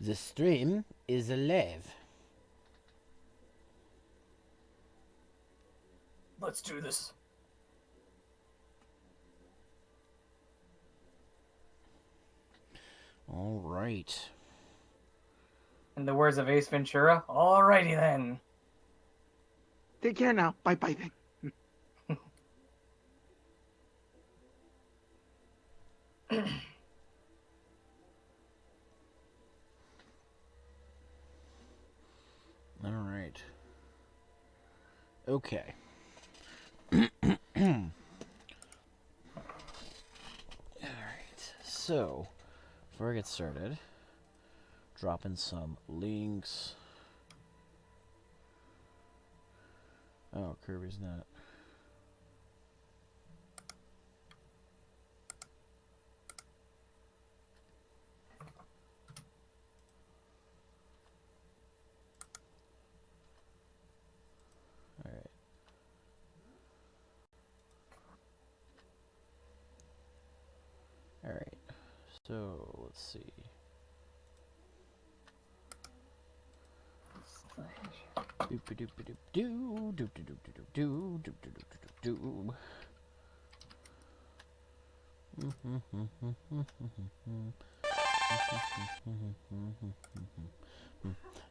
The stream is alive. Let's do this. All right. In the words of Ace Ventura, alrighty then. Take care now. Bye-bye then. All right. Okay. Alright, so before I get started, drop in some links. Oh, Kirby's not. Alright. Alright, so let's see. Doop doop doop doop doo doop doop doop doop doop doop doop doop.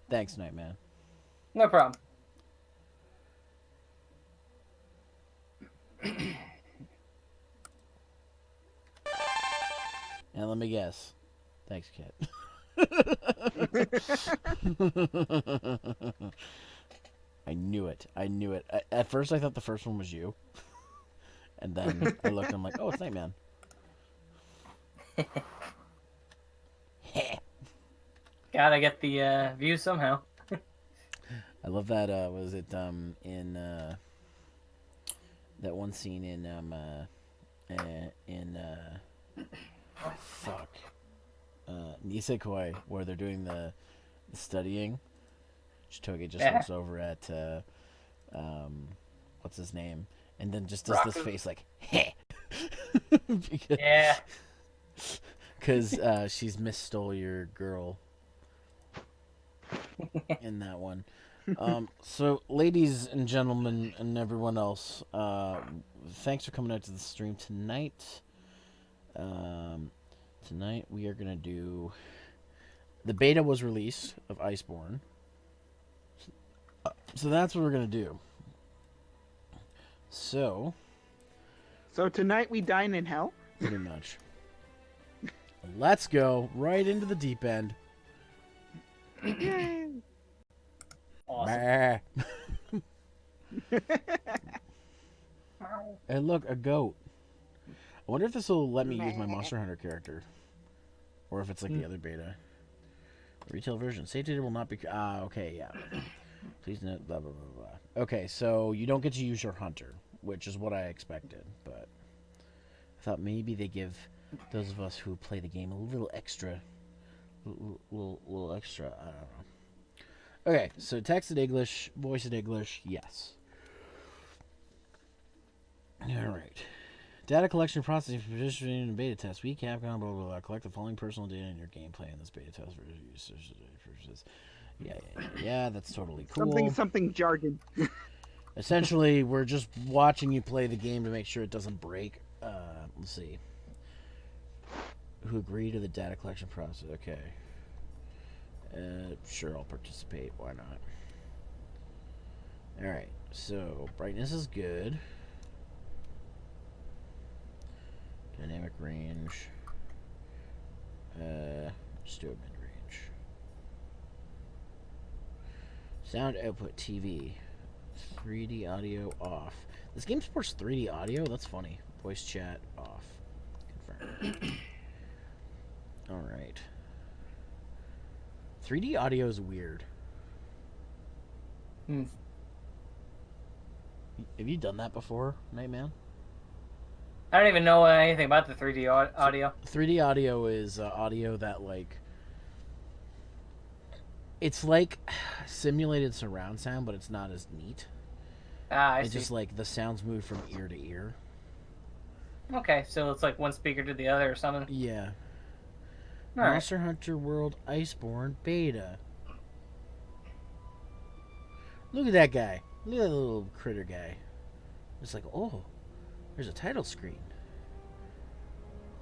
Thanks, Nightman. No problem. And let me guess. Thanks, Kit. I knew it. I knew it. At first, I thought the first one was you. And then I looked and I'm like, oh, it's Nightman. Gotta get the view somehow. I love that. Was it in that one scene in fuck Nisekoi where they're doing the studying? Shitoge just looks over at what's his name, and then just does this face like, heh. because, Yeah. Because she's misstole your girl in that one. So, ladies and gentlemen, and everyone else, thanks for coming out to the stream tonight. Tonight we are gonna do. The beta was released of Iceborne, so that's what we're gonna do. So tonight we dine in hell? pretty much. Let's go right into the deep end. Yay! Awesome. And look, a goat. I wonder if this will let me use my Monster Hunter character, or if it's like the other beta. Retail version. Save data will not be. Okay, yeah. Please note. Blah blah blah blah. Okay, so you don't get to use your hunter, which is what I expected, but I thought maybe they give those of us who play the game a little extra. Little extra. I don't know. Okay, so text in English, voice in English, yes. Alright. Data collection processing for participating in a beta test. We, Capcom, blah, blah, blah, collect the following personal data in your gameplay in this beta test for users. Yeah, that's totally cool. Something jargon. Essentially, we're just watching you play the game to make sure it doesn't break. Let's see. Who agree to the data collection process? Okay. Sure, I'll participate. Why not? Alright, so brightness is good. Dynamic range. Just do a mid-range. Sound output TV. 3D audio off. This game supports 3D audio? That's funny. Voice chat off. Confirm. Alright. 3D audio is weird. Have you done that before, Nightman? I don't even know anything about the 3D audio. 3D audio is audio that, like... It's like simulated surround sound, but it's not as neat. I It's see. just like the sounds move from ear to ear. Okay, so it's like one speaker to the other or something. Yeah. Alright. Monster Hunter World Iceborne Beta. Look at that guy. Look at that little critter guy. It's like, oh, there's a title screen.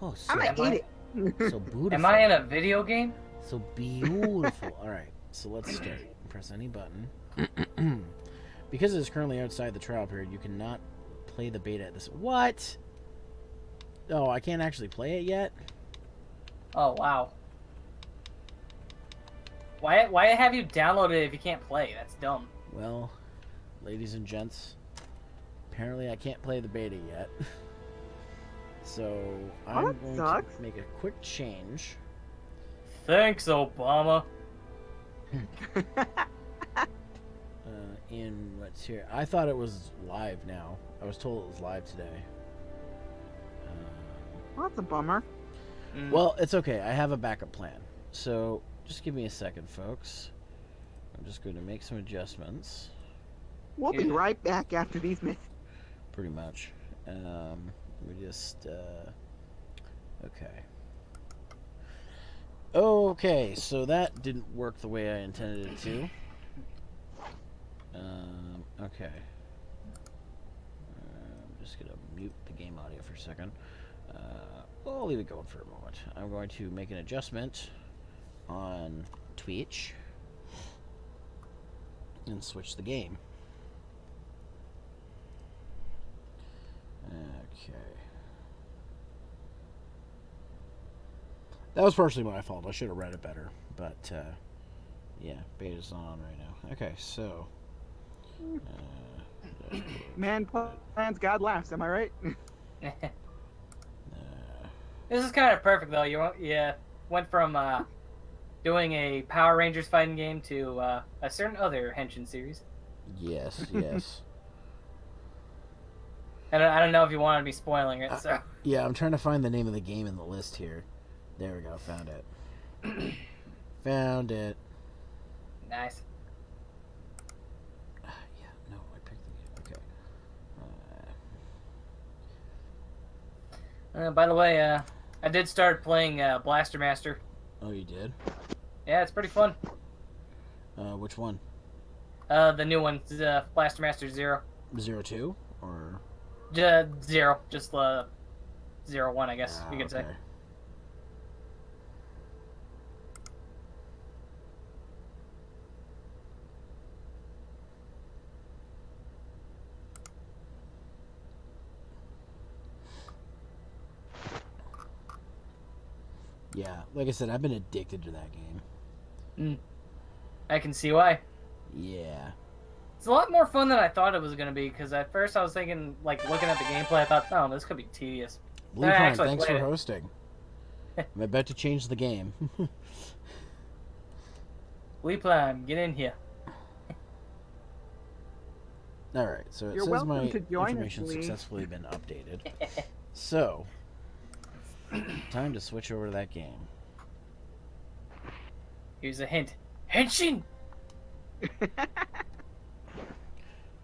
Oh, so, I'm gonna eat it. so beautiful. Am I in a video game? So beautiful. Alright, so let's start. Press any button. Because it is currently outside the trial period, you cannot play the beta at this. What? Oh, I can't actually play it yet? Oh wow. Why have you downloaded it if you can't play? That's dumb. Well, ladies and gents, apparently I can't play the beta yet. So I'm that going sucks. to make a quick change. Thanks, Obama. In what's here. I thought it was live now. I was told it was live today. Well, that's a bummer. Well, it's okay. I have a backup plan. So just give me a second, folks. I'm just going to make some adjustments. We'll be Yeah. right back after these minutes. Pretty much. We just okay. Okay, so that didn't work the way I intended it to. Okay. I'm just gonna mute the game audio for a second. I'll leave it going for a moment. I'm going to make an adjustment on Twitch and switch the game. Okay. That was partially my fault. I should have read it better. But, yeah, beta's not on right now. Okay, so... Man plans, God laughs. Am I right? This is kind of perfect though. You went from doing a Power Rangers fighting game to a certain other Henshin series. yes, yes. And I don't know if you wanted me spoiling it, so. Yeah, I'm trying to find the name of the game in the list here. There we go, found it. Found it. Nice. Yeah, no, I picked the game. Okay. By the way, I did start playing Blaster Master. Oh, you did? Yeah, it's pretty fun. Which one? The new one, Blaster Master 0. 02? Or... 0, just 01, I guess you could say. Okay. Yeah, like I said, I've been addicted to that game. I can see why. Yeah. It's a lot more fun than I thought it was going to be, because at first I was thinking, like, looking at the gameplay, I thought, oh, this could be tedious. Blue I Prime, actually thanks for played it. hosting. I'm about to change the game. Lee Plime, get in here. Alright, so it You're says welcome my to join us, information Lee. successfully been updated. So, time to switch over to that game. Here's a hint. Henshin!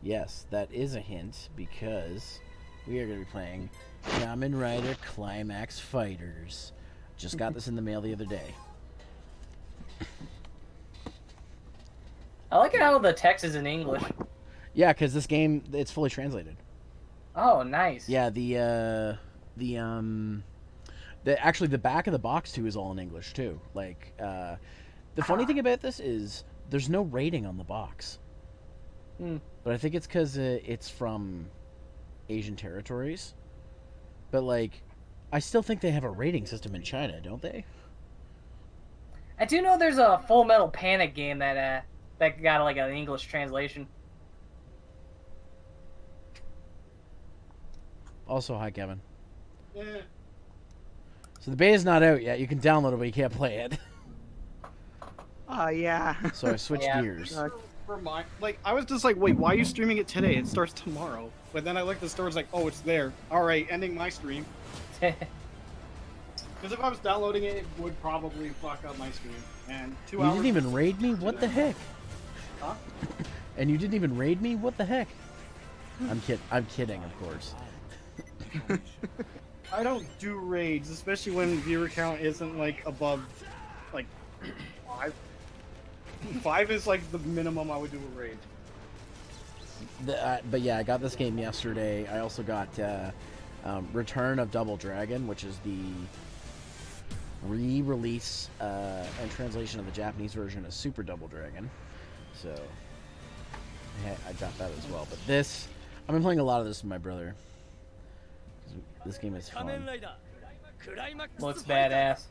Yes, that is a hint because we are going to be playing Kamen Rider Climax Fighters. Just got this in the mail the other day. I like how the text is in English. Yeah, because this game, it's fully translated. Oh, nice. Yeah, actually the back of the box too is all in English too. Like, the funny thing about this is there's no rating on the box. But I think it's because it's from Asian territories. But like, I still think they have a rating system in China, don't they? I do know there's a Full Metal Panic game that got like an English translation. Also, hi Kevin. Yeah. So the beta's not out yet. You can download it, but you can't play it. Yeah. So I switched Yeah. gears. For my, like, I was just like, wait, why are you streaming it today? It starts tomorrow. But then I looked at the store, it's like, oh, it's there. All right, ending my stream. Because if I was downloading it, it would probably fuck up my stream. And 2 You hours. didn't even raid me? What the heck? Huh? And you didn't even raid me? What the heck? I'm kidding, of course. I don't do raids, especially when viewer count isn't like above like 5. 5 is like the minimum I would do a raid. But yeah, I got this game yesterday. I also got Return of Double Dragon, which is the re-release and translation of the Japanese version of Super Double Dragon. So I got that as well. But this, I've been playing a lot of this with my brother. This game is fun. Looks badass.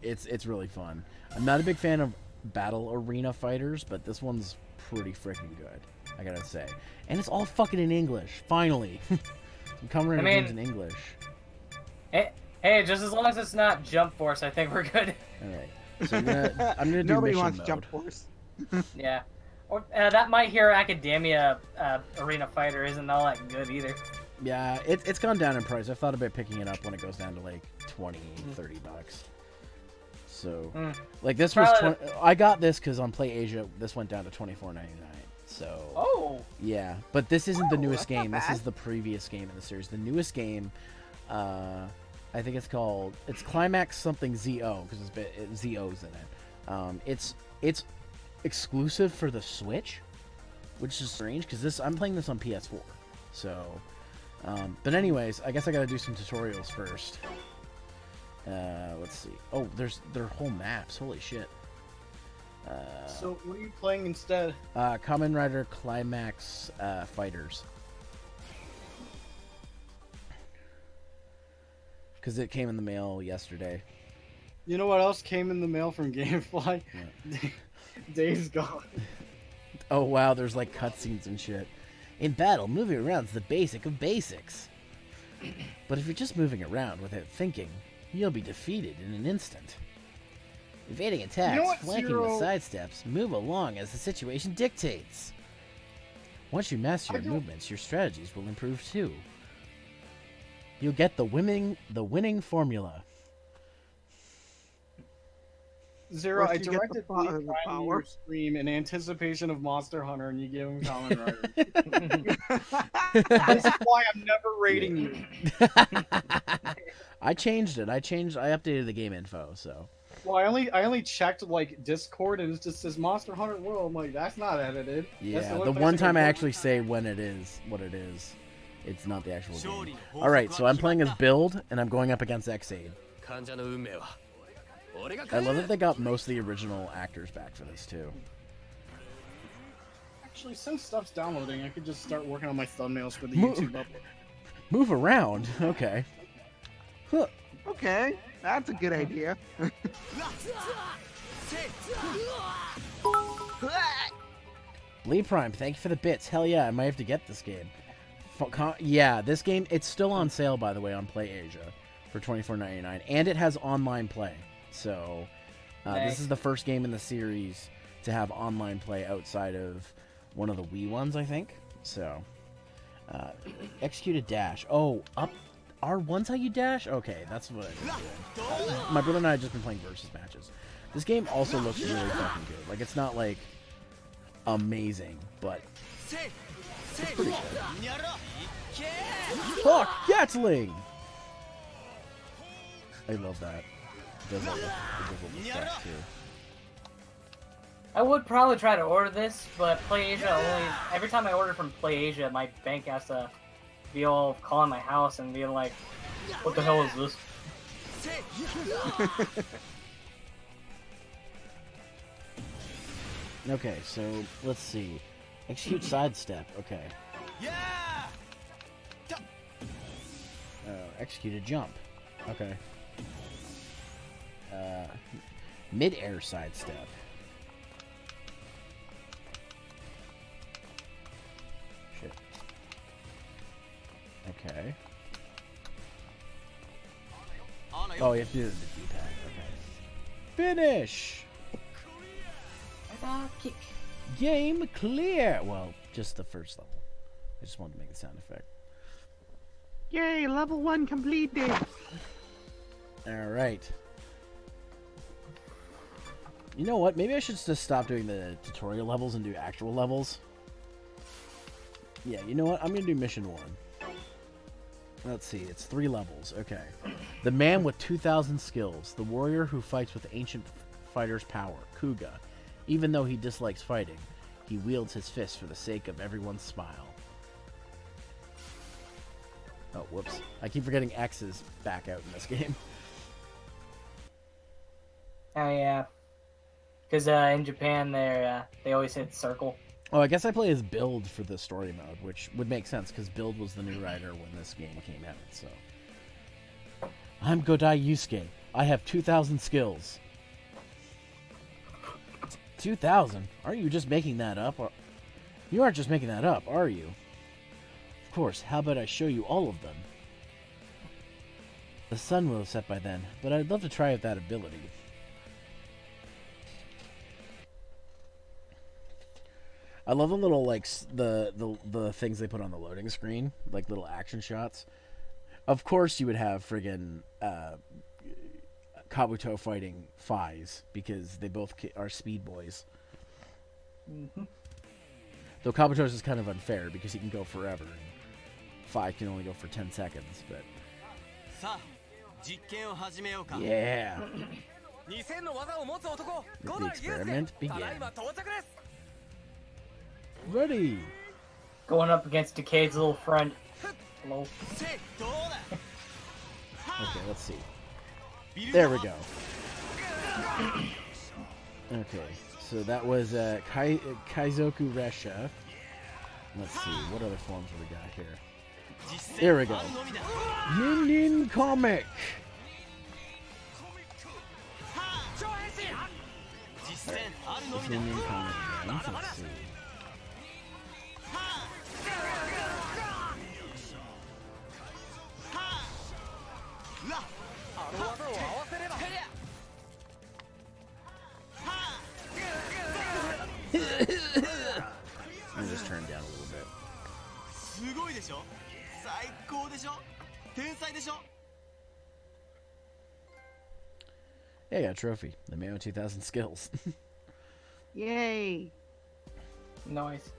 It's really fun. I'm not a big fan of battle arena fighters, but this one's pretty freaking good, I gotta say. And it's all fucking in English, finally. Some Kamen Rider games in English. Hey, just as long as it's not Jump Force, I think we're good. Alright. So I'm gonna do Nobody mission wants mode. Jump Force. Yeah. Or that My Hero Academia Arena Fighter isn't all that good either. Yeah, it's gone down in price. I've thought about picking it up when it goes down to like 20, 30 bucks. So, like this was I got this because on PlayAsia this went down to $24.99. So, yeah, but this isn't the newest game. This is the previous game in the series. The newest game, I think it's Climax something ZO because ZO's in it. It's exclusive for the Switch, which is strange because I'm playing this on PS4. So, but anyways, I guess I gotta do some tutorials first. Let's see. Oh, their whole maps. Holy shit. So what are you playing instead? Kamen Rider Climax Fighters. Because it came in the mail yesterday. You know what else came in the mail from GameFly? Yeah. Days Gone. Oh wow, there's like cutscenes and shit. In battle, moving around is the basic of basics. But if you're just moving around without thinking, you'll be defeated in an instant. Evading attacks, flanking with sidesteps, move along as the situation dictates. Once you master your movements, your strategies will improve too. You'll get the winning formula. Zero, I directed your stream in anticipation of Monster Hunter, and you give him Kamen Rider. This is why I'm never rating you. I changed it. I updated the game info. So. Well, I only checked like Discord, and it just says Monster Hunter World. I'm like, that's not edited. Yeah, the one time I actually say when it is, what it is, it's not the actual game. All right, so I'm playing as Build, and I'm going up against Xaid. I love that they got most of the original actors back for this too. Actually, since stuff's downloading, I could just start working on my thumbnails for the YouTube upload. Move around, okay. Huh. Okay, that's a good idea. Lee Prime, thank you for the bits. Hell yeah, I might have to get this game. Yeah, this game, it's still on sale, by the way, on PlayAsia for $24.99, and it has online play. So, this is the first game in the series to have online play outside of one of the Wii ones, I think. So, executed dash. Oh, up R1's how you dash? Okay, that's what I was doing. My brother and I have just been playing versus matches. This game also looks really fucking good. Like, it's not, like, amazing, but it's pretty good. Fuck! Gatling! I love that. It does all the stuff, too. I would probably try to order this, but PlayAsia every time I order from PlayAsia, my bank has to be all calling my house and being like, what the hell is this? Okay, so let's see. Execute sidestep. Okay. Execute a jump. Okay. Mid-air sidestep. Shit. Okay. Oh, you have to do it with the D-pad. Okay. Finish! Kick. Game clear! Well, just the first level. I just wanted to make the sound effect. Yay, level 1 completed! Alright. You know what? Maybe I should just stop doing the tutorial levels and do actual levels. Yeah, you know what? I'm gonna do mission 1. Let's see. It's 3 levels. Okay. The man with 2,000 skills. The warrior who fights with ancient fighter's power. Kuga. Even though he dislikes fighting, he wields his fists for the sake of everyone's smile. Oh, whoops. I keep forgetting X is back out in this game. Oh yeah, because in Japan they always hit circle. Oh, I guess I play as Build for the story mode, which would make sense because Build was the new writer when this game came out. So, I'm Godai Yusuke. I have 2,000 skills. 2,000? Aren't you just making that up? Or... You aren't just making that up, are you? Of course. How about I show you all of them? The sun will have set by then, but I'd love to try out that ability. I love the little like the things they put on the loading screen, like little action shots. Of course, you would have friggin' Kabuto fighting Faiz because they both are speed boys. Mm-hmm. Though Kabuto's is kind of unfair because he can go forever, and Fai can only go for 10 seconds. But yeah, the experiment begins. Ready. Going up against Decade's little friend. Hello. Okay, let's see. There we go. Okay, so that was Kaizoku Resha. Let's see, what other forms have we got here? There we go. Nin Comic. It's Nin Comic again. Let's see. Let me just turn it down a little bit. Yeah, I got a trophy. The Mayo 2000 skills. Yay! Nice.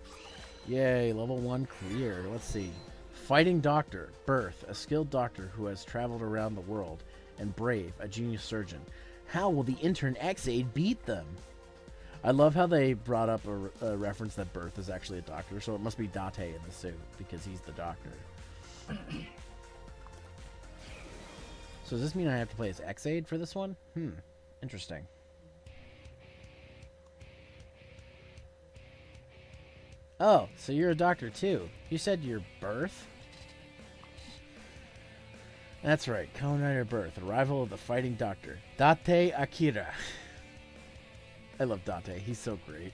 Yay, level 1 clear. Let's see. Fighting Doctor. Birth, a skilled doctor who has traveled around the world. And Brave, a genius surgeon. How will the intern X-Aid beat them? I love how they brought up a reference that Birth is actually a doctor, so it must be Date in the suit, because he's the doctor. So does this mean I have to play as X-Aid for this one? Interesting. Oh, so you're a doctor too. You said you're Birth? That's right, Kamen Rider Birth, arrival of the fighting doctor, Date Akira. I love Date, he's so great.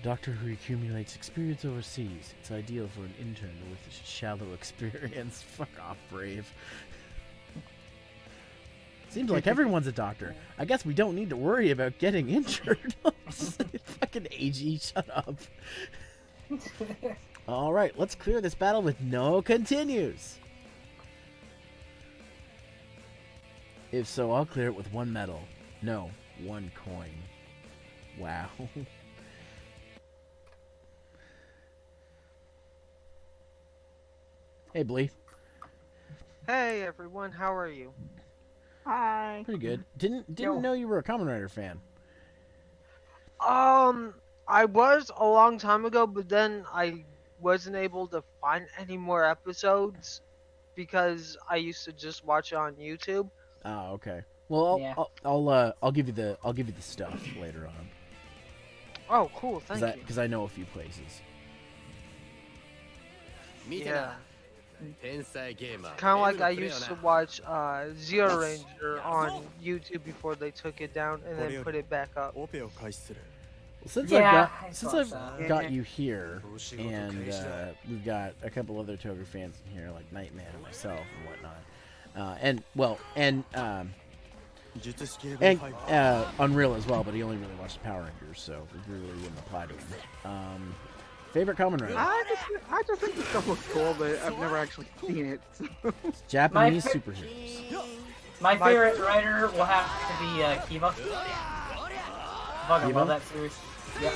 Doctor who accumulates experience overseas. It's ideal for an intern with shallow experience. Fuck off, Brave. Seems like everyone's a doctor. I guess we don't need to worry about getting injured. Fucking AG, shut up. Alright, let's clear this battle with no continues. If so, I'll clear it with 1 medal. No, 1 coin. Wow. Hey, Blee. Hey everyone, how are you? Hi. Pretty good. Didn't know you were a Kamen Rider fan. I was a long time ago, but then I wasn't able to find any more episodes because I used to just watch it on YouTube. Oh, okay. Well, Yeah. I'll give you the stuff later on. Oh, cool, thank you. Because I know a few places. Yeah. Kind of like I used to watch Zero Ranger on YouTube before they took it down and then put it back up. Well, since Yeah, I I've saw that. got you here, and we've got a couple other Toger fans in here, like Nightman and myself and whatnot, and Unreal as well, but he only really watched Power Rangers, so it really wouldn't apply to him. Favorite Kamen Rider? I just think the stuff looks cool, but I've never actually seen it. So. Japanese My superheroes. My favorite writer will have to be Kiva. Fucking Kiva? love that series. Yep.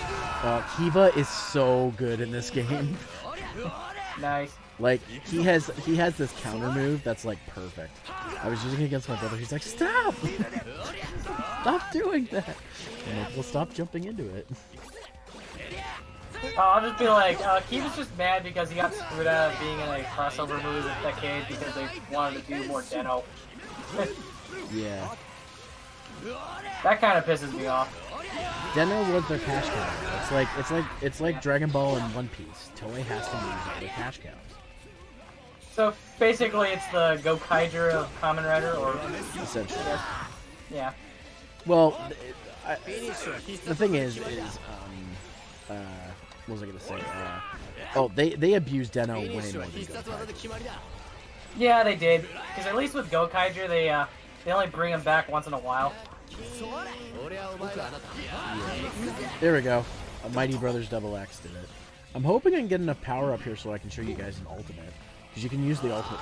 Kiva is so good in this game. Nice. Like he has this counter move that's like perfect. I was using it against my brother. He's like, stop, stop doing that. I'm like, well, stop jumping into it. I'll just be like, Keith is just mad because he got screwed out of being in a crossover movie with Decade because they wanted to do more Deno. Yeah. That kind of pisses me off. Deno was their cash cow. It's like Dragon Ball and One Piece. Toei has to use all their cash cows. So basically, it's the Gokaiger of Kamen Rider, or Essentially. yeah. Well, the thing is, what was I gonna say? They abused Deno way more than Gokaiger. Yeah, they did. Because at least with Gokaiger, they only bring him back once in a while. There we go. A Mighty Brothers Double X did it. I'm hoping I can get enough power up here so I can show you guys an ultimate. Because you can use the ultimate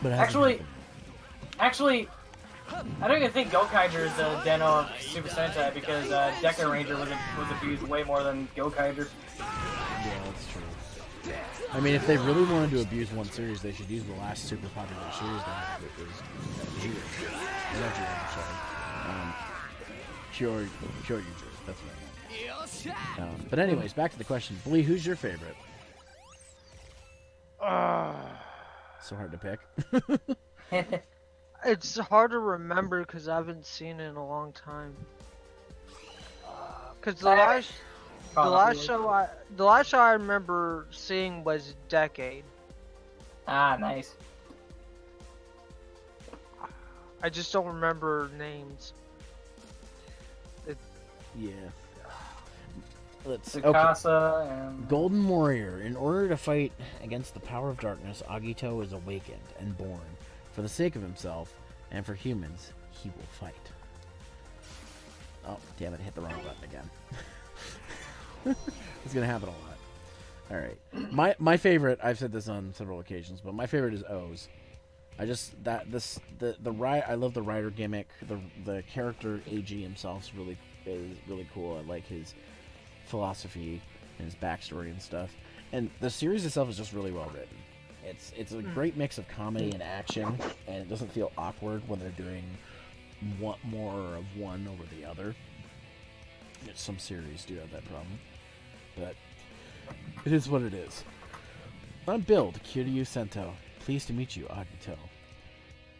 but actually, I don't even think Gokaiger is the Deno of Super Sentai because Deca Ranger was abused way more than Gokaiger. Yeah, that's true. I mean, if they really wanted to abuse one series, they should use the last super popular series they had. It was Jiren. Not Jiren, sorry. Kyoryuger. That's what I meant. But anyways, back to the question. Blee, who's your favorite? So hard to pick. It's hard to remember because I haven't seen it in a long time. Because the last show I remember seeing was Decade. Ah, nice. I just don't remember names. Yeah. Tsukasa and Golden Warrior. In order to fight against the power of darkness, Agito is awakened and born. For the sake of himself and for humans, he will fight. Oh, damn it, hit the wrong button again. It's gonna happen a lot. Alright. My favorite, I've said this on several occasions, but my favorite is O's. I love the writer gimmick. The character AG himself is really cool. I like his philosophy and his backstory and stuff. And the series itself is just really well written. It's a great mix of comedy and action, and it doesn't feel awkward when they're doing more of one over the other. Some series do have that problem, but it is what it is. I'm Build, Kiryu Sento. Pleased to meet you, Agito.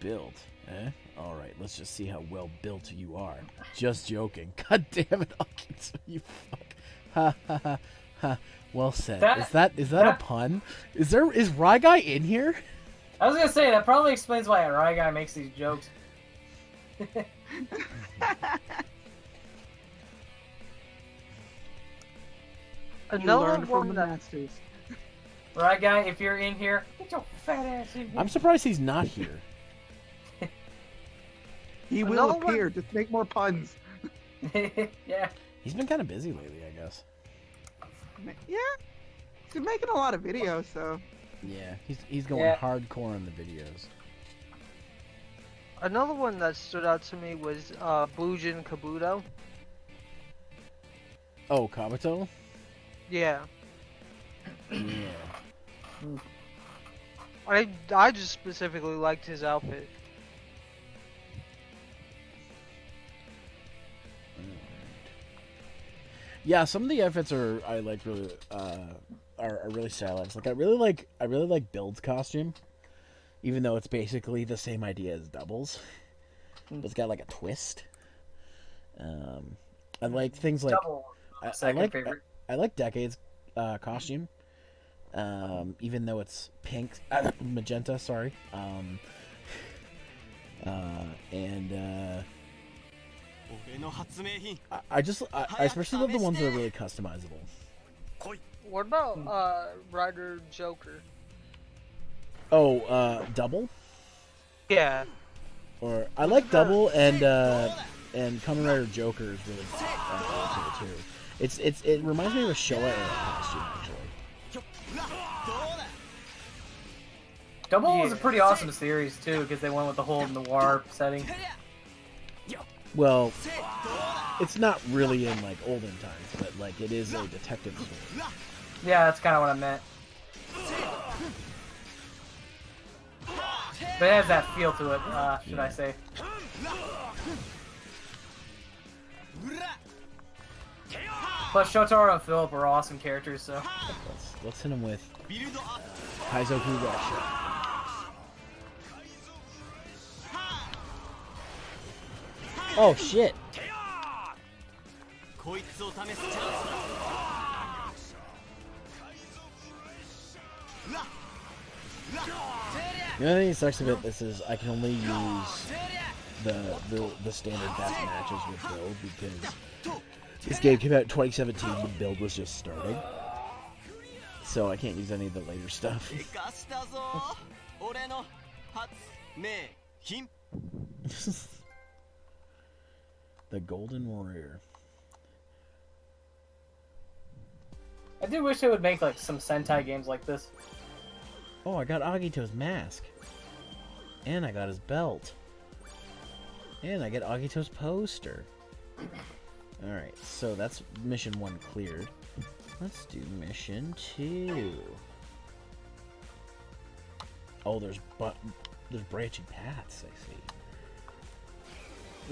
Build, eh? Alright, let's just see how well built you are. Just joking. God damn it, Agito, you fuck. Ha ha ha ha. Well said. Is that a pun? Is Rye Guy in here? I was gonna say that probably explains why Rye Guy makes these jokes. Another one that masters. Rye Guy, if you're in here, get your fat ass in here. I'm surprised he's not here. He will appear. Just make more puns. Yeah. He's been kind of busy lately, I guess. Yeah. He's making a lot of videos, so. Yeah, he's going hardcore on the videos. Another one that stood out to me was Bujin Kabuto. Oh, Kabuto? Yeah. Yeah. I just specifically liked his outfit. Yeah, some of the outfits are really stylized. Like I really like Build's costume, even though it's basically the same idea as Doubles, but it's got like a twist. I like things like I like Decade's costume, even though it's pink, magenta. Sorry, I especially love the ones that are really customizable. What about Rider Joker? Oh, Double? Yeah. Or I like Double and Kamen Rider Joker is really awesome too. It reminds me of a Showa era costume actually. Double was a pretty awesome series too because they went with the whole noir setting. Well, it's not really in like olden times, but like it is a detective story. Yeah, that's kind of what I meant. But it has that feel to it, should I say. Plus, Shotaro and Philip are awesome characters, so. Let's hit him with Kaizoku Russia. Oh shit! The only thing that sucks about this is I can only use the standard death matches with build because this game came out in 2017. The build was just starting, so I can't use any of the later stuff. The Golden Warrior. I do wish they would make like some Sentai games like this. Oh, I got Agito's mask. And I got his belt. And I get Agito's poster. Alright, so that's mission 1 cleared. Let's do mission 2. Oh, there's branching paths, I see.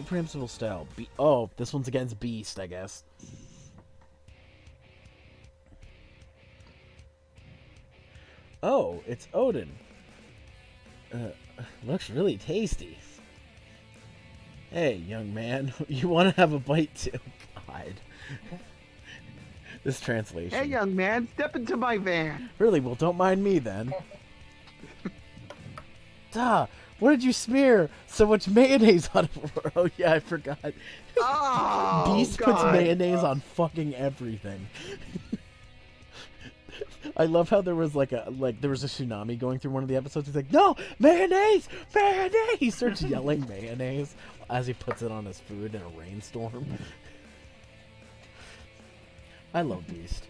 Preemptible style. Oh, this one's against Beast, I guess. Oh, it's Odin. Looks really tasty. Hey, young man, you want to have a bite too? God. This translation. Hey, young man, step into my van. Really? Well, don't mind me then. Duh. What did you smear so much mayonnaise on it for? Oh, yeah, I forgot. Oh, Beast God. puts mayonnaise on fucking everything. I love how there was there was a tsunami going through one of the episodes. He's like, no, mayonnaise, mayonnaise. He starts yelling mayonnaise as he puts it on his food in a rainstorm. I love Beast.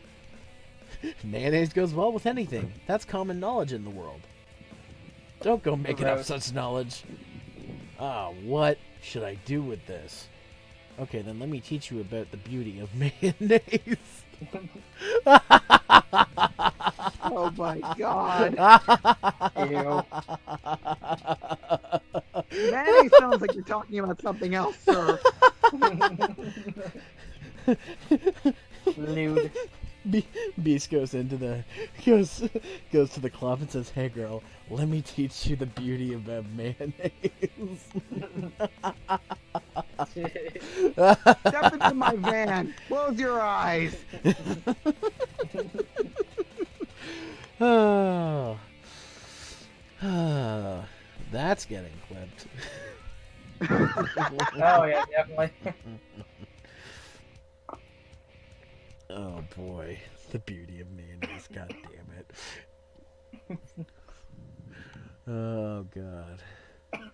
Mayonnaise goes well with anything. That's common knowledge in the world. Don't go making up such knowledge. Ah, what should I do with this? Okay, then let me teach you about the beauty of mayonnaise. Oh my God. Ew. Mayonnaise sounds like you're talking about something else, sir. Lewd. Beast goes to the club and says, "Hey girl, let me teach you the beauty of mayonnaise." Step into my van. Close your eyes. Oh. That's getting clipped. Oh yeah, definitely. Oh boy, the beauty of mayonnaise. God damn it. Oh god. I'm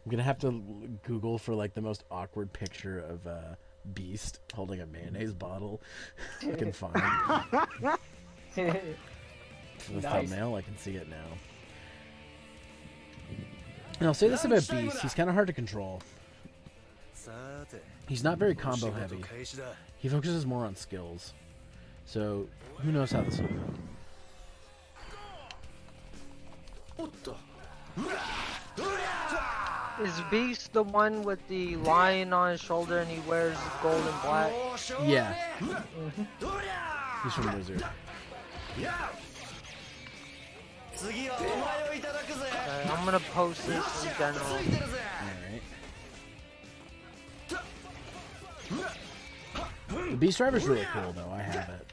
gonna have to Google for like the most awkward picture of Beast holding a mayonnaise bottle I can find. For the thumbnail, I can see it now. And I'll say this about Beast, he's kind of hard to control. He's not very combo heavy. He focuses more on skills. So, who knows how this will go. Is Beast the one with the lion on his shoulder and he wears gold and black? Yeah. He's from Wizard. I'm gonna post this in general. Alright. The Beast Driver's really cool though, I have it.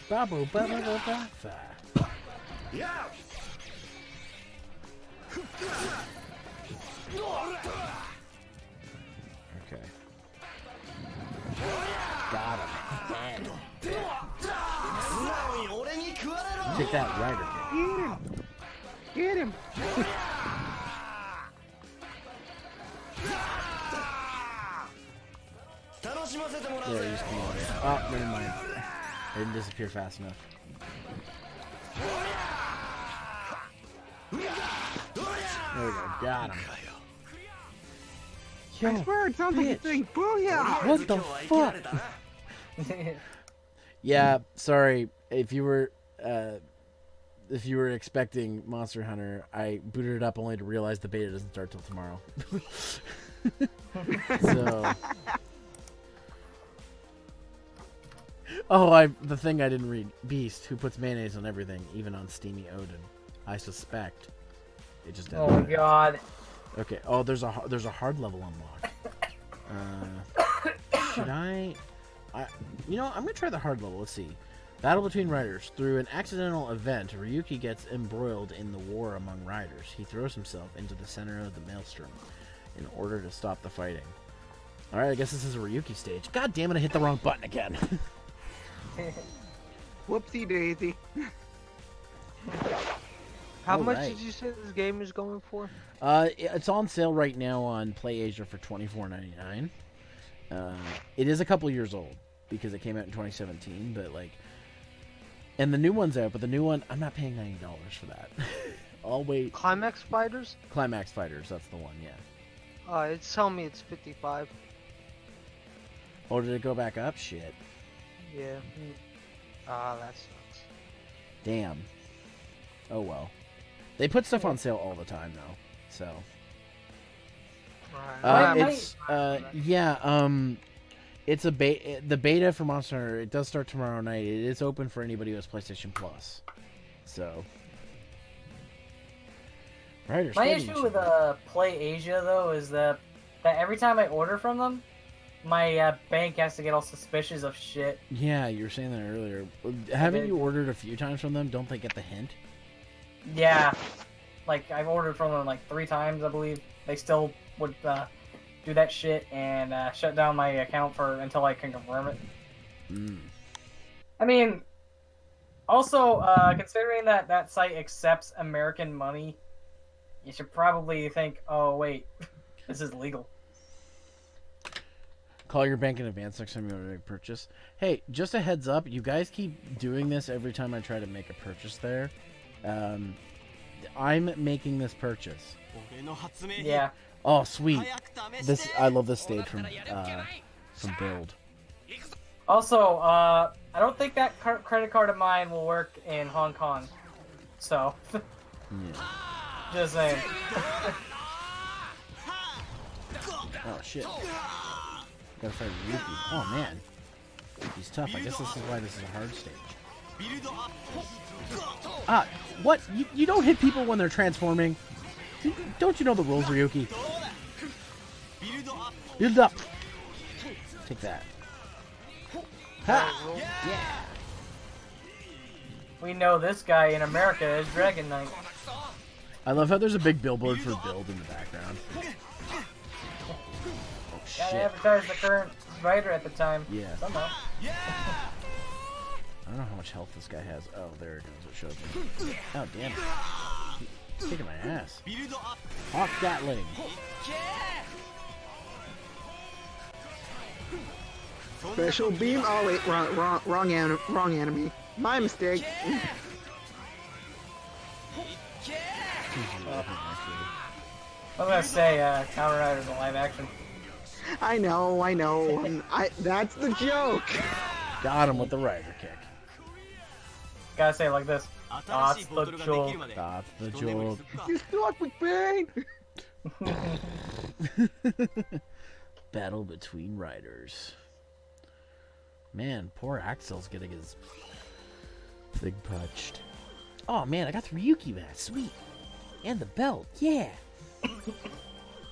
Babo, babo, babo, okay. Got him. Take that, Rider Kick. Get him. Yeah, he's coming on. Oh, never mind. I didn't disappear fast enough. There we go. Got him. I Yo, swear it sounds like bitch. you're saying booyah! what the fuck? Yeah, sorry. If you were expecting Monster Hunter, I booted it up only to realize the beta doesn't start till tomorrow. So, the thing I didn't read. Beast, who puts mayonnaise on everything, even on steamy Odin. I suspect it just. Oh my god. Okay. Oh, there's a hard level unlock. Should I? I'm gonna try the hard level. Let's see. Battle between riders. Through an accidental event, Ryuki gets embroiled in the war among riders. He throws himself into the center of the maelstrom in order to stop the fighting. All right, I guess this is a Ryuki stage. God damn it! I hit the wrong button again. Whoopsie daisy. How much Alright. did you say this game is going for? It's on sale right now on PlayAsia for $24.99. It is a couple years old because it came out in 2017, but and the new one's out. But the new one, I'm not paying $90 for that. I'll wait. Climax Fighters? Climax Fighters, that's the one. Yeah. It's telling me it's 55. Oh, did it go back up? Shit. Yeah. That sucks. Damn. Oh well. They put stuff on sale all the time though. So. Alright. It's the beta for Monster Hunter. It does start tomorrow night. It is open for anybody who has PlayStation Plus. So. Riders. My fighting issue with machine. PlayAsia though is that every time I order from them, my bank has to get all suspicious of shit. Yeah, you were saying that earlier. Haven't you ordered a few times from them? Don't they get the hint? Yeah, like I've ordered from them like 3 times, I believe. They still would do that shit and shut down my account until I can confirm it. Mm. I mean, also considering that site accepts American money, you should probably think, oh wait, this is legal. Call your bank in advance next time you want to make a purchase. Hey, just a heads up, you guys keep doing this every time I try to make a purchase there. I'm making this purchase. Yeah. Oh, sweet. I love this stage from Build. Also, I don't think that credit card of mine will work in Hong Kong. So, Yeah. just saying. Oh shit. Gotta fight Ryuki. Oh man. He's tough. I guess this is why this is a hard stage. What? You don't hit people when they're transforming? Don't you know the rules, Ryuki? Build up! Take that. Ha! Yeah! We know this guy in America is Dragon Knight. I love how there's a big billboard for Build in the background. Oh Gotta shit. advertise the current writer at the time. Yeah. Somehow. I don't know how much health this guy has. Oh, there it goes. It shows me. Oh, damn it. He's kicking my ass. Hawk Gatling. Special beam. Oh wait, wrong enemy. My mistake. I was gonna say, Kamen Rider's a live action. I know. That's the joke. Got him with the rider kick. Gotta say it like this. That's the joke. That's the joke. You stuck with pain. Battle between riders. Man, poor Axel's getting his thing punched. Oh man, I got the Ryuki mask. Sweet. And the belt. Yeah.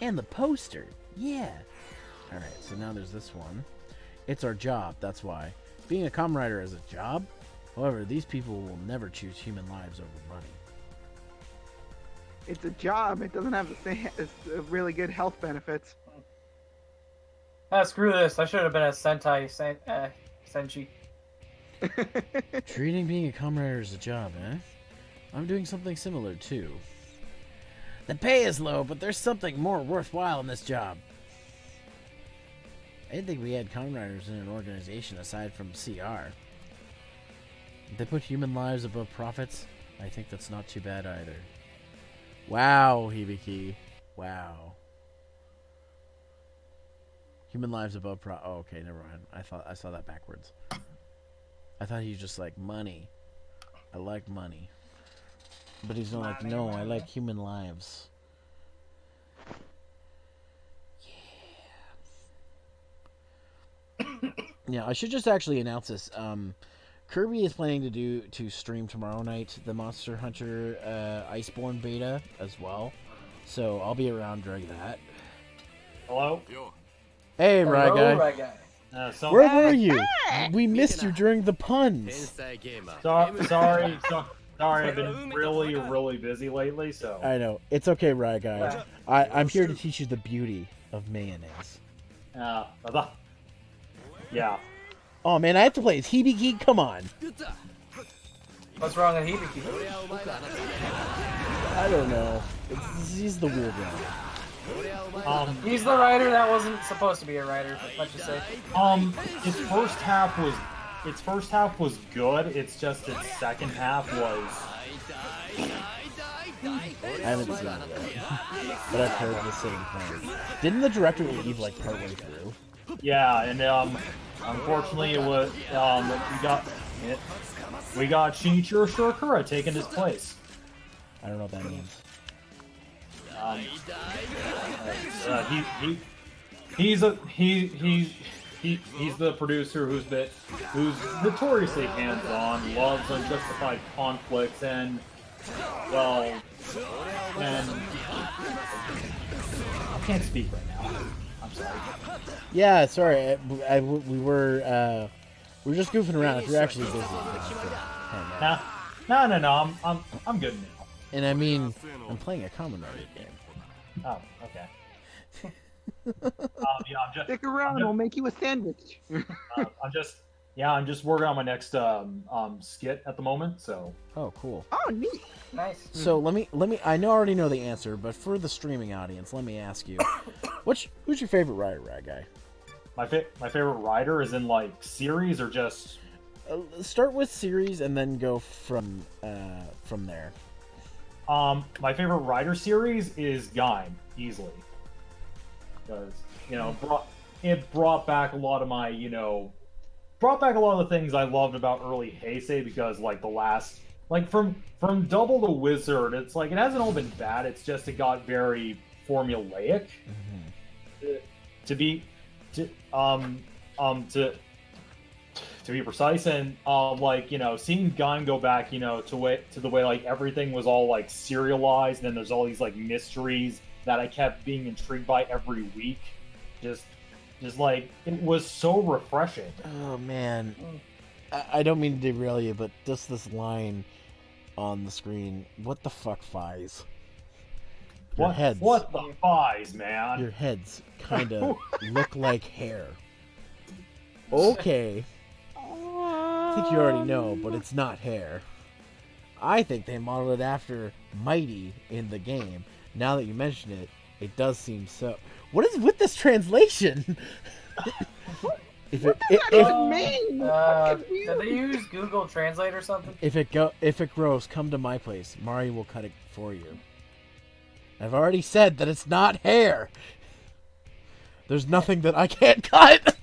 And the poster. Yeah. Alright, so now there's this one. It's our job, that's why. Being a Kamen Rider is a job. However, these people will never choose human lives over money. It's a job. It doesn't have the same really good health benefits. Ah, screw this. I should have been a Senshi. Treating being a Kamen Rider as a job, eh? I'm doing something similar, too. The pay is low, but there's something more worthwhile in this job. I didn't think we had Kamen Riders in an organization aside from CR. If they put human lives above profits, I think that's not too bad either. Wow, Hibiki. Wow. Human lives above pro. Oh, okay, never mind. I saw that backwards. I thought he was just like money. I like money. But he's not like, Money, no, I money. like human lives. Yeah. Yeah, I should just actually announce this. Kirby is planning to stream tomorrow night the Monster Hunter Iceborne beta as well. So I'll be around during that. Hello? Hey, Rye Hello, Guy. right guy. Where were you? We missed you during the puns. Sorry, I've been really busy lately, so. I know. It's okay, Rye Guy. I'm here to teach you the beauty of mayonnaise. Yeah. Oh, man, I have to play as Hibiki? Come on. What's wrong with Hibiki? I don't know. He's the weird one. He's the writer that wasn't supposed to be a writer, let's just say. Its first half was good. It's just its second half was. I haven't seen it yet. But I've heard the same thing. Didn't the director leave, like, partway through? Yeah, and unfortunately it was we got Shinichiro Shirokura taking his place. I don't know what that means. He's the producer who's notoriously hands-on, loves unjustified conflicts, and I can't speak right now. I'm sorry. Yeah, sorry. We were just goofing around. If you're actually busy, No. I'm good now. And I mean, I'm playing a Kamen Rider game. Oh, okay. Stick around, we'll make you a sandwich. I'm just working on my next skit at the moment. So. Oh, cool. Oh, neat. Nice. So let me. I already know the answer, but for the streaming audience, let me ask you, who's your favorite writer, Rad Guy? My favorite writer is in like series or just. Start with series and then go from there. My favorite writer series is Gaim, easily. Because, it brought back a lot of my, brought back a lot of the things I loved about early Heisei, because, like, the last, like, from Double to Wizard, it's like, it hasn't all been bad, it's just it got very formulaic. Mm-hmm. To be precise, and seeing Gaim go back, to the way like everything was all like serialized, and then there's all these like mysteries that I kept being intrigued by every week. Just like it was so refreshing. Oh man, I don't mean to derail you, but just this line on the screen. What the fuck, Fies? What the Fies, man? Your heads kind of look like hair. Okay. I think you already know, but it's not hair. I think they modeled it after Mighty in the game. Now that you mention it, it does seem so. What is with this translation? What does that even mean? Did they use Google Translate or something? If it grows, come to my place. Mari will cut it for you. I've already said that it's not hair. There's nothing that I can't cut.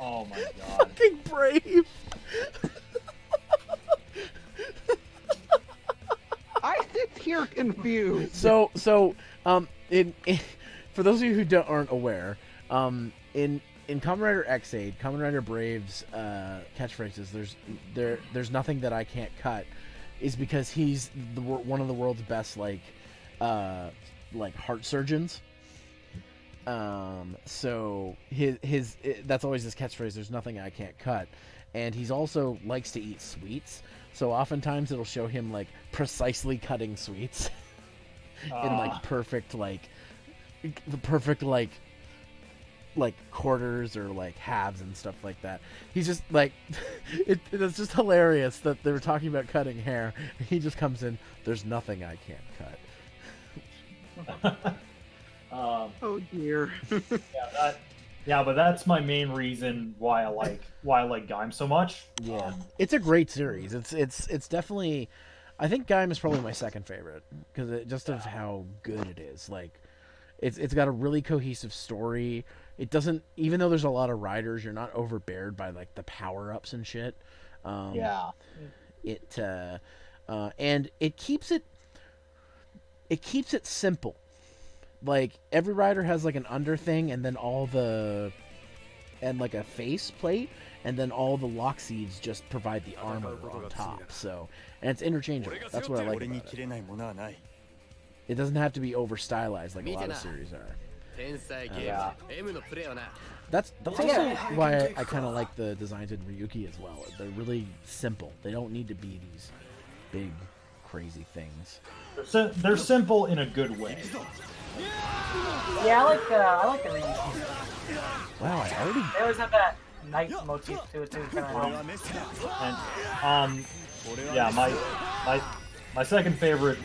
Oh my god. Fucking brave. I sit here confused. So, in for those of you who aren't aware, in Kamen Rider X8, Kamen Rider Brave's catchphrases, there's nothing that I can't cut, is because he's one of the world's best like heart surgeons. So his that's always his catchphrase. There's nothing I can't cut, and he's also likes to eat sweets. So oftentimes it'll show him like precisely cutting sweets in like perfect quarters or like halves and stuff like that. He's just like it's just hilarious that they were talking about cutting hair. He just comes in. There's nothing I can't cut. Oh dear. But that's my main reason why I like Gaim so much. Yeah, it's a great series. It's definitely I think Gaim is probably my second favorite because just of how good it is. Like, it's got a really cohesive story. It doesn't, even though there's a lot of riders, you're not overbeared by like the power ups and shit. Yeah. And it keeps it simple. Like every rider has like an under thing, and then like a face plate, and then all the lock seeds just provide the armor on top. So, and it's interchangeable. That's what I like about it. It doesn't have to be over stylized like a lot of series are. Yeah. That's also why I kind of like the designs in Ryuki as well. They're really simple. They don't need to be these big, crazy things. They're simple in a good way. Yeah, I like the Ryuki. Wow, I already. They always have that knight motif to it too, kind of. And yeah, my second favorite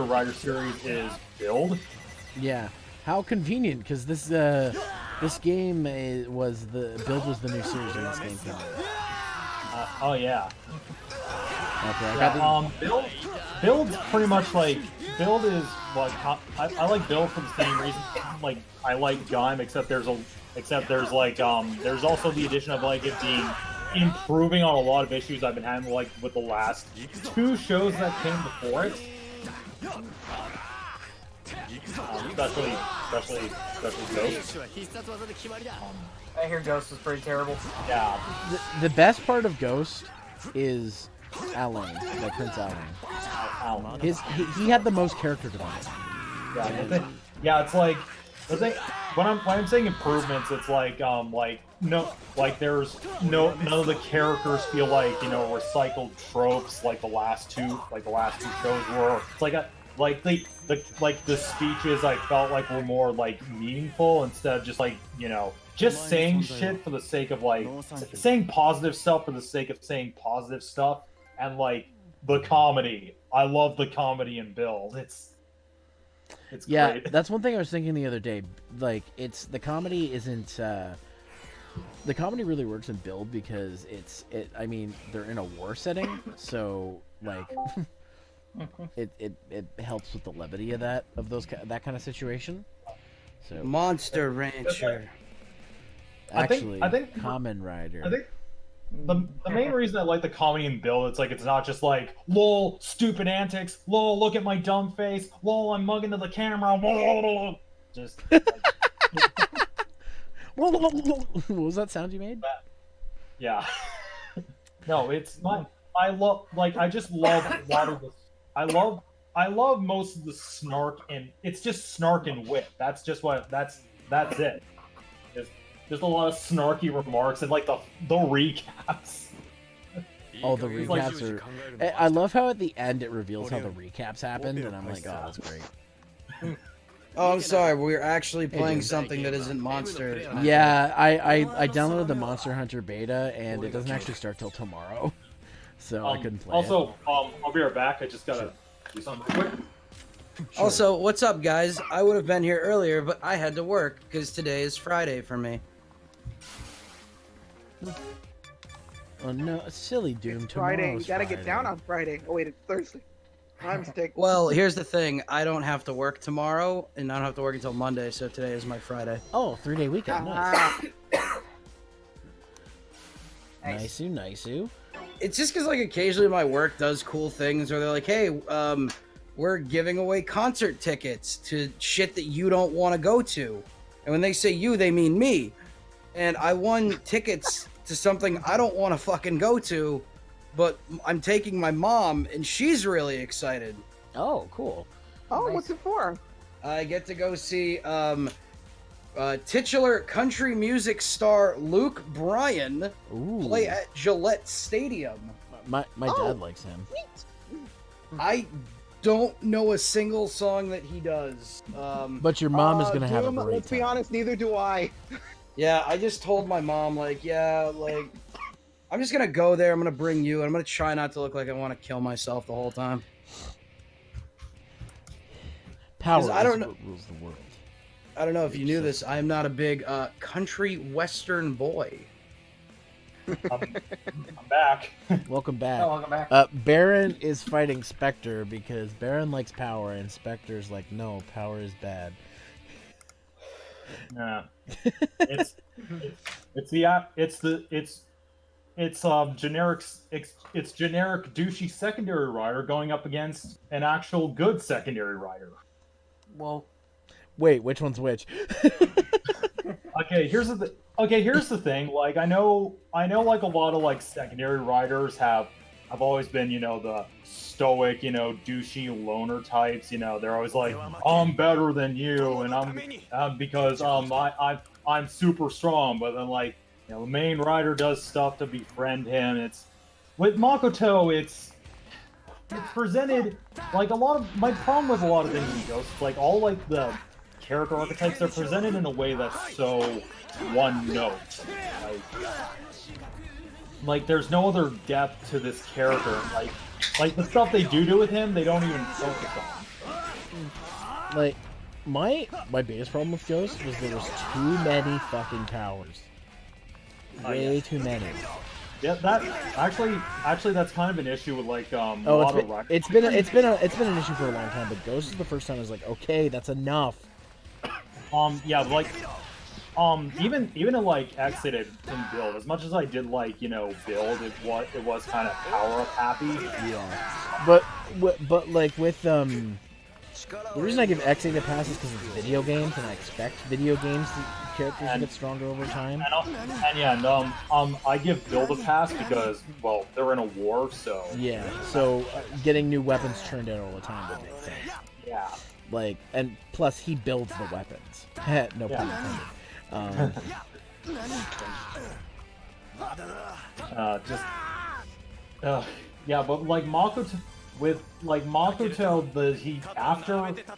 rider series is Build. Yeah, how convenient because this game was the Build was the new series when this game came out. Oh yeah. Okay, I got Build's pretty much like Build is like I like Build for the same reason like I like Gaim, except there's like there's also the addition of like it being improving on a lot of issues I've been having like with the last 2 shows that came before it. Especially Ghost. I hear Ghost is pretty terrible. Yeah. the best part of Ghost is Alain, like Prince Alain. He had the most character development. Yeah, it's like the thing when I'm saying improvements, it's like there's none of the characters feel like recycled tropes like the last two shows were. It's like the speeches I felt like were more like meaningful instead of just like just saying shit for the sake of like saying positive stuff for the sake of saying positive stuff. And like the comedy, I love the comedy in Build. It's great. That's one thing I was thinking the other day. Like the comedy isn't the comedy really works in Build because I mean they're in a war setting, so like it helps with the levity of that kind of situation. So Monster Rancher. Actually, I think Kamen Rider. I think the main reason I like the comedy in Build, it's not just like lol stupid antics, lol look at my dumb face, lol I'm mugging to the camera, lol. Just like, what was that sound you made? Yeah. No, it's not. I just love a lot of this. I love most of the snark, and it's just snark and wit. That's it. Just a lot of snarky remarks and like the recaps. Oh, the recaps are. I love how at the end it reveals how the recaps happened, and I'm like, oh, that's great. Oh, I'm sorry. We're actually playing something that isn't Monster. Yeah, I downloaded the Monster Hunter beta, and it doesn't actually start till tomorrow, so I couldn't play it. I'll be right back. I just gotta do something quick. Sure. Also, what's up, guys? I would have been here earlier, but I had to work because today is Friday for me. Oh no, silly Doom. Friday. You Tomorrow's gotta Friday. get down on Friday. Oh wait, it's Thursday. My mistake. Well, here's the thing. I don't have to work tomorrow, and I don't have to work until Monday, so today is my Friday. Oh, 3-day weekend. Nice. Nice. It's just because, like, occasionally my work does cool things, or they're like, hey, we're giving away concert tickets to shit that you don't want to go to. And when they say you, they mean me. And I won tickets to something I don't want to fucking go to, but I'm taking my mom, and she's really excited. Oh, cool. Oh, Nice. what's it for? I get to go see titular country music star Luke Bryan Ooh. play at Gillette Stadium. My dad likes him. I don't know a single song that he does. But your mom is gonna have a Doom, great let's be time. honest, neither do I. Yeah, I just told my mom, like, yeah, like, I'm just gonna go there, I'm gonna bring you, and I'm gonna try not to look like I want to kill myself the whole time. Power I don't is know- what rules the world. I don't know if you knew this, I am not a big country western boy. I'm back. Welcome back. Oh, welcome back. Baron is fighting Spectre because Baron likes power, and Spectre's like, no, power is bad. Yeah. It's generic douchey secondary rider going up against an actual good secondary rider. Well, Wait, which one's which? Okay, here's the thing. Like I know like a lot of like secondary riders have always been, the stoic, douchey loner types. They're always like, I'm better than you, and I'm because I'm super strong. But then like, the main rider does stuff to befriend him. It's with Makoto, it's presented like a lot of my problem with a lot of things in Ghost. Like all like the character archetypes, they're presented in a way that's so one note. Like there's no other depth to this character. Like the stuff they do with him, they don't even focus on. Like, my biggest problem with Ghost was there was too many fucking powers. Way too many. Yeah, that actually that's kind of an issue with like a Oh, lot of riders. it's been an issue for a long time, but Ghost is the first time I was like, okay, that's enough. Yeah, like even in like Exit and Build, as much as I did like Build, it was kind of power up happy. Yeah, but like with the reason I give X8 a pass is because it's video games, and I expect video games characters to get stronger over time. I give Build a pass because they're in a war, so yeah. So getting new weapons turned out all the time would make sense. yeah. Like, and plus he builds the weapons. No pun intended. Yeah, but like Makoto,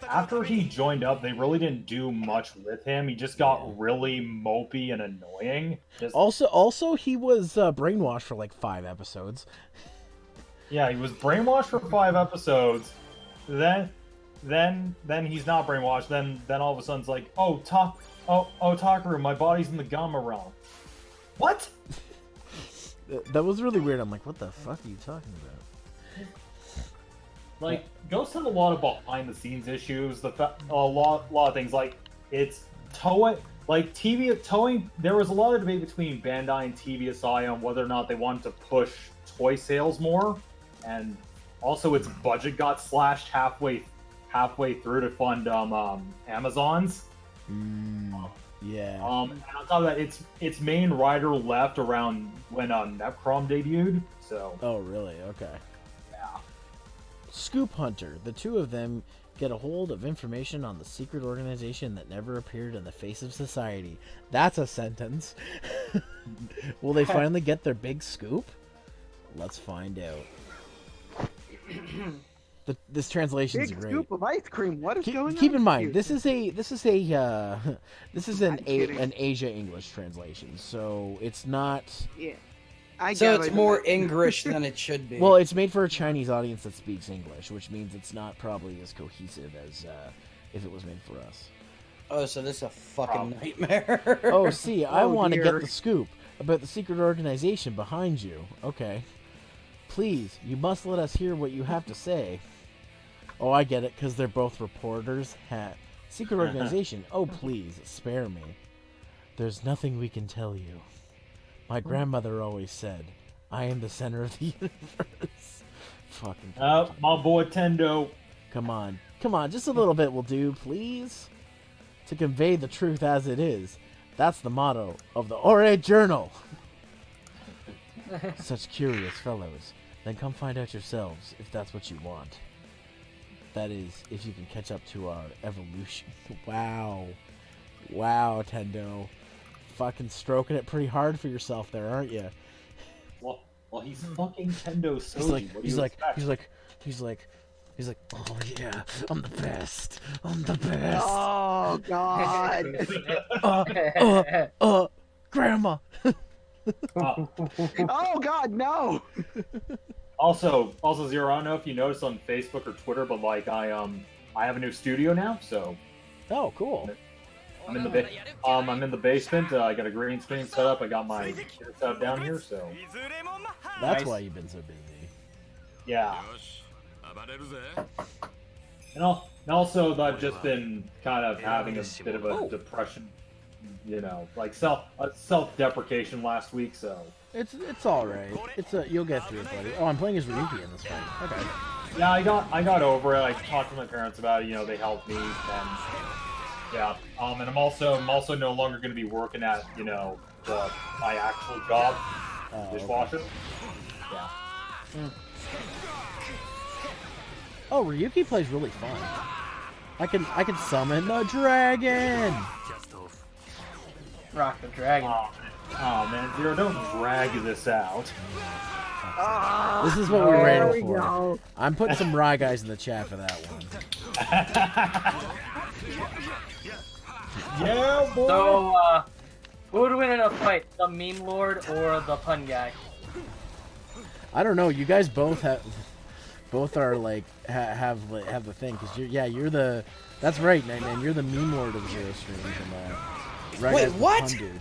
after he joined up, they really didn't do much with him. He just got really mopey and annoying. Also, he was brainwashed for like 5 episodes. Yeah, he was brainwashed for 5 episodes. Then he's not brainwashed. Then all of a sudden it's like, Takaru, my body's in the Gamma realm. What? That was really weird. I'm like, what the fuck are you talking about? Like, Ghost had a lot of behind-the-scenes issues. A lot of things. Like, it's Toei. Like, Toei. There was a lot of debate between Bandai and TVSI on whether or not they wanted to push toy sales more, and also its budget got slashed halfway through to fund Amazon's. Yeah. And on top of that, its main rider left around when Necrom debuted. So. Oh, really? Okay. Yeah. Scoop Hunter. The two of them get a hold of information on the secret organization that never appeared in the face of society. That's a sentence. Will they finally get their big scoop? Let's find out. This translation's Big great. scoop of ice cream. What is going on? Keep in mind, here? this is an Asia English translation, so it's not. Yeah. So it's more English than it should be. Well, it's made for a Chinese audience that speaks English, which means it's not probably as cohesive as if it was made for us. Oh, so this is a fucking nightmare. Oh, see, I want to dear. get the scoop about the secret organization behind you. Okay. Please, you must let us hear what you have to say. Oh, I get it, because they're both reporters. Secret organization. Oh, please, spare me. There's nothing we can tell you. My grandmother always said, I am the center of the universe. Fucking. My boy Tendo. Come on, just a little bit will do, please. To convey the truth as it is. That's the motto of the Ore Journal. Such curious fellows. Then come find out yourselves if that's what you want. That is, if you can catch up to our evolution. Wow, Tendo. Fucking stroking it pretty hard for yourself there, aren't you? Well, he's fucking Tendo Soji. He's like, oh yeah, I'm the best. Oh God. Grandma. Oh God, no. Also, Zero, I don't know if you noticed on Facebook or Twitter, but like I have a new studio now, so. Oh, cool. I'm in the basement. I got a green screen set up. I got my gear set up down here, so That's Nice. why you've been so busy. yeah. And also, I've just been kind of having a bit of a depression, like self-deprecation last week. So It's all right. You'll get through it, buddy. Oh, I'm playing as Ryuki in this fight. Okay. yeah, I got over it. I talked to my parents about it. They helped me, and yeah. And I'm also no longer going to be working at my actual job, dishwasher. Yeah. Oh, Ryuki plays really fun. I can summon the dragon. Rock the dragon. Oh man, Zero, don't drag this out. This is what we were There waiting we for. go. I'm putting some Rye guys in the chat for that one. Yeah, boy. So, who would win in a fight? The meme lord or the pun guy? I don't know. You guys both are like have the thing because you're the. That's right, Nightman. You're the meme lord of Zero Streams and Rye Wait, guy's the what? pun dude.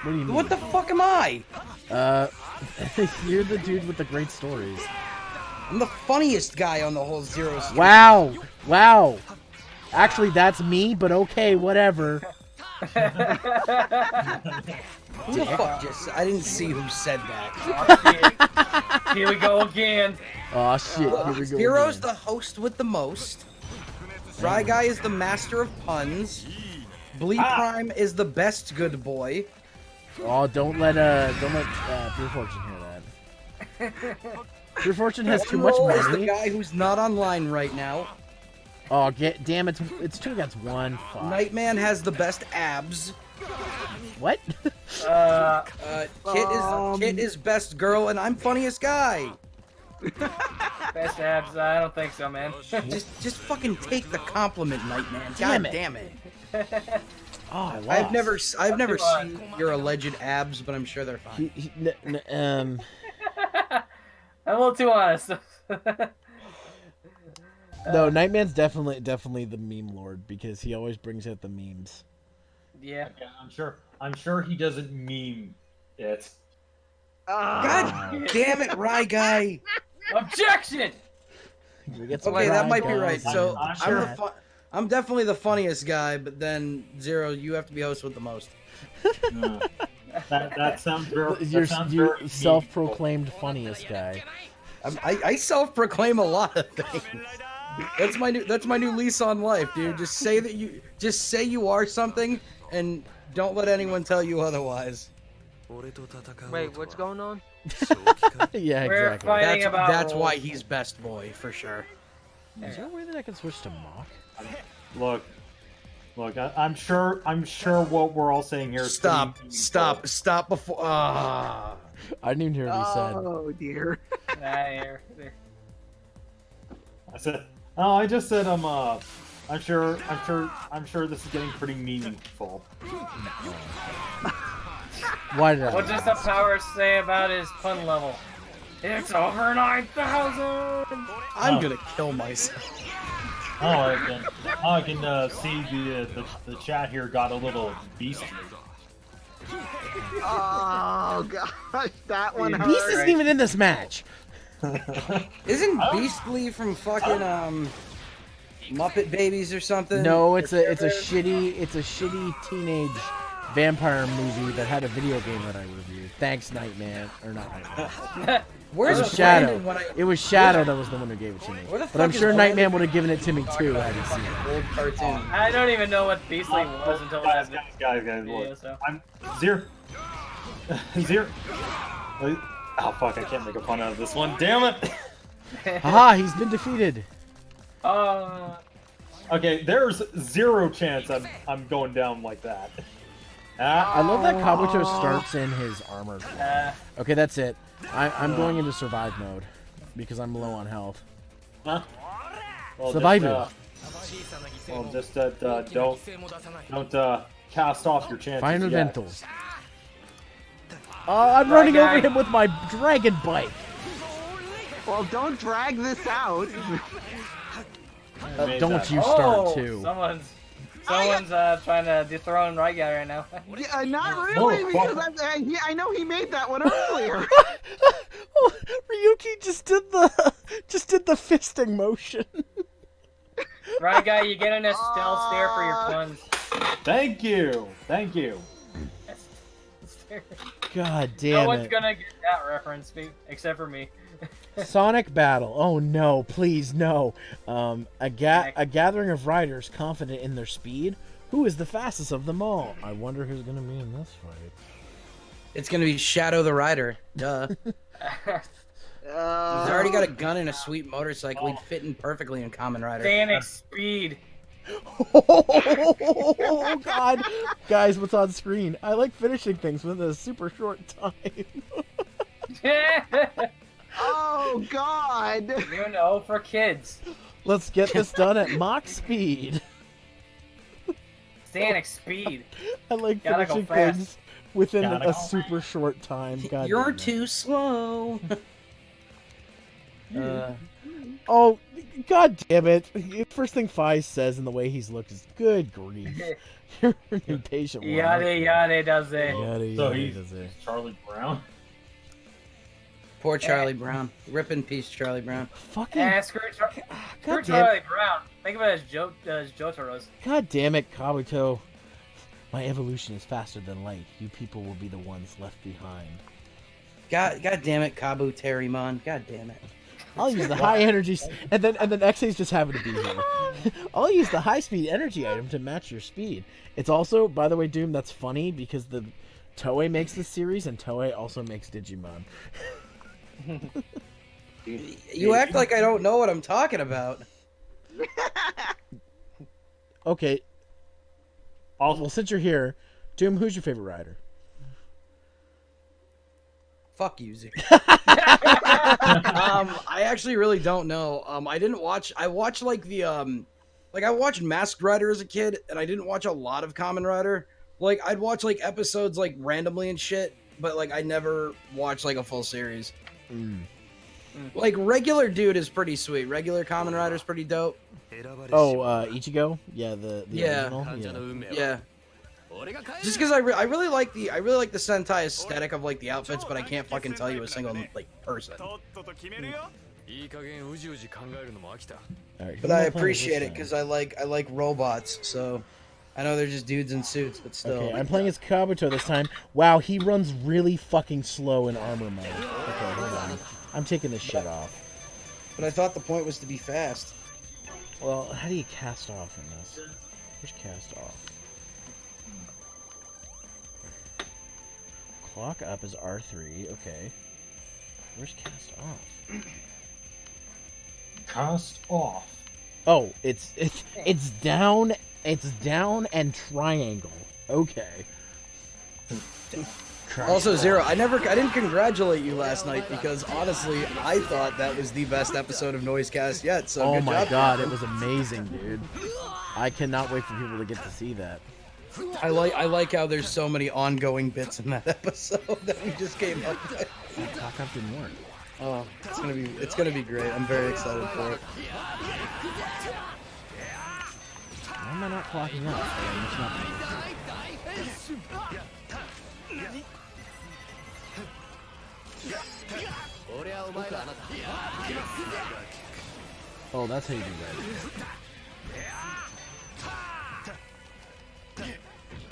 What do you mean? What the fuck am I? You're the dude with the great stories. I'm the funniest guy on the whole Zero stream. Wow. Actually, that's me, but okay, whatever. Who the fuck just? I didn't see who said that. Oh, shit. Here we go again. Oh shit! Here we go. Zero's again. the host with the most. Fry Guy is the master of puns. Blee Prime is the best good boy. Oh, don't let Pure Fortune hear that. Pure Fortune has too much Roll is the money. guy who's not online right now. Oh, damn! It's 2 against 1. Fuck. Nightman has the best abs. What? Kit is best girl, and I'm funniest guy. Best abs? I don't think so, man. Just fucking take the compliment, Nightman. Damn God it. damn it. Oh, I I've lost. never seen your alleged abs, but I'm sure they're fine. I'm a little too honest. No, Nightman's definitely the meme lord because he always brings out the memes. Yeah. Yeah, I'm sure he doesn't meme it. God damn it, Rye Guy. Objection! We get some Okay, that Rye might be guys right. in So I'm the sure. I'm definitely the funniest guy, but then Zero, you have to be host with the most. That sounds very. You're That sounds very meaningful. self-proclaimed funniest guy. I self-proclaim a lot of things. That's my new lease on life, dude. Just say you are something, and don't let anyone tell you otherwise. Wait, what's going on? Yeah, We're exactly. fighting about That's why roles. he's best boy for sure. Is there a way that I can switch to mock? Look. I'm sure what we're all saying here is Stop pretty meaningful. before. I didn't even hear what he said. Oh dear. There. I said. Oh, I just said I'm sure this is getting pretty meaningful. Why did I? What does the power say about his pun level? It's over 9,000! I'm gonna kill myself. I can see the chat here got a little beastly. Oh gosh, that one hurt. Beast isn't even in this match. Isn't Beastly from fucking Muppet Babies or something? No, it's a shitty teenage vampire movie that had a video game that I reviewed. Thanks, Nightman, or not Nightman. Where's It was Brandon Shadow. when I It was Shadow that was the one who gave it to me. Where the But I'm fuck is sure Brandon? Nightman would have given it to me too had he seen it. old cartoon? I don't even know what Beastly was until that Guys, video, look. so. I'm Zero. Oh fuck! I can't make a pun out of this one. Damn it! Haha, he's been defeated. Okay, there's zero chance I'm going down like that. I love that Kabuto starts in his armor. Okay, that's it. I'm going into survive mode because I'm low on health. Huh? Well, Survival. Just don't cast off your chances. Final yet. dental. I'm running over him with my dragon bike. Well, don't drag this out. Made Don't that. you start Oh, too. someone's trying to dethrone Right Guy right now. Yeah, not really, Oh, because fuck. I know he made that one earlier. Oh, Ryuki just did the fisting motion. Right Guy, you get in a stealth stare for your puns. Thank you. Thank you. God No damn one's it. gonna get that reference, except for me. Sonic Battle. Oh no, please no. A gathering of riders confident in their speed. Who is the fastest of them all? I wonder who's gonna be in this fight. It's gonna be Shadow the Rider. Duh. He's already got a gun and a sweet motorcycle. He'd fit in perfectly in Kamen Rider. Sonic Speed. Oh God, guys, what's on screen? I like finishing things within a super short time. Oh God! You know, for kids. Let's get this done at Mach speed. Sonic Speed. I like Gotta go finishing fast. things within Gotta a go super short time. God You're damn it. too slow. Oh, God damn it. First thing Fi says in the way he's looked is, good grief. You're an impatient one. Yada yada does it. Yada, So yada, he's does it. Charlie Brown. Poor Charlie Brown. Rip in peace, Charlie Brown. Fucking, Screw God damn, Charlie Brown. Think of it as Jotaro's. God damn it, Kabuto. My evolution is faster than light. You people will be the ones left behind. God damn it, Kabu Terrymon. God damn it. I'll use the high energy, and then X-A's just happen to be here. I'll use the high speed energy item to match your speed. It's also, by the way, Doom, that's funny because the Toei makes this series, and Toei also makes Digimon. You act like I don't know what I'm talking about. Okay, Also, well, since you're here, Doom, who's your favorite rider? Fuck you, Zeke. I actually really don't know. I watched like the I watched Masked Rider as a kid, and I didn't watch a lot of Kamen Rider. Like I'd watch like episodes like randomly and shit, but like I never watched like a full series. Like regular dude is pretty sweet. Regular Kamen Rider's pretty dope. Oh, Ichigo? Yeah, the Yeah. original? Yeah. Yeah. Just because I really like the Sentai aesthetic of like the outfits, but I can't fucking tell you a single like person. All right, But I appreciate it because I like robots. So I know they're just dudes in suits, but still. Okay, I'm playing as Kabuto this time. Wow, he runs really fucking slow in armor mode. Okay, hold on. I'm taking this shit off. But I thought the point was to be fast. Well, how do you cast off in this? Where's cast off? Clock up is R3, okay. Where's cast off? cast off. Oh, it's down and triangle. Okay. Also, Zero, I didn't congratulate you last night because honestly, I thought that was the best episode of Noisecast yet. So Oh good my job. god, it was amazing, dude. I cannot wait for people to get to see that. I like how there's so many ongoing bits in that episode that we just came up with. That clock up didn't work. Oh, it's gonna be great. I'm very excited for it. Why am I not clocking up? It's not gonna work. Oh, that's how you do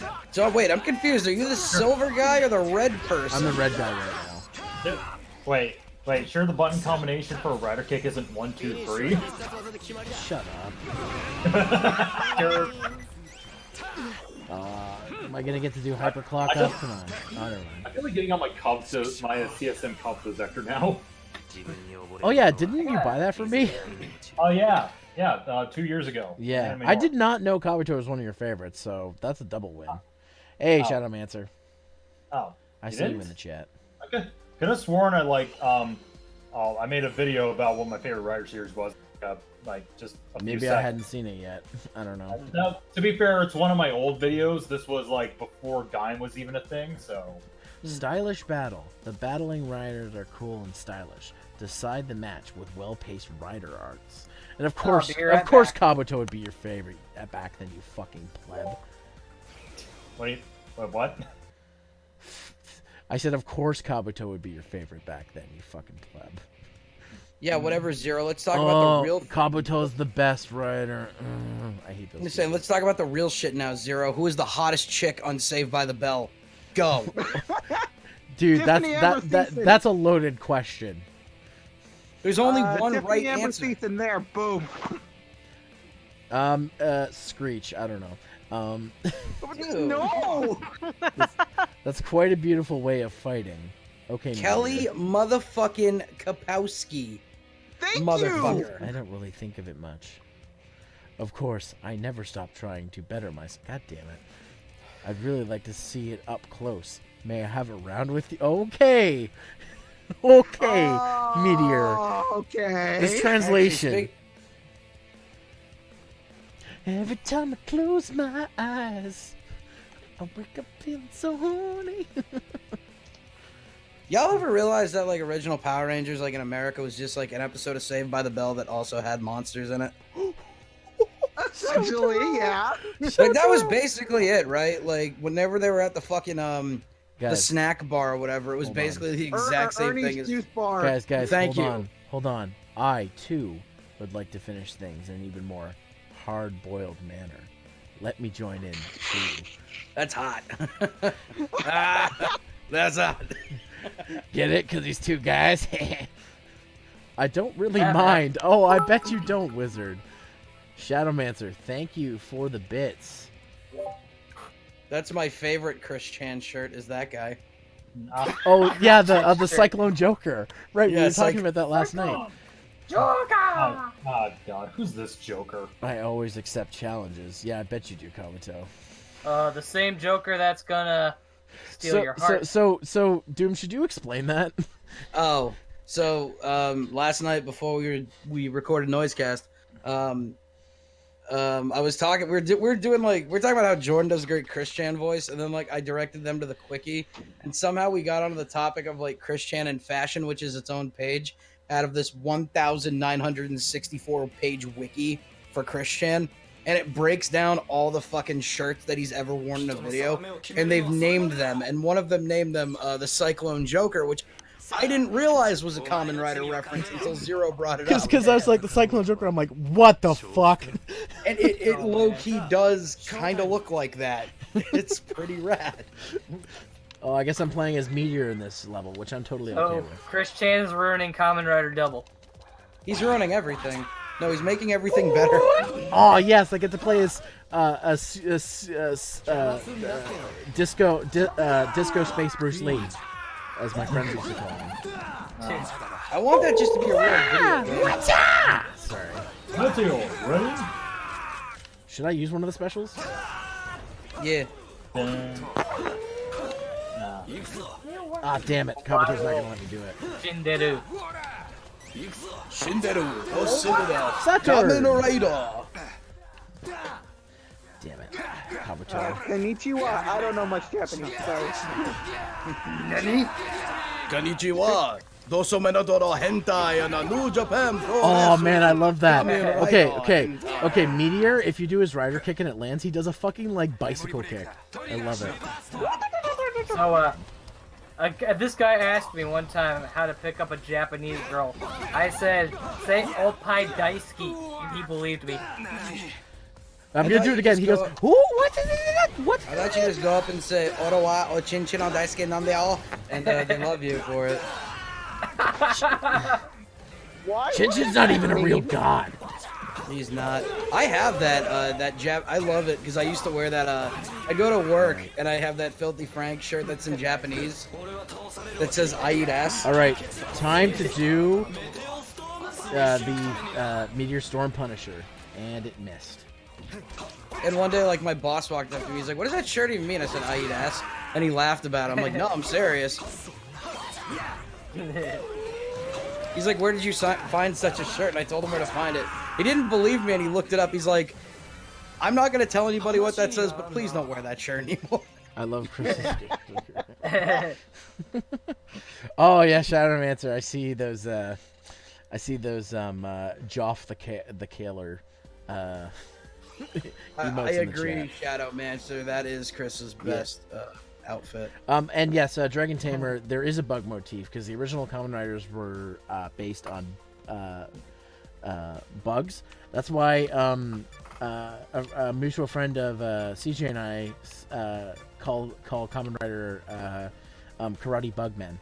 that. So wait, I'm confused. Are you the silver guy or the red person? I'm the red guy right now. Wait. Sure, the button combination for a rider kick isn't 1, 2, 3. Shut up. Sure. Am I gonna get to do hyperclock up? Come on. Oh, never mind. I feel like getting on my CSM Kabuto Vector now. Oh yeah, didn't you buy that for me? Oh yeah, 2 years ago. Yeah, Anime I Arc. did not know Kabuto was one of your favorites, so that's a double win. Hey, Oh. Shadowmancer. Oh, I you see you didn't? in the chat. Okay. Could have sworn I made a video about what my favorite rider series was. Just a few Maybe I seconds. hadn't seen it yet. I don't know. Now, to be fair, it's one of my old videos. This was before Gaim was even a thing, so. Stylish battle. The battling riders are cool and stylish. Decide the match with well-paced rider arts. And of course, be right Kabuto would be your favorite back then, you fucking pleb. Wait, what? I said, of course, Kabuto would be your favorite back then, you fucking pleb. Yeah, whatever, Zero. Let's talk about the real. Kabuto's the best writer. I hate those. I'm just saying, let's talk about the real shit now, Zero. Who is the hottest chick on Saved by the Bell? Go. Dude, Tiffany Amber Thiessen. that's a loaded question. There's only one Tiffany right Amber answer. Thiessen there. Boom. Screech. I don't know. Dude. No. That's quite a beautiful way of fighting. Okay, Kelly Meteor. motherfucking Kapowski. Thank Motherfucker. I don't really think of it much. Of course, I never stop trying to better myself. God damn it. I'd really like to see it up close. May I have a round with you? Okay. Okay, you. Meteor. Okay. This translation. Actually, Every time I close my eyes, I wake up feeling so horny. Y'all ever realize that like original Power Rangers like in America was just like an episode of Saved by the Bell that also had monsters in it? Essentially, yeah. Like that was basically it, right? Like whenever they were at the fucking the Guys, snack bar or whatever, it was Hold on. basically the exact same Ernie's thing as juice bar. guys, Thank hold you. on. Hold on. I, too, would like to finish things in an even more hard-boiled manner. Let me join in, too. That's hot. Ah, that's hot. Get it? Because these two guys? I don't really Yeah, mind. Oh, I bet you don't, Wizard. Shadowmancer, thank you for the bits. That's my favorite Chris Chan shirt. Is that guy? Oh, yeah, the Cyclone Joker. Right, we Yeah, were talking about that last night. Joker! Oh God, who's this Joker? I always accept challenges. Yeah, I bet you do, Kabuto. The same Joker that's gonna steal your heart. So, Doom, should you explain that? Oh, so last night before we recorded Noisecast, I was talking. We're talking about how Jordan does a great Chris Chan voice, and then like I directed them to the quickie, and somehow we got onto the topic of like Chris Chan and fashion, which is its own page out of this 1,964 page wiki for Chris Chan, and it breaks down all the fucking shirts that he's ever worn in a video, and they've named them, and one of them named them the Cyclone Joker, which I didn't realize was a Kamen Rider reference until Zero brought it up. Because I was like, the Cyclone Joker, I'm like, what the fuck? And it low-key does kind of look like that. It's pretty rad. Oh, I guess I'm playing as Meteor in this level, which I'm totally okay Oh, with. Chris Chan is ruining Kamen Rider Double. He's ruining everything. No, he's making everything better. Oh, yes, I get to play as Disco Space Bruce Lee, as my friends used to call him. I want that just to be a real video. Sorry. Mateo, ready? Should I use one of the specials? Yeah. Ah, damn it. Kabuto's not gonna let me do it. Shinderu. Shinderu, Osuda, Saturn! Kamen Rider. Damn it. Kabuto. Konnichiwa. I don't know much Japanese, sorry. Konnichiwa. Doso Menadoro Hentai and a New Japan Pro. Oh, man, I love that. Kamen Okay, Rider. okay, Meteor, if you do his rider kick and it lands, he does a fucking, like, bicycle kick. I love it. So, this guy asked me one time how to pick up a Japanese girl. I said, say Oppai Daisuki, and he believed me. I'm gonna do it again. He goes, "Ooh, what is it? What?" I thought you just go up and say Oro wa o chin chin o daisuke nandeo, and they love you for it. Why? Shinshin's not even a real god. He's not. I have that I love it because I used to wear that. I go to work and I have that Filthy Frank shirt that's in Japanese that says "I eat ass." All right, time to do the Meteor Storm Punisher, and it missed. And one day, like my boss walked up to me, he's like, "What does that shirt even mean?" I said, "I eat ass," and he laughed about it. I'm like, "No, I'm serious." He's like, "Where did you find such a shirt?" And I told him where to find it. He didn't believe me, and he looked it up. He's like, "I'm not gonna tell anybody what that says, but please don't wear that shirt anymore." I love Chris's Oh yeah, Shadowmancer. I see those. I see those Joff the Kaler. I emotes in the agree, chat. Shadow Mancer. That is Chris's best outfit. And yes, Dragon Tamer. There is a bug motif because the original Kamen Riders were based on bugs. That's why a mutual friend of CJ and I call Kamen Rider Karate Bugman.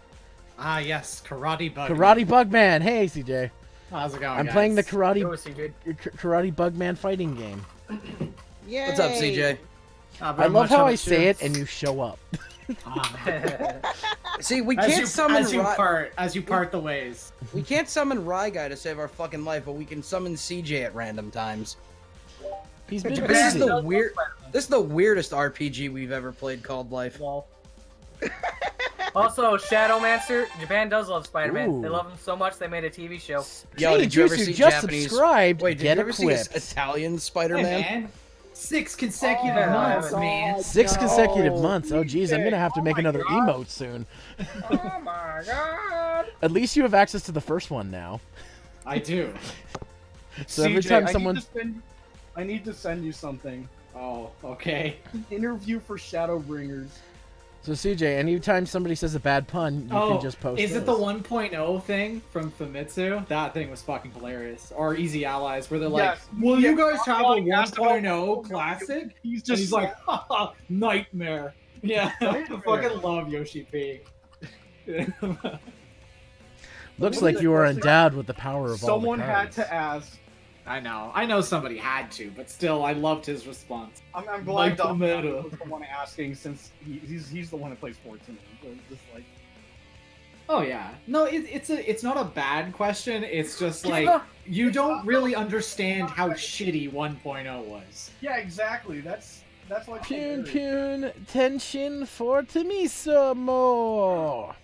Ah, yes, Karate Bug. Karate Bugman. Hey, CJ. How's it going? I'm guys? playing the Yo, Karate CJ. Bugman fighting game. Yay! What's up, CJ? I love how I say it and you show up. See, we can't summon as you part the ways. we can't summon Rye Guy to save our fucking life, but we can summon CJ at random times. He's been This is busy. the weirdest RPG we've ever played called Life. Lol. Also, Shadowmancer, Japan does love Spider-Man. They Ooh. love him so much they made a TV show. Yo, did you ever Jutsu see just Japanese? subscribed. Wait, did get you ever see equipped. Italian Hey, Spider-Man? man. 6 consecutive Oh, months, my man. 6 consecutive months. Oh, CJ. geez, I'm gonna have to make my another God. emote soon. Oh my god! At least you have access to the first one now. I do. So every CJ, time I someone, need to send you something. Oh, okay. Interview for Shadowbringers. so CJ, anytime somebody says a bad pun, you can just post. is it the those. 1.0 thing from Famitsu? That thing was fucking hilarious. Or Easy Allies, where they're like, Yes. will you Yeah. guys have a Oh, yes. 1.0 classic? He's And just he's like, haha, nightmare. Yeah, I Nightmare. fucking love Yoshi P. Looks What like is you it? are endowed with the power of someone all the had cards. to ask. I know somebody had to, but still, I loved his response. I'm glad Like Dom tomato. was the one asking since he's the one that plays Fortune. So it's just like Oh yeah, no, it's not a bad question. It's just like you don't really understand how shitty 1.0 was. yeah, exactly. That's like Pun hilarious. pun tenshin for Temisomo.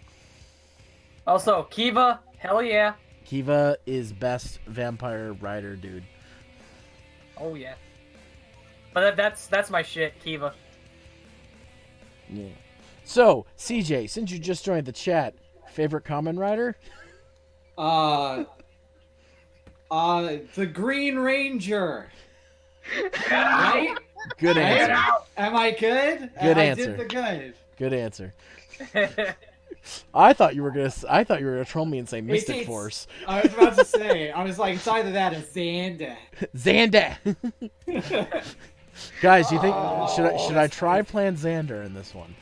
Also, Kiva, hell yeah. Kiva is best vampire rider, dude. Oh yeah. But that's my shit, Kiva. Yeah. So, CJ, since you just joined the chat, favorite Kamen Rider? The Green Ranger. Right? Good answer. Am I good? Good I answer. did the good. Good answer. I thought you were gonna troll me and say Mystic it's- Force. I was about to say. I was like, it's either that or Xander. Xander. Guys, do you think Oh, should I try playing Xander in this one?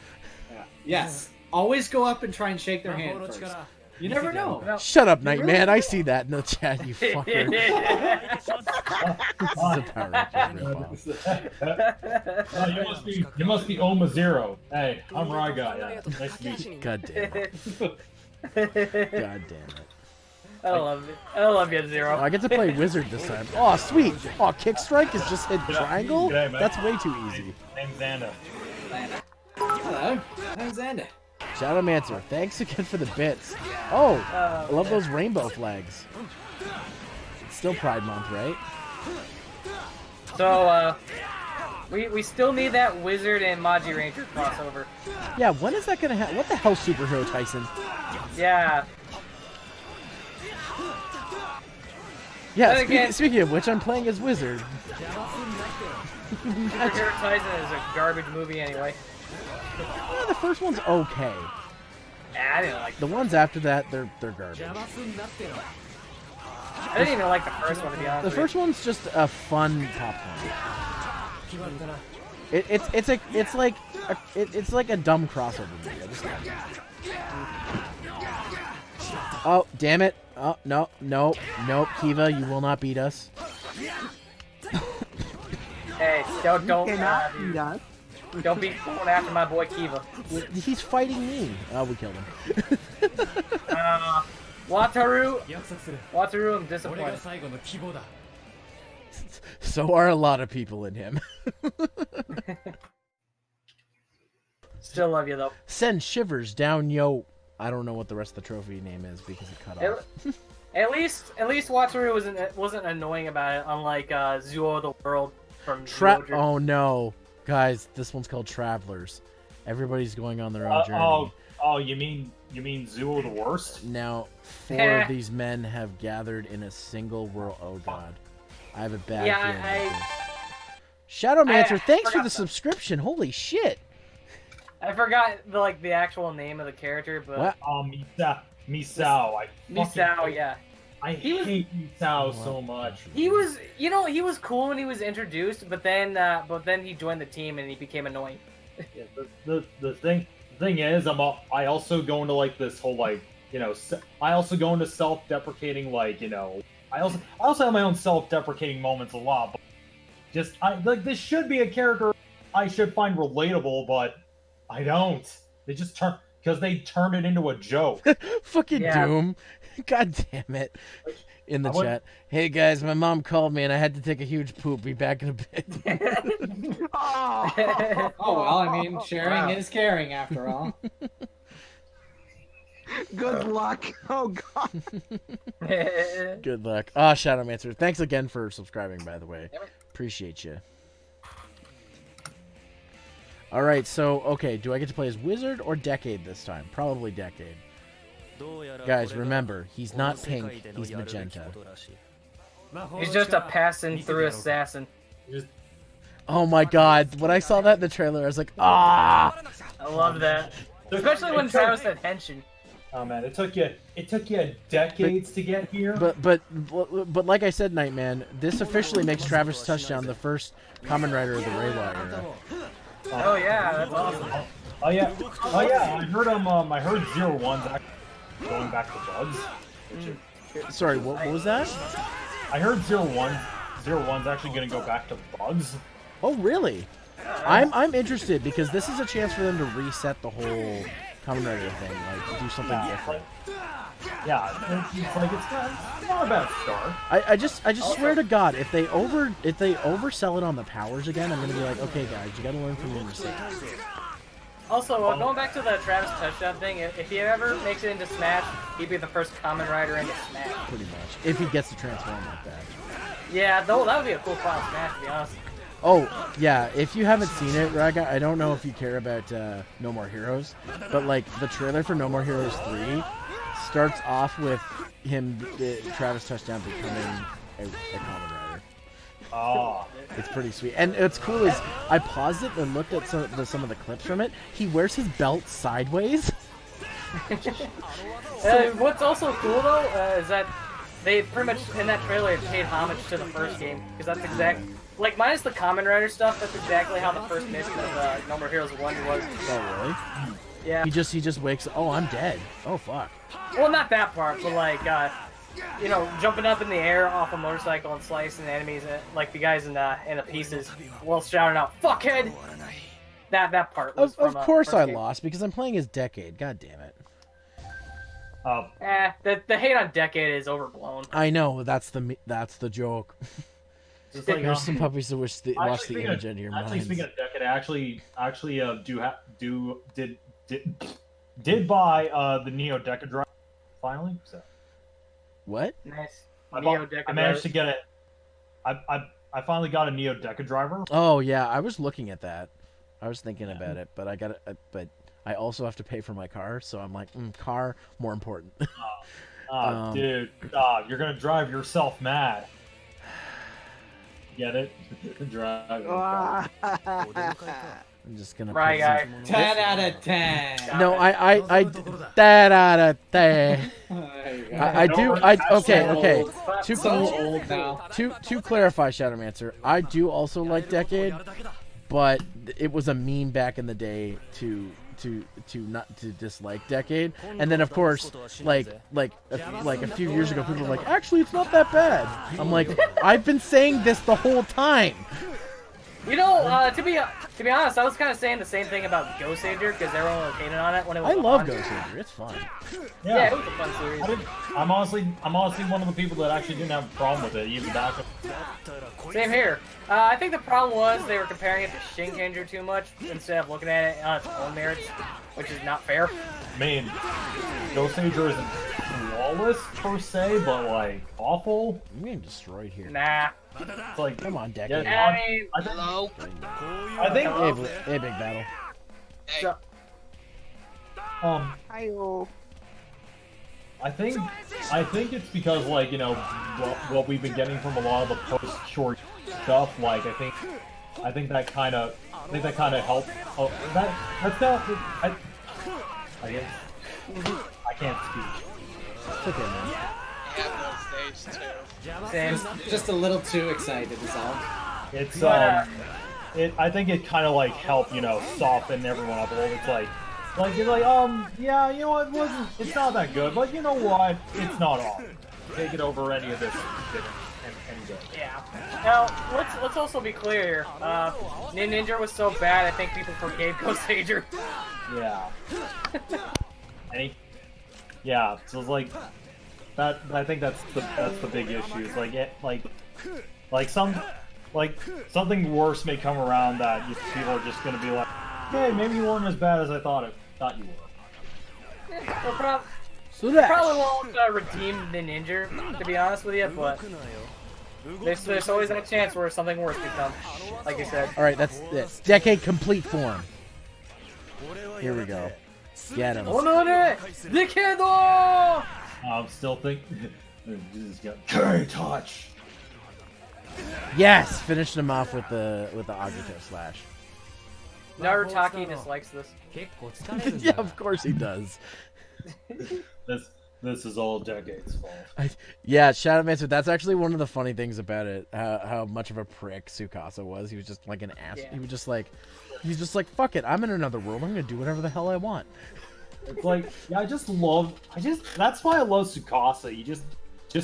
Yes. Always go up and try and shake their hand first. You never know. Shut up, Nightman. I see that in the chat, you fucker. This is a Power Rangers ripoff. You must be Oma Zero. Hey, I'm Rye Guy. Yeah. Nice to meet you. God damn it. God damn it. I love it. I love you, Zero. Oh, I get to play Wizard this time. Oh, sweet. Oh, Kick Strike is just hit triangle? G'day, man. That's way too easy. Name's Xander. Hello. I'm Xander. Shadow Mancer, thanks again for the bits. Oh, I love those rainbow flags. It's still Pride Month, right? So, we still need that Wizard and Maji Ranger crossover. Yeah, when is that gonna happen? What the hell, Superhero Tyson? Yeah. Yeah, Then again- speaking of which, I'm playing as Wizard. Superhero Tyson is a garbage movie anyway. The first one's okay. I didn't like. The ones after that, they're garbage. I didn't even like the first one to be honest. The with first one's just a fun popcorn. It's like a dumb crossover movie. I just like it. Oh, damn it. Oh, no, Kiva, you will not beat us. you. Hey, don't Cannot beat us. don't be going after my boy Kiva. He's fighting me. Oh, we killed him. Wataru, I'm disappointed. So are a lot of people in him. Still love you though. Send shivers down, yo. I don't know what the rest of the trophy name is because it cut off. At least Wataru wasn't annoying about it, unlike Zuo the World from Zyuohger. Oh no, guys, this one's called Travelers. Everybody's going on their own journey. Oh, you mean Zuo the worst? Now, 4 of these men have gathered in a single world. Oh god, I have a bad feeling about this. Shadowmancer, thanks for the subscription. Holy shit! I forgot the actual name of the character, but What? Misao. Misao, yeah. I hate Misao so much. He was cool when he was introduced, but then he joined the team and he became annoying. Yeah, the thing is, I also go into like this whole I also go into self-deprecating I also have my own self-deprecating moments a lot. But this should be a character I should find relatable, but I don't. They just turned it into a joke. Fucking Doom. God damn it. In the chat. Hey guys, my mom called me and I had to take a huge poop. Be back in a bit. Oh well, I mean, sharing is caring after all. Good luck. Oh god. Good luck. Ah, Shadowmancer. Thanks again for subscribing, by the way. Appreciate you. Alright, so, okay, do I get to play as Wizard or Decade this time? Probably Decade. Guys, remember, he's not pink, he's magenta. He's just a passing through assassin. Oh my god, when I saw that in the trailer, I was like, ah! I love that. Especially when Travis had Henshin. Oh man, it took you decades to get here. But like I said, Nightman, this officially makes Travis Touchdown the first Kamen Rider of the Reiwa era. Oh yeah, that's awesome. Oh yeah. I heard I heard 01's actually going back to bugs. Sorry, what was that? I heard 01's actually gonna go back to bugs. Oh really? I'm interested because this is a chance for them to reset the whole Kamen Rider thing, like do something different. Yeah, it's not a bad start. I just swear to God, if they oversell it on the powers again, I'm gonna be like, okay guys, you gotta learn from your mistakes. Also, going back to the Travis Touchdown thing, if he ever makes it into Smash, he'd be the first Kamen Rider into Smash. Pretty much, if he gets to transform like that. Yeah, though that would be a cool final Smash, to be honest. Oh, yeah, if you haven't seen it, Raga, I don't know if you care about No More Heroes, but like the trailer for No More Heroes 3 starts off with him, Travis Touchdown, becoming a Kamen Rider. Oh. It's pretty sweet. And what's cool is I paused it and looked at some of the clips from it. He wears his belt sideways. What's also cool, though, is that they pretty much, in that trailer, paid homage to the first game, because that's exactly... Like, minus the Kamen Rider stuff, that's exactly how the first mission of No More Heroes 1 was. Oh, really? Yeah. He just wakes up. Oh, I'm dead. Oh, fuck. Well, not that part, but like, jumping up in the air off a motorcycle and slicing the enemies, like the guys in the pieces, while shouting out, "Fuckhead!" That part was Of course I lost, because I'm playing as Decade. God damn it. The hate on Decade is overblown. I know, that's the joke. Like, there's some puppies that watch the image into your Actually, minds. speaking of Decade, I actually did buy the Neo Deca drive finally. So. What? Nice. I managed to get it. I finally got a Neo Deca driver. Oh yeah, I was looking at that. I was thinking about it, but I got it. But I also have to pay for my car, so I'm like, car more important. Dude, you're gonna drive yourself mad. Get it? Drive. I'm just gonna. Right, guy. 10 out of 10. No, I 10 out of 10. Okay. To clarify, Shadowmancer, I do also like Decade, but it was a meme back in the day to dislike Decade, and then of course like a few years ago people were like, actually it's not that bad. I'm like, I've been saying this the whole time. You know, to be honest, I was kind of saying the same thing about Ghost Sager because everyone was hating on it when it was. I love Ghost Sager. It's fun. Yeah, it was a fun series. I'm honestly one of the people that actually didn't have a problem with it, even back. Same here. I think the problem was they were comparing it to Shinkenger too much instead of looking at it on its own merits, which is not fair. I mean, Ghost Sager isn't flawless per se, but like awful. I'm getting destroyed here. Nah. It's like, come on, Decade. Yeah, I think hey, big battle. So, Hi-yo. I think it's because like what we've been getting from a lot of the post short stuff. Like I think that kind of helped. Oh, that's not. I guess I can't speak. It's okay, man. have those days too. Same. Just a little too excited is all. It's Yeah. I think it kind of like helped soften everyone up a little. It's like you're like yeah, you know what, it's not that good, but you know what, it's not awful. Take it over any of this any day. Yeah. Now let's also be clear here. Ninja was so bad, I think people forgave Ghost Ager. Yeah. Yeah. So it's like that. I think that's the big issue. It's like something worse may come around that people are just gonna be like, hey, maybe you weren't as bad as I thought you were. So that. Probably won't redeem the Ninja, to be honest with you, but there's always that chance where something worse could come, like you said. All right, that's decade complete form. Here we go. Get him. I'm still thinking. This got K-Touch. Yes, finished him off with the Agito slash. Narutaki dislikes this. Yeah, of course he does. This is all Decade's fault. Yeah, Shadow Mancer, that's actually one of the funny things about it. How much of a prick Tsukasa was. He was just like an ass. Yeah. He was just like, fuck it. I'm in another world. I'm gonna do whatever the hell I want. It's like, yeah, that's why I love Tsukasa. He just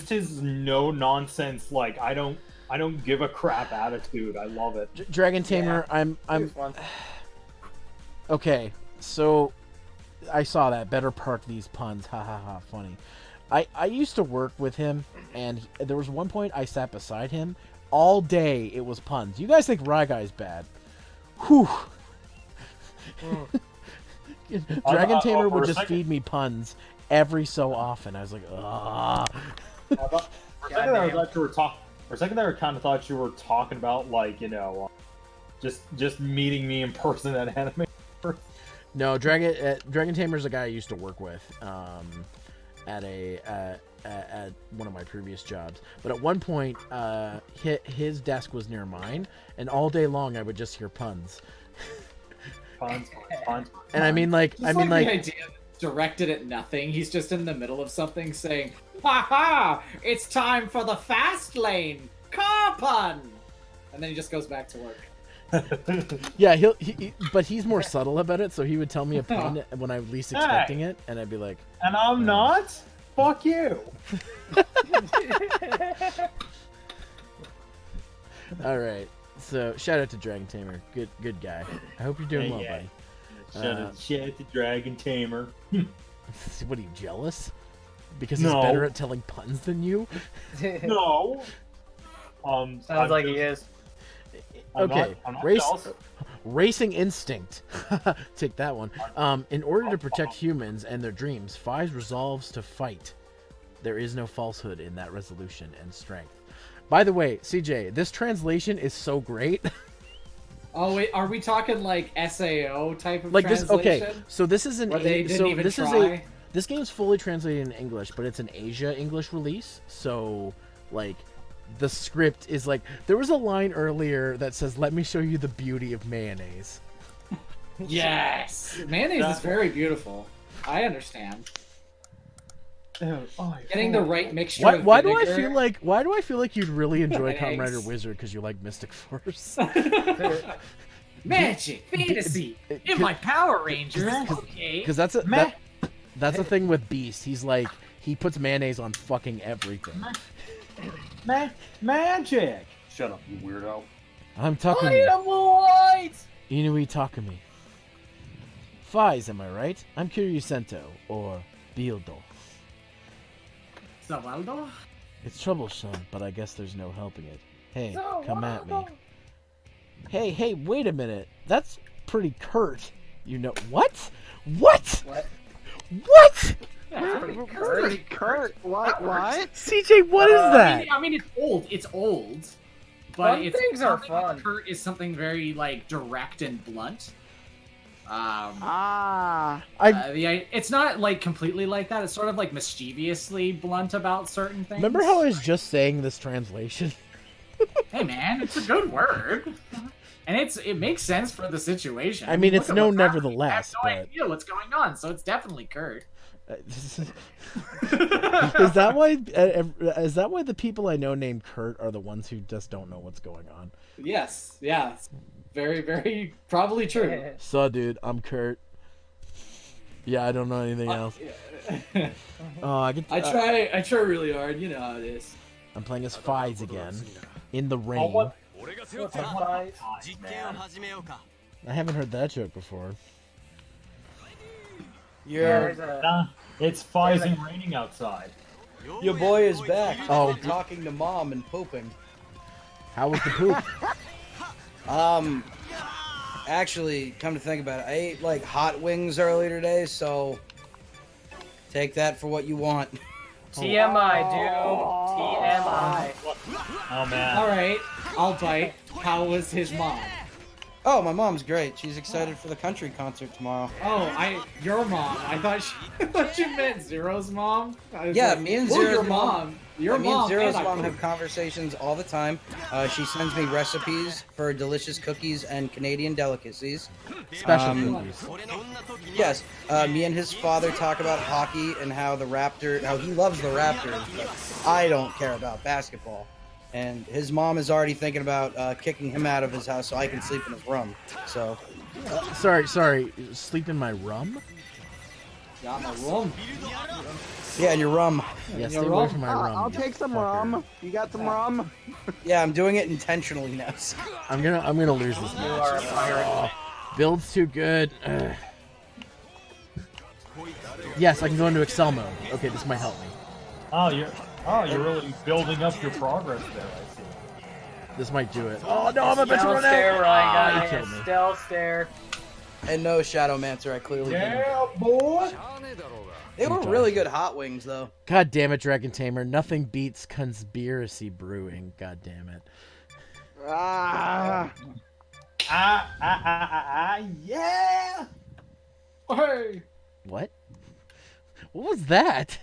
his no nonsense, like I don't give a crap attitude. I love it. Dragon Tamer, Yeah. I'm okay. So I saw that. Better park these puns. Ha ha ha. Funny. I used to work with him, and there was one point I sat beside him all day. It was puns. You guys think Rye Guy's bad? Whew. Dragon Tamer would just feed me puns every so often. I was like, ah. For a second there, I kind of thought you were talking about like just meeting me in person at anime. No, Dragon Tamer's a guy I used to work with at one of my previous jobs. But at one point, his desk was near mine, and all day long I would just hear puns. Puns. And I mean The like idea directed at nothing. He's just in the middle of something saying, "Ha ha! It's time for the fast lane, car pun," and then he just goes back to work. yeah, but he's more subtle about it. So he would tell me a pun when I was least expecting it, and I'd be like, and I'm not. Fuck you. all right. So shout out to Dragon Tamer, good guy. I hope you're doing well, buddy. Shout out to Dragon Tamer. What are you, jealous? Because he's No. better at telling puns than you? No. Sounds like he is. Okay, I'm not race, jealous. Racing Instinct. Take that one. In order to protect humans and their dreams, Fives resolves to fight. There is no falsehood in that resolution and strength. By the way, CJ, this translation is so great. Oh wait, are we talking like SAO type of Like this. translation? Okay, so this is an Where they didn't even this try? is a this game's fully translated in English, but it's an Asia English release. So like the script is like there was a line earlier that says, "Let me show you the beauty of mayonnaise." Yes, mayonnaise is very beautiful. I understand. Getting the right mixture. Of Why do I vinegar- feel like you'd really enjoy And Kamen Rider eggs. Wizard because you like Mystic Force? Magic, fantasy, in my Power Rangers. Okay. Because that's a thing with Beast. He's like he puts mayonnaise on fucking everything. Magic. Shut up, you weirdo. I'm Takumi. White! Inui Takumi. Fies, am I right? I'm Kiryu Sento, or Bildo. Zavaldo? It's troublesome, but I guess there's no helping it. Hey, come at me. Hey, wait a minute. That's pretty curt. You know what? What? What? Pretty curt. What? CJ, what is that? I mean, it's old. It's old. But Fun it's things are something fun. Curt is something very like direct and blunt. It's not like completely like that. It's sort of like mischievously blunt about certain things. Remember how I was just saying this translation? Hey man, it's a good word, and it makes sense for the situation. I mean, look it's at no what's happening. nevertheless, I have no but idea what's going on, so it's definitely Kurt. is that why? Is that why the people I know named Kurt are the ones who just don't know what's going on? Yes, yeah, it's very, very probably true. So, dude, I'm Kurt. Yeah, I don't know anything else. Oh, I try really hard. You know how it is. I'm playing as Fies again, in the rain. Oh, what? I haven't heard that joke before. It's fizzing raining outside. Your boy is back. Oh. Talking to mom and pooping. How was the poop? Actually, come to think about it, I ate like hot wings earlier today, so take that for what you want. TMI, dude. TMI. Oh man. All right, I'll bite. How was his mom? Oh, my mom's great. She's excited for the country concert tomorrow. Oh, your mom. I thought you meant Zero's mom. Yeah, me and Zero's your mom. Your me mom. and Zero's and mom have conversations all the time. She sends me recipes for delicious cookies and Canadian delicacies. Special cookies. Yes, me and his father talk about hockey and how he loves the Raptors, but I don't care about basketball. And his mom is already thinking about kicking him out of his house so I can sleep in his room. So, Sorry. Sleep in my rum? Yeah, my room. yeah, in your rum. Yeah, stay away from my rum. I'll you take some fucker. rum. You got some rum? Yeah, I'm doing it intentionally now. I'm gonna lose this You are a match. pirate. Build's too good. Ugh. Yes, I can go into Excel mode. Okay, this might help me. You're really building up your progress there. I see. This might do it. Oh no, I'm about to Stealth run stare, out. right, He guys. killed me. Stealth stare. And no Shadowmancer, I clearly didn't. Yeah, boy. They were really good hot wings, though. God damn it, Dragon Tamer. Nothing beats conspiracy brewing. God damn it. Yeah. Hey, What? What was that?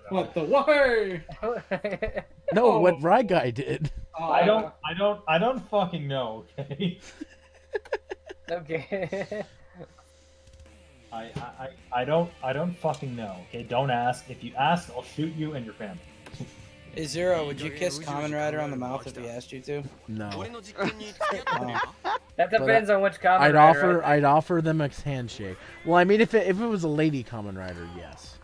what the way? No, what Rye Guy did. I don't fucking know. Okay. Okay. I don't fucking know. Okay, don't ask. If you ask, I'll shoot you and your family. Hey, Zero, would you kiss Kamen Rider on the mouth if he asked you to? No. That depends on which comment. I'd offer them a handshake. Well, I mean, if it was a lady Kamen Rider, yes.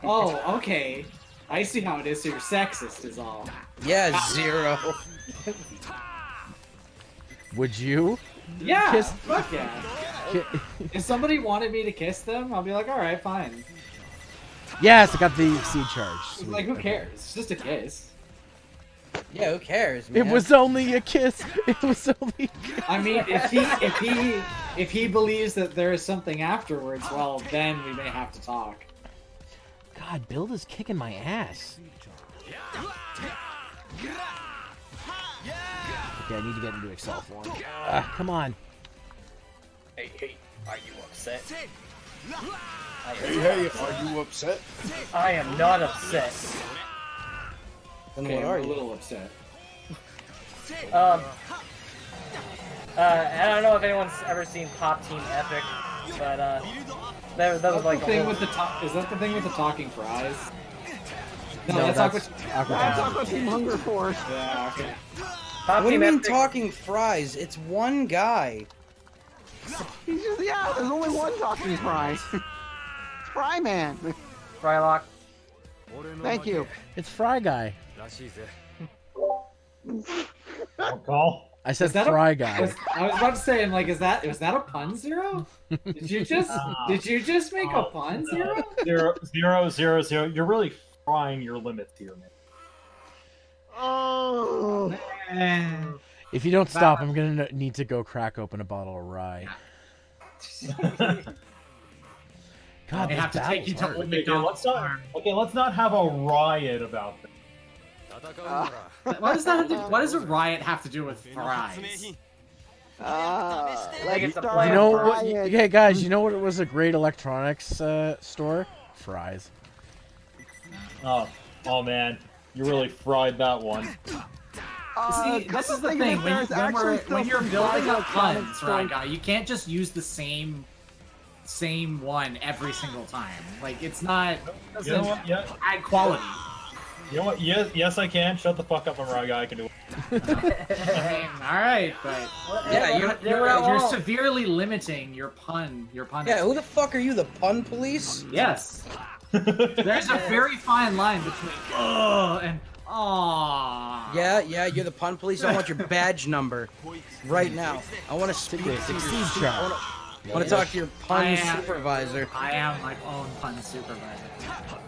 Oh, okay. I see how it is. So you're sexist, is all. Yeah, Zero. Would you? Yeah. Kiss- Fuck yeah. If somebody wanted me to kiss them, I'll be like, all right, fine. Yes, I got the exceed charge. Sweet. Like, who Okay. cares? It's just a kiss. Yeah, who cares, man? It was only a kiss. It was only. I mean, if he believes that there is something afterwards, well, then we may have to talk. God, Build is kicking my ass. Okay, I need to get into Excel form. Come on. Hey, are you upset? Hey, are you upset? I am not upset. Then Okay, what I'm are a you? little upset. I don't know if anyone's ever seen Pop Team Epic, but that was like the a thing whole... with the is that the thing with the talking fries? No, No, that's that's Aqua. That's Aqua Team Hunger Force. Yeah, okay. Pop What do you Team mean Epic. talking fries? It's one guy. He's just, yeah, there's only one talking fry. Fry Man. Frylock. Thank you. It's Fry Guy. Call. I said Is that a- Fry Guy. I was about to say, I'm like, was that a pun, Zero? Did you just make a pun, Zero? 0, You're really frying your limits here, man. Oh. If you don't stop, I'm gonna need to go crack open a bottle of rye. God, I this have to take you to battle's Old hard. Okay, let's not have a riot about this. What does a riot have to do with fries? Like it's a start plan You know for what? Riot. Yeah, guys, you know what was a great electronics store? Fries. Oh man, you really fried that one. See, this is the thing. When you're building up puns, right, guy, you can't just use the same one every single time. Like, it's not... You know what? Yeah. add quality. You know what? Yes, I can. Shut the fuck up, I'm right guy. I can do it. Alright, but... Yeah, you're severely limiting your pun. Yeah, who the fuck are you, the pun police? Yes. There's a very fine line between and aww. Yeah, you're the pun police. I want your badge number right now. I want to speak to your I want to talk to your pun supervisor. I am my own pun supervisor.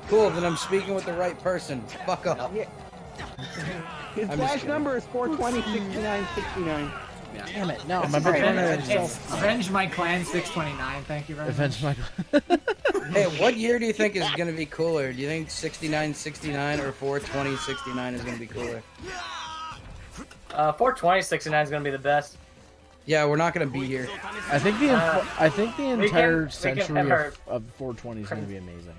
Cool, then I'm speaking with the right person. Fuck off. Yeah. His badge number is 420-69-69. Yeah. Damn it! No, my bad. Avenge my clan 629. Thank you very much. Avenge my. Hey, what year do you think is gonna be cooler? Do you think 69-69 or 420-69 is gonna be cooler? 420-69 is gonna be the best. Yeah, we're not gonna be here. I think the entire we can century ever- of 420 is going to be amazing.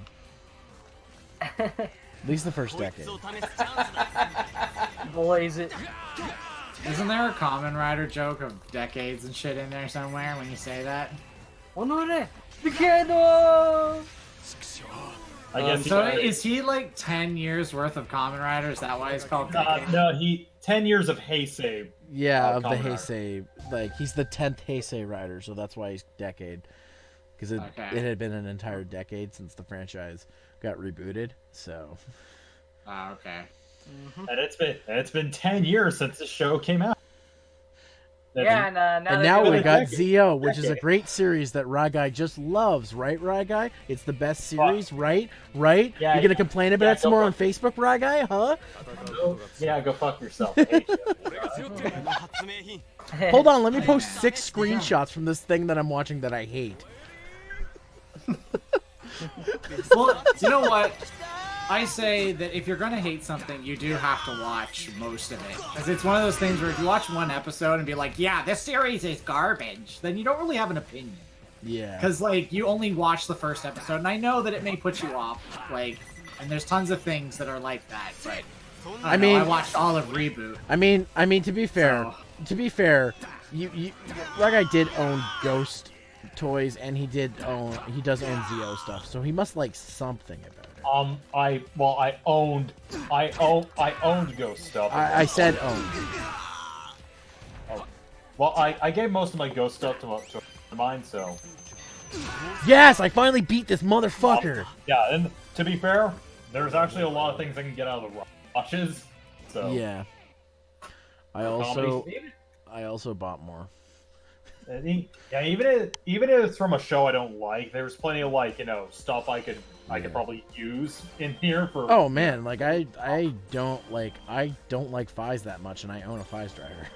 At least the first decade. Blaze it. Isn't there a Kamen Rider joke of decades and shit in there somewhere when you say that? Honore! Pequeno! I guess. So is he like 10 years worth of Kamen Rider? Is that why he's called Decade? No, 10 years of Heisei. Yeah, of the Kamen Rider. Heisei. Like, he's the 10th Heisei rider, so that's why he's decade. Because it had been an entire decade since the franchise got rebooted, so... Oh, okay. And it's been 10 years since the show came out. Yeah, and now we got decade. Zio, which is a great series that Ragai just loves, right, Ragai? It's the best series, right? Right? Yeah, You're gonna complain about it some more on Facebook, Ragai, huh? Yeah, go fuck yourself. I hate you. Hold on, let me post 6 screenshots from this thing that I'm watching that I hate. Well, you know what? I say that if you're gonna hate something, you do have to watch most of it. Because it's one of those things where if you watch one episode and be like, yeah, this series is garbage, then you don't really have an opinion. Yeah. Because, like, you only watch the first episode, and I know that it may put you off, like, and there's tons of things that are like that, but... I mean, I watched all of Reboot. I mean, to be fair, you Ragai did own Ghost toys, and he does own Zio stuff, so he must like something about it. I owned Ghost stuff. I said owned. Oh. Well, I gave most of my Ghost stuff to mine, so. Yes, I finally beat this motherfucker. Yeah, and to be fair, there's actually a lot of things I can get out of the watches. So. Yeah. I also bought more. Yeah, even if it's from a show I don't like, there's plenty of stuff I could probably use in here for. Oh man, like I don't like Fies that much, and I own a Fies driver.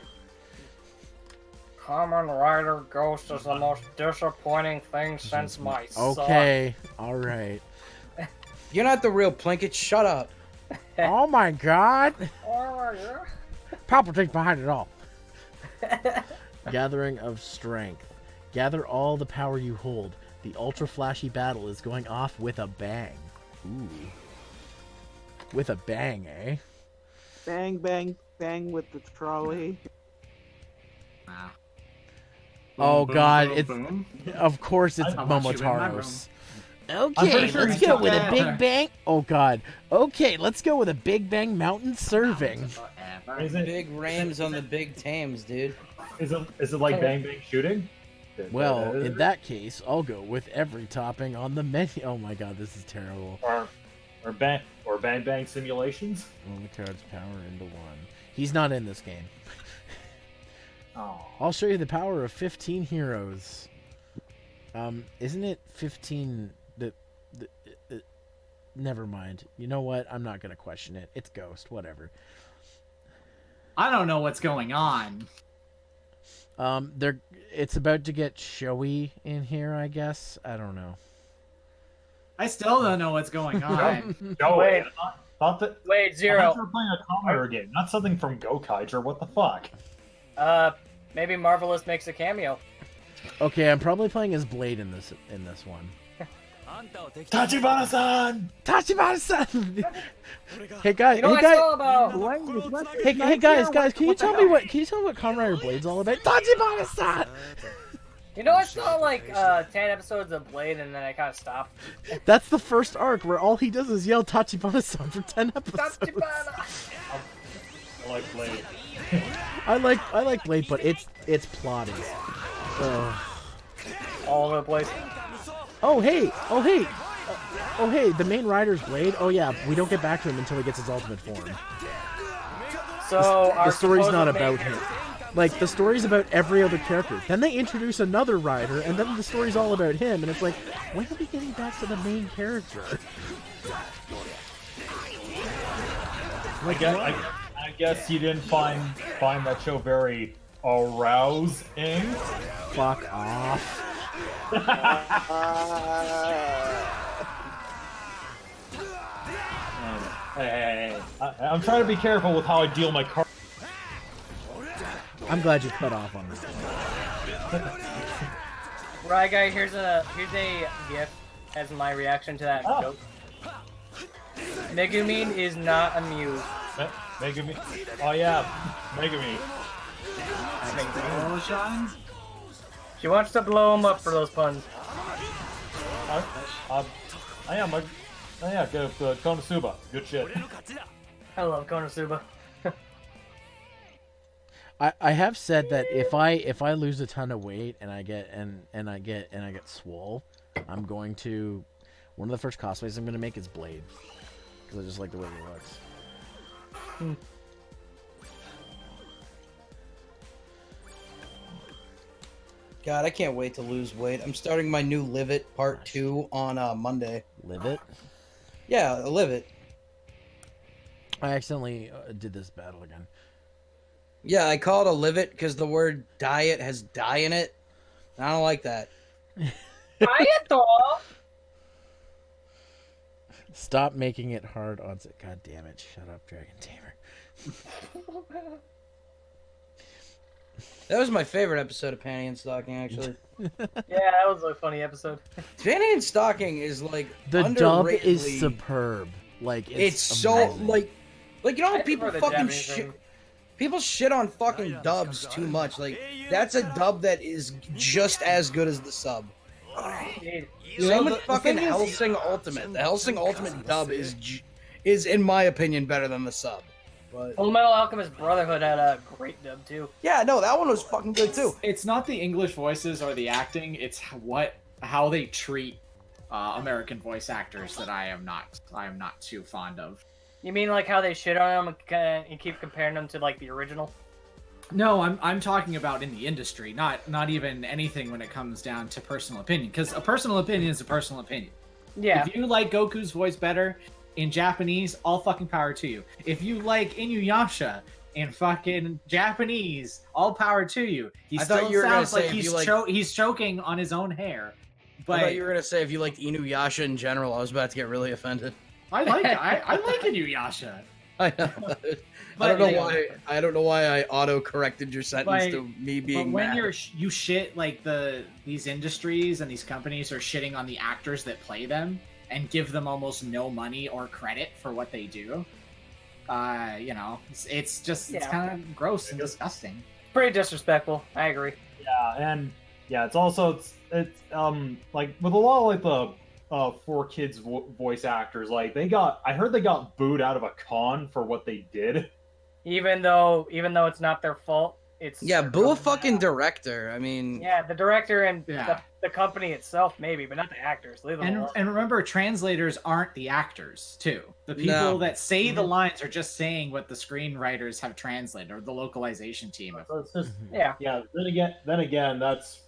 Kamen Rider Ghost is the most disappointing thing since my son. Okay, all right. You're not the real Plinkett. Shut up. Oh my god. Oh, yeah. Palpatine's behind it all. Gathering of strength. Gather all the power you hold. The ultra flashy battle is going off with a bang. Ooh. With a bang, eh? Bang, bang, bang with the trolley. Wow. Oh Boom, god, boom, it's boom. Of course it's How about you in my Momotaros. I'm Okay, pretty sure let's he's go with a got big that. bang. Oh god. Okay, let's go with a big bang mountain serving. Is it Big Rams on the big Thames, dude. is it like Bang Bang shooting? Well, in that case, I'll go with every topping on the menu. Oh my god, this is terrible. or Bang Bang simulations. Momotaro's power into one. He's not in this game. Oh. I'll show you the power of 15 heroes. Isn't it 15? Never mind. You know what? I'm not gonna question it. It's Ghost. Whatever. I don't know what's going on. It's about to get showy in here, I guess. I don't know. I still don't know what's going on. No, Wait. thought that. Wait, I Zero. thought you were playing a Kamen Rider game, not something from Gokaiger. What the fuck? Maybe Marvelous makes a cameo. Okay, I'm probably playing as Blade in this one. Tachibana-san! Tachibana-san! Hey guys, You know hey what I guys, saw about? hey guys, can you tell me what Kamen Rider Blade's all about? Tachibana-san! You know I saw like 10 episodes of Blade and then I kind of stopped. That's the first arc where all he does is yell Tachibana-san for 10 episodes. Tachibana! I like Blade. I like Blade, but it's plotting. All over the place. Oh hey, the main rider's Blade. Oh yeah, we don't get back to him until he gets his ultimate form. So The story's not about him. Like, the story's about every other character. Then they introduce another rider, and then the story's all about him, and it's like, when are we getting back to the main character? I guess you didn't find that show very arousing. Fuck off. Hey. I'm trying to be careful with how I deal my cards. I'm glad you cut off on this. Right, guy. Here's a GIF as my reaction to that joke. Megumin is not amused. Megumi. Oh yeah, Megumi. She wants to blow him up for those puns. Good Konosuba. Good shit. I love Konosuba. I have said that if I lose a ton of weight and I get swole, I'm going to one of the first cosplays I'm gonna make is Blade, because I just like the way he looks. God, I can't wait to lose weight. I'm starting my new Live It Part 2 on Monday. Live It? Yeah, Live It. I accidentally did this battle again. Yeah, I call it a Live It because the word diet has die in it. And I don't like that. Diet though. Stop making it hard on... God damn it. Shut up, Dragon Tamer. That was my favorite episode of Panty and Stocking, actually. Yeah, that was a funny episode. Panty and Stocking is like The dub is underratedly- superb. Like, It's so amazing. like you know how I people prefer the fucking Japanese shit. version. People shit on fucking dubs too much. Like, that's a dub that is just as good as the sub. Indeed. Same with the fucking thing is- Hellsing Ultimate. The Hellsing Ultimate dub is, in my opinion, better than the sub. But Full Metal Alchemist Brotherhood had a great dub too. yeah, no, that one was fucking good too. It's not the English voices or the acting; it's how they treat American voice actors that I am not too fond of. You mean like how they shit on them and keep comparing them to like the original? No, I'm talking about in the industry, not even anything when it comes down to personal opinion. Because a personal opinion is a personal opinion. Yeah. If you like Goku's voice better in Japanese, all fucking power to you. If you like Inuyasha in fucking Japanese, all power to you. He I thought still you were gonna sounds say like if he's you like- he's choking on his own hair. I But thought you were gonna say if you liked Inuyasha in general, I was about to get really offended. I like Inuyasha. I know. But, I don't know why I auto corrected your sentence But- to me But being when mad. you shit like these industries and these companies are shitting on the actors that play them and give them almost no money or credit for what they do, it's just it's Yeah. kind of gross and disgusting. Pretty disrespectful. I agree. Yeah, and yeah, it's also it's like with a lot of like the 4Kids voice actors, like I heard they got booed out of a con for what they did. Even though it's not their fault, it's Yeah, their boo a company. fucking director. I mean, Yeah, the director and Yeah. the company itself maybe, but not the actors. Leave them alone. And remember, translators aren't the actors too. The people No. that say the lines are just saying what the screenwriters have translated, or the localization team. So it's just Yeah. yeah. Then again, that's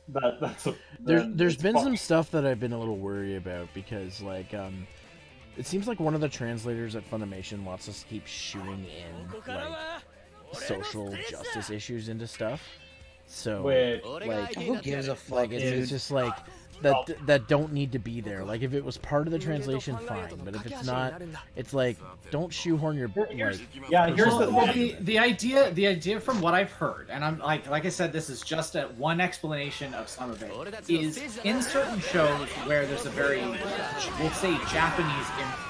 There's been some stuff that I've been a little worried about because, like, it seems like one of the translators at Funimation wants us to keep shooting in like social justice issues into stuff. So, Wait. like, who gives a fuck, like dude? it's just like that don't need to be there. Like if it was part of the translation, fine. But if it's not, it's like don't shoehorn your Here's the idea from what I've heard, and I'm like I said, this is just one explanation of some of it. Is in certain shows where there's a very, we'll say, Japanese influence.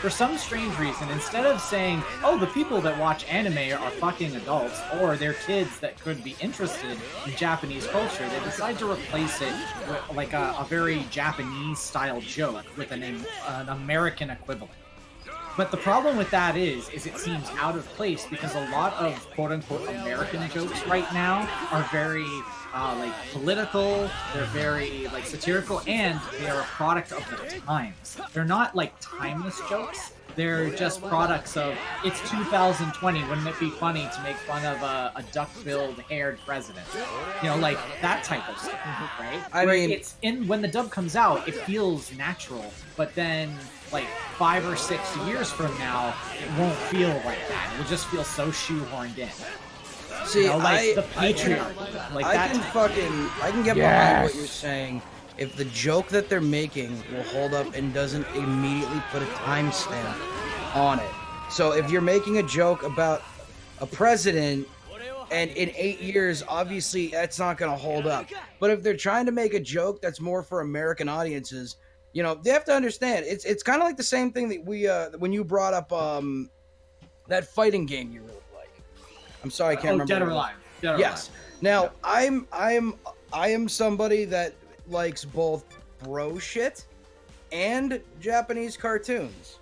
For some strange reason, instead of saying, oh, the people that watch anime are fucking adults, or they're kids that could be interested in Japanese culture, they decide to replace it with like a very Japanese-style joke with an American equivalent. But the problem with that is it seems out of place because a lot of quote-unquote American jokes right now are very like political, they're very like satirical, and they are a product of the times. They're not like timeless jokes. They're just products of, it's 2020, wouldn't it be funny to make fun of a duck-billed haired president? You know, like that type of stuff, right? I mean, it's when the dub comes out, it feels natural, but then like 5 or 6 years from now, it won't feel like that. It will just feel so shoehorned in. See, you know, like the patriarchy, like that. I can get behind what you're saying if the joke that they're making will hold up and doesn't immediately put a timestamp on it. So if you're making a joke about a president and in 8 years, obviously that's not going to hold up. But if they're trying to make a joke that's more for American audiences, you know, they have to understand. It's kind of like the same thing that we when you brought up that fighting game you really like. I'm sorry, I can't remember. Dead or Alive. Dead or Yes. Alive. Now I am somebody that likes both bro shit and Japanese cartoons.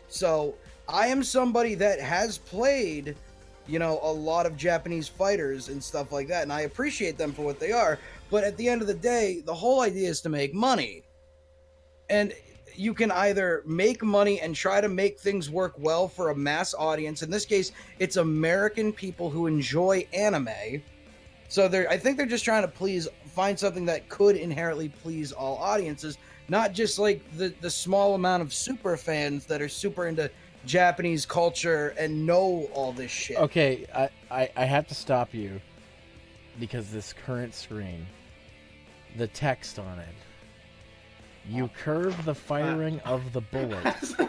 So I am somebody that has played, you know, a lot of Japanese fighters and stuff like that, and I appreciate them for what they are. But at the end of the day, the whole idea is to make money. And you can either make money and try to make things work well for a mass audience. In this case, it's American people who enjoy anime. So I think they're just trying to find something that could inherently please all audiences, not just like the small amount of super fans that are super into Japanese culture and know all this shit. Okay, I have to stop you because this current screen, the text on it, you curve the firing of the bullet.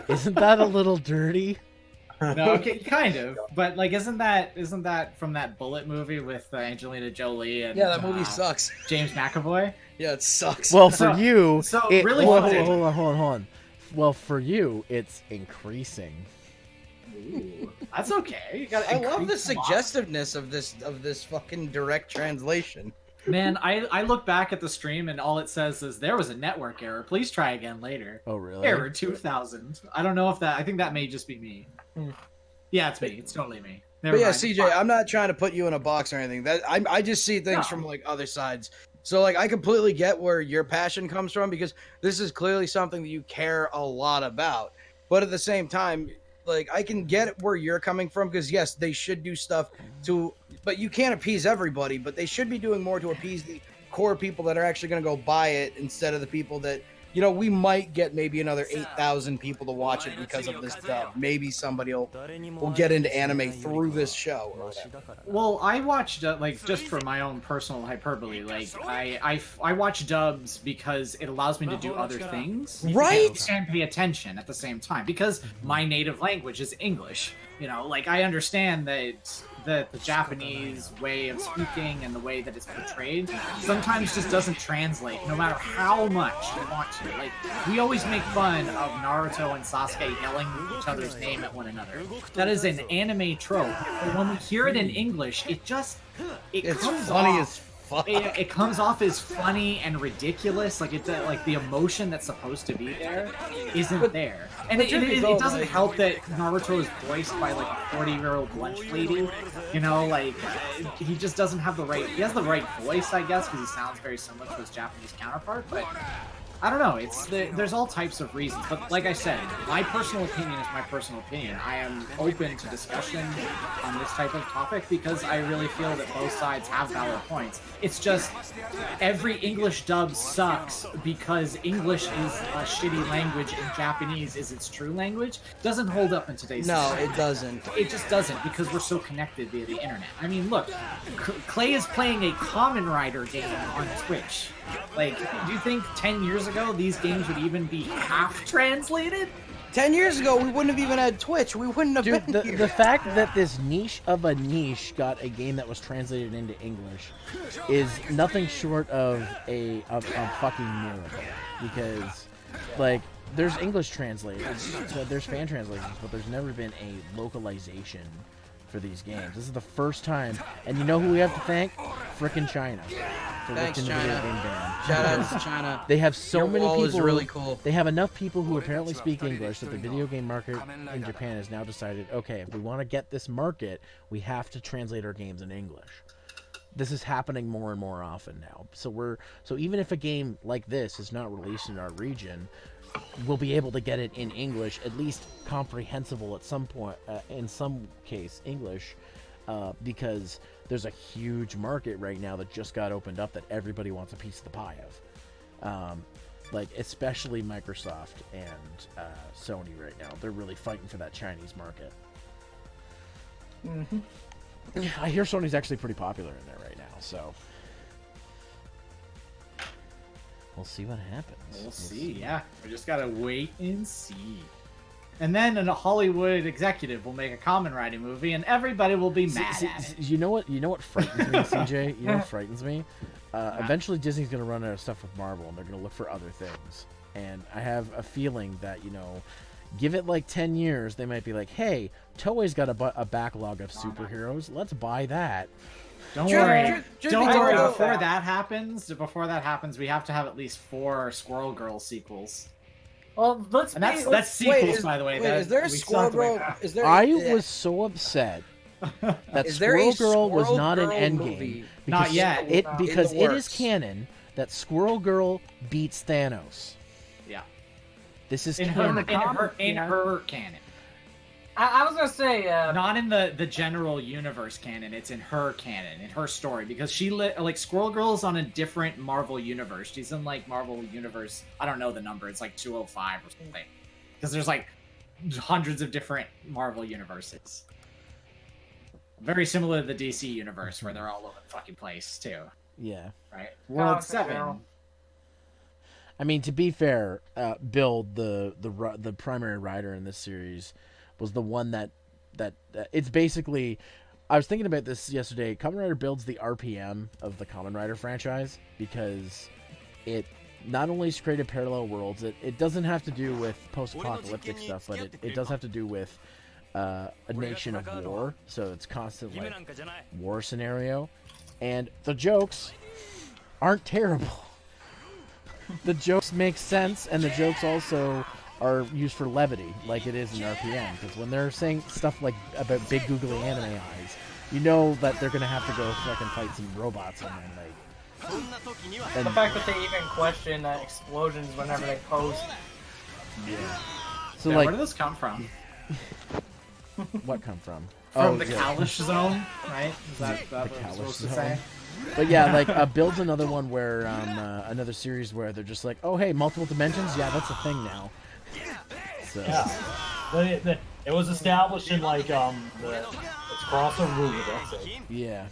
Isn't that a little dirty? No, okay, kind of. But like, isn't that from that Bullet movie with Angelina Jolie and that movie sucks. James McAvoy? Yeah, it sucks. Well, for you, really, hold on. Well, for you, it's increasing. Ooh, that's okay. I love the suggestiveness of this fucking direct translation. Man, I look back at the stream and all it says is there was a network error. Please try again later. Oh, really? Error 2000. I don't know if I think that may just be me. Yeah, it's me. It's totally me. Never But yeah, mind. CJ, I'm not trying to put you in a box or anything. I just see things from like other sides. So like I completely get where your passion comes from because this is clearly something that you care a lot about. But at the same time, like I can get where you're coming from because yes, they should do stuff but you can't appease everybody, but they should be doing more to appease the core people that are actually going to go buy it instead of the people that, you know, we might get maybe another 8,000 people to watch it because of this dub. Maybe somebody will get into anime through this show or whatever. Well, I watched like just for my own personal hyperbole. Like I watch dubs because it allows me to do other things, right? And pay attention at the same time because my native language is English. You know, like I understand that the Japanese way of speaking and the way that it's portrayed sometimes just doesn't translate no matter how much you want to. Like, we always make fun of Naruto and Sasuke yelling each other's name at one another. That is an anime trope. But when we hear it in English, it's comes funny off, as fuck. It comes off as funny and ridiculous. Like like the emotion that's supposed to be there isn't there. And it doesn't help that Naruto is voiced by like a 40-year-old lunch lady. You know, like he just doesn't have the right. He has the right voice, I guess, because he sounds very similar to his Japanese counterpart. But I don't know. There's all types of reasons. But like I said, my personal opinion is my personal opinion. I am open to discussion on this type of topic because I really feel that both sides have valid points. It's just every English dub sucks because English is a shitty language and Japanese is its true language. Doesn't hold up in today's society. No, it doesn't. It just doesn't because we're so connected via the internet. I mean, look, Clay is playing a Kamen Rider game on Twitch. Like, do you think 10 years ago these games would even be half translated? 10 years ago, we wouldn't have even had Twitch. We wouldn't have Dude, been here. the fact that this niche of a niche got a game that was translated into English is nothing short of a fucking miracle. Because, like, there's English translators, there's fan translations, but there's never been a localization for these games. This is the first time, and you know who we have to thank? Frickin' China. For Thanks, lifting the video China. game ban. Shout out to China. They have so Your many wall people. is really cool. They have enough people who apparently speak English that the video game market in Japan has now decided, okay, if we want to get this market, we have to translate our games in English. This is happening more and more often now. So even if a game like this is not released in our region, we'll be able to get it in English, at least comprehensible at some point, in some case English, because there's a huge market right now that just got opened up that everybody wants a piece of the pie of. Like, especially Microsoft and Sony right now. They're really fighting for that Chinese market. I hear Sony's actually pretty popular in there right now, so we'll see what happens. We'll see, yeah. We just gotta wait and see. And then a Hollywood executive will make a Kamen Rider movie, and everybody will be mad at it. You know what? You know what frightens me, CJ? You know what frightens me? Eventually, Disney's going to run out of stuff with Marvel, and they're going to look for other things. And I have a feeling that, you know, give it like 10 years, they might be like, hey, Toei's got a backlog of superheroes. Let's buy that. Don't worry. Don't worry. Before Before that happens, we have to have at least 4 Squirrel Girl sequels. Well, And that's sequels, by the way. Is there a we still Squirrel have to wait Girl? back. Is there? I was so upset that Is there a Squirrel Girl was Squirrel not an Girl endgame. movie? Not yet. Because In it the is works. canon that Squirrel Girl beats Thanos. Yeah. This is In canon. her canon. I was gonna say, Not in the general universe canon. It's in her canon, in her story, because she like Squirrel Girl is on a different Marvel universe. She's in like Marvel universe. I don't know the number. It's like 205 or something. Because there's like hundreds of different Marvel universes. Very similar to the DC universe, where they're all over the fucking place too. Yeah. Right. World okay, 7. well. I mean, to be fair, Build, the primary writer in this series, was the one that it's basically. I was thinking about this yesterday. Kamen Rider Build's the RPM of the Kamen Rider franchise because it not only has created parallel worlds. It doesn't have to do with post-apocalyptic stuff, but it does have to do with a nation of war. So it's constant like war scenario, and the jokes aren't terrible. The jokes make sense, and the jokes also are used for levity, like it is in RPM. Because when they're saying stuff like about big googly anime eyes, you know that they're gonna have to go fucking fight some robots and then like. And The fact that they even question explosions whenever they post. so Yeah, like, where did this come from? what come from? From the yeah. Kalish zone, right? Is that The what we're Kalish supposed to zone. say? But yeah, like Build's another one where another series where they're just like, oh hey, multiple dimensions, yeah, that's a thing now. So Yeah. It was established in like it's crossover movie. That's it. yeah.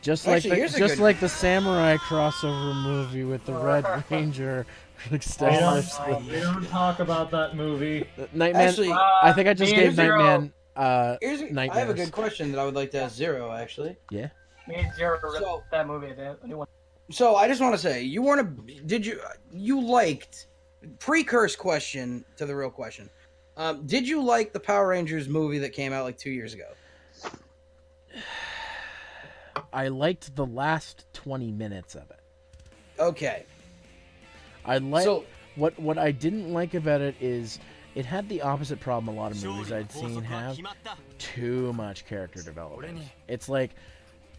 Just Actually, like here's a just good- like the samurai crossover movie with the Red Ranger. We established we don't talk about that movie. Nightman. Actually, I think I just me gave and Zero- Nightman. I have a Nightmares. good question that I would like to ask Zero. Actually, Yeah. Me and Zero ripped So- that movie. The new one. so I just want to say, you weren't a. Did you liked? Precurse question to the real question. Did you like the Power Rangers movie that came out like 2 years ago? I liked the last 20 minutes of it. Okay. I like So- what I didn't like about it is it had the opposite problem a lot of movies I'd seen have. Too much character development. It's like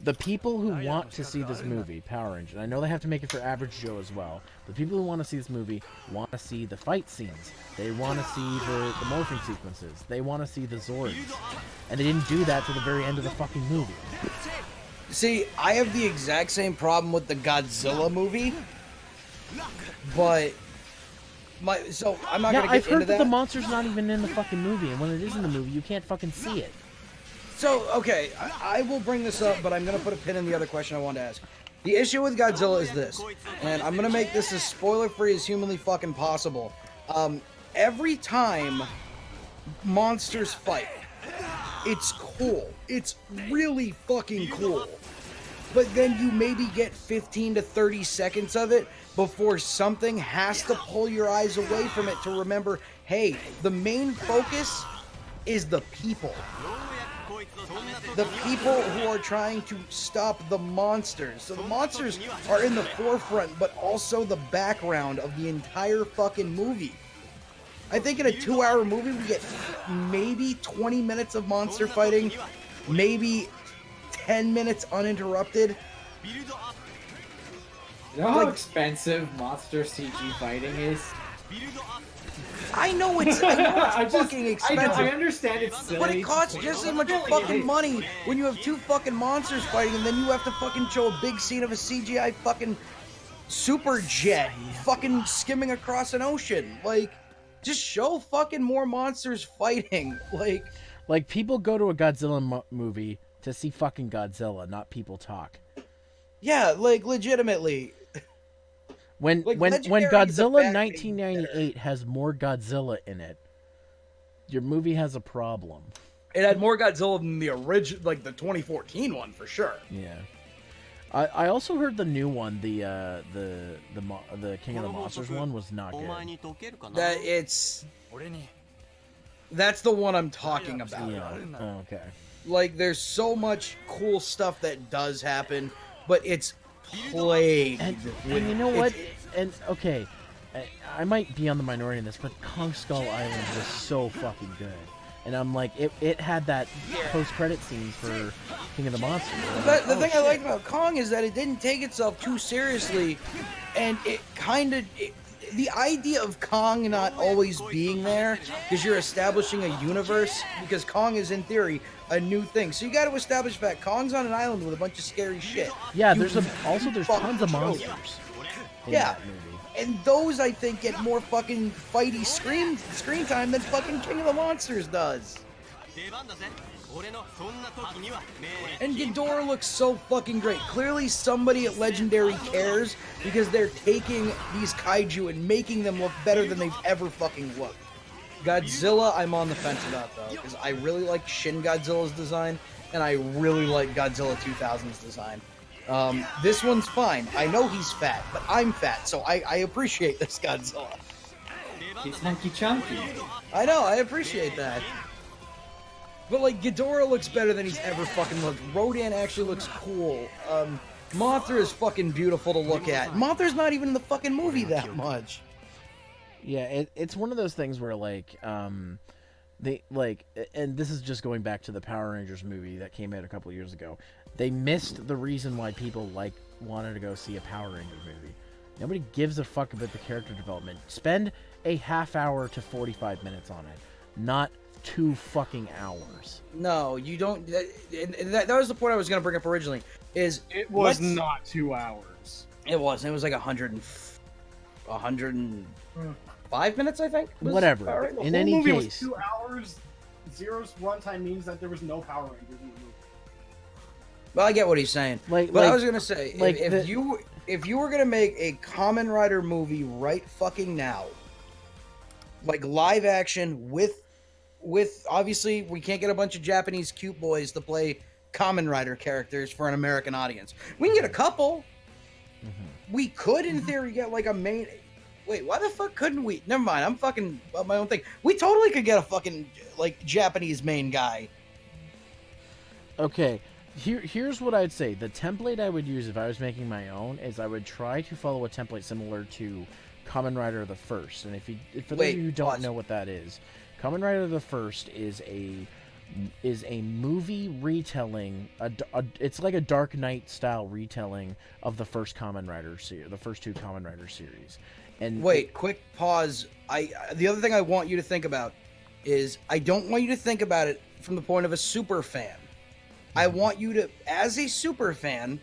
the people who want to see this movie, Power Rangers, I know they have to make it for average Joe as well. The people who want to see this movie want to see the fight scenes. They want to see the morphing sequences. They want to see the Zords. And they didn't do that to the very end of the fucking movie. See, I have the exact same problem with the Godzilla movie, but so I'm not Yeah, gonna I've get heard into that that. the monster's not even in the fucking movie, and when it is in the movie, you can't fucking see it. So okay, I will bring this up, but I'm gonna put a pin in the other question I wanted to ask. The issue with Godzilla is this, and I'm gonna make this as spoiler-free as humanly fucking possible. Every time monsters fight, it's cool. It's really fucking cool. But then you maybe get 15 to 30 seconds of it before something has to pull your eyes away from it to remember, hey, the main focus is the people. The people who are trying to stop the monsters. So the monsters are in the forefront, but also the background of the entire fucking movie. I think in a 2-hour movie, we get maybe 20 minutes of monster fighting, maybe 10 minutes uninterrupted. You know how expensive monster CG fighting is? I know it's fucking expensive. I understand it's silly. But it costs just as much fucking money when you have two fucking monsters fighting and then you have to fucking show a big scene of a CGI fucking super jet fucking skimming across an ocean. Like, just show fucking more monsters fighting. Like people go to a Godzilla movie to see fucking Godzilla, not people talk. Yeah, like legitimately. When Godzilla 1998 has more Godzilla in it, your movie has a problem. It had more Godzilla than the original, like the 2014 one for sure. Yeah. I also heard the new one, the King of the Monsters one was not good. That's the one I'm talking about. Yeah. Oh, okay. Like, there's so much cool stuff that does happen, but it's plagued. And you know what? And okay, I might be on the minority in this, but Kong Skull Island was so fucking good. And I'm like, it had that post-credit scenes for King of the Monsters. The thing I liked about Kong is that it didn't take itself too seriously, and it kind of... The idea of Kong not always being there, because you're establishing a universe, because Kong is, in theory, a new thing. So you got to establish that Kong's on an island with a bunch of scary shit. Yeah, there's tons of monsters in that movie. And those, I think, get more fucking fighty screen time than fucking King of the Monsters does. And Ghidorah looks so fucking great. Clearly somebody at Legendary cares, because they're taking these kaiju and making them look better than they've ever fucking looked. Godzilla, I'm on the fence about, though, because I really like Shin Godzilla's design, and I really like Godzilla 2000's design. This one's fine. I know he's fat, but I'm fat, so I appreciate this Godzilla. He's hunky chunky. I know, I appreciate that. But, like, Ghidorah looks better than he's ever fucking looked. Rodan actually looks cool. Mothra is fucking beautiful to look at. Mothra's not even in the fucking movie that much. Yeah, it's one of those things where, like, they, like, and this is just going back to the Power Rangers movie that came out a couple years ago. They missed the reason why people, like, wanted to go see a Power Rangers movie. Nobody gives a fuck about the character development. Spend a half hour to 45 minutes on it, not 2 fucking hours. No, you don't. That was the point I was going to bring up originally. It was not 2 hours. It wasn't. It was like 105 minutes, I think. Whatever. In any movie case, was 2 hours. Zero's runtime means that there was no Power Rangers in the movie. Well, I get what he's saying. I was going to say, like if you were going to make a Kamen Rider movie right fucking now, like live action with obviously we can't get a bunch of Japanese cute boys to play Kamen Rider characters for an American audience. We can get a couple. Mm-hmm. We could, in theory, get like a main. Wait, why the fuck couldn't we? Never mind. I'm fucking about my own thing. We totally could get a fucking like Japanese main guy. Okay, here's what I'd say. The template I would use if I was making my own is I would try to follow a template similar to Kamen Rider the First. And for those of you who don't know what that is, Kamen Rider the First is a movie retelling. It's like a Dark Knight style retelling of the first Kamen Rider series, the first 2 Kamen Rider series. And wait, quick pause. The other thing I want you to think about is I don't want you to think about it from the point of a super fan. I want you to, as a super fan,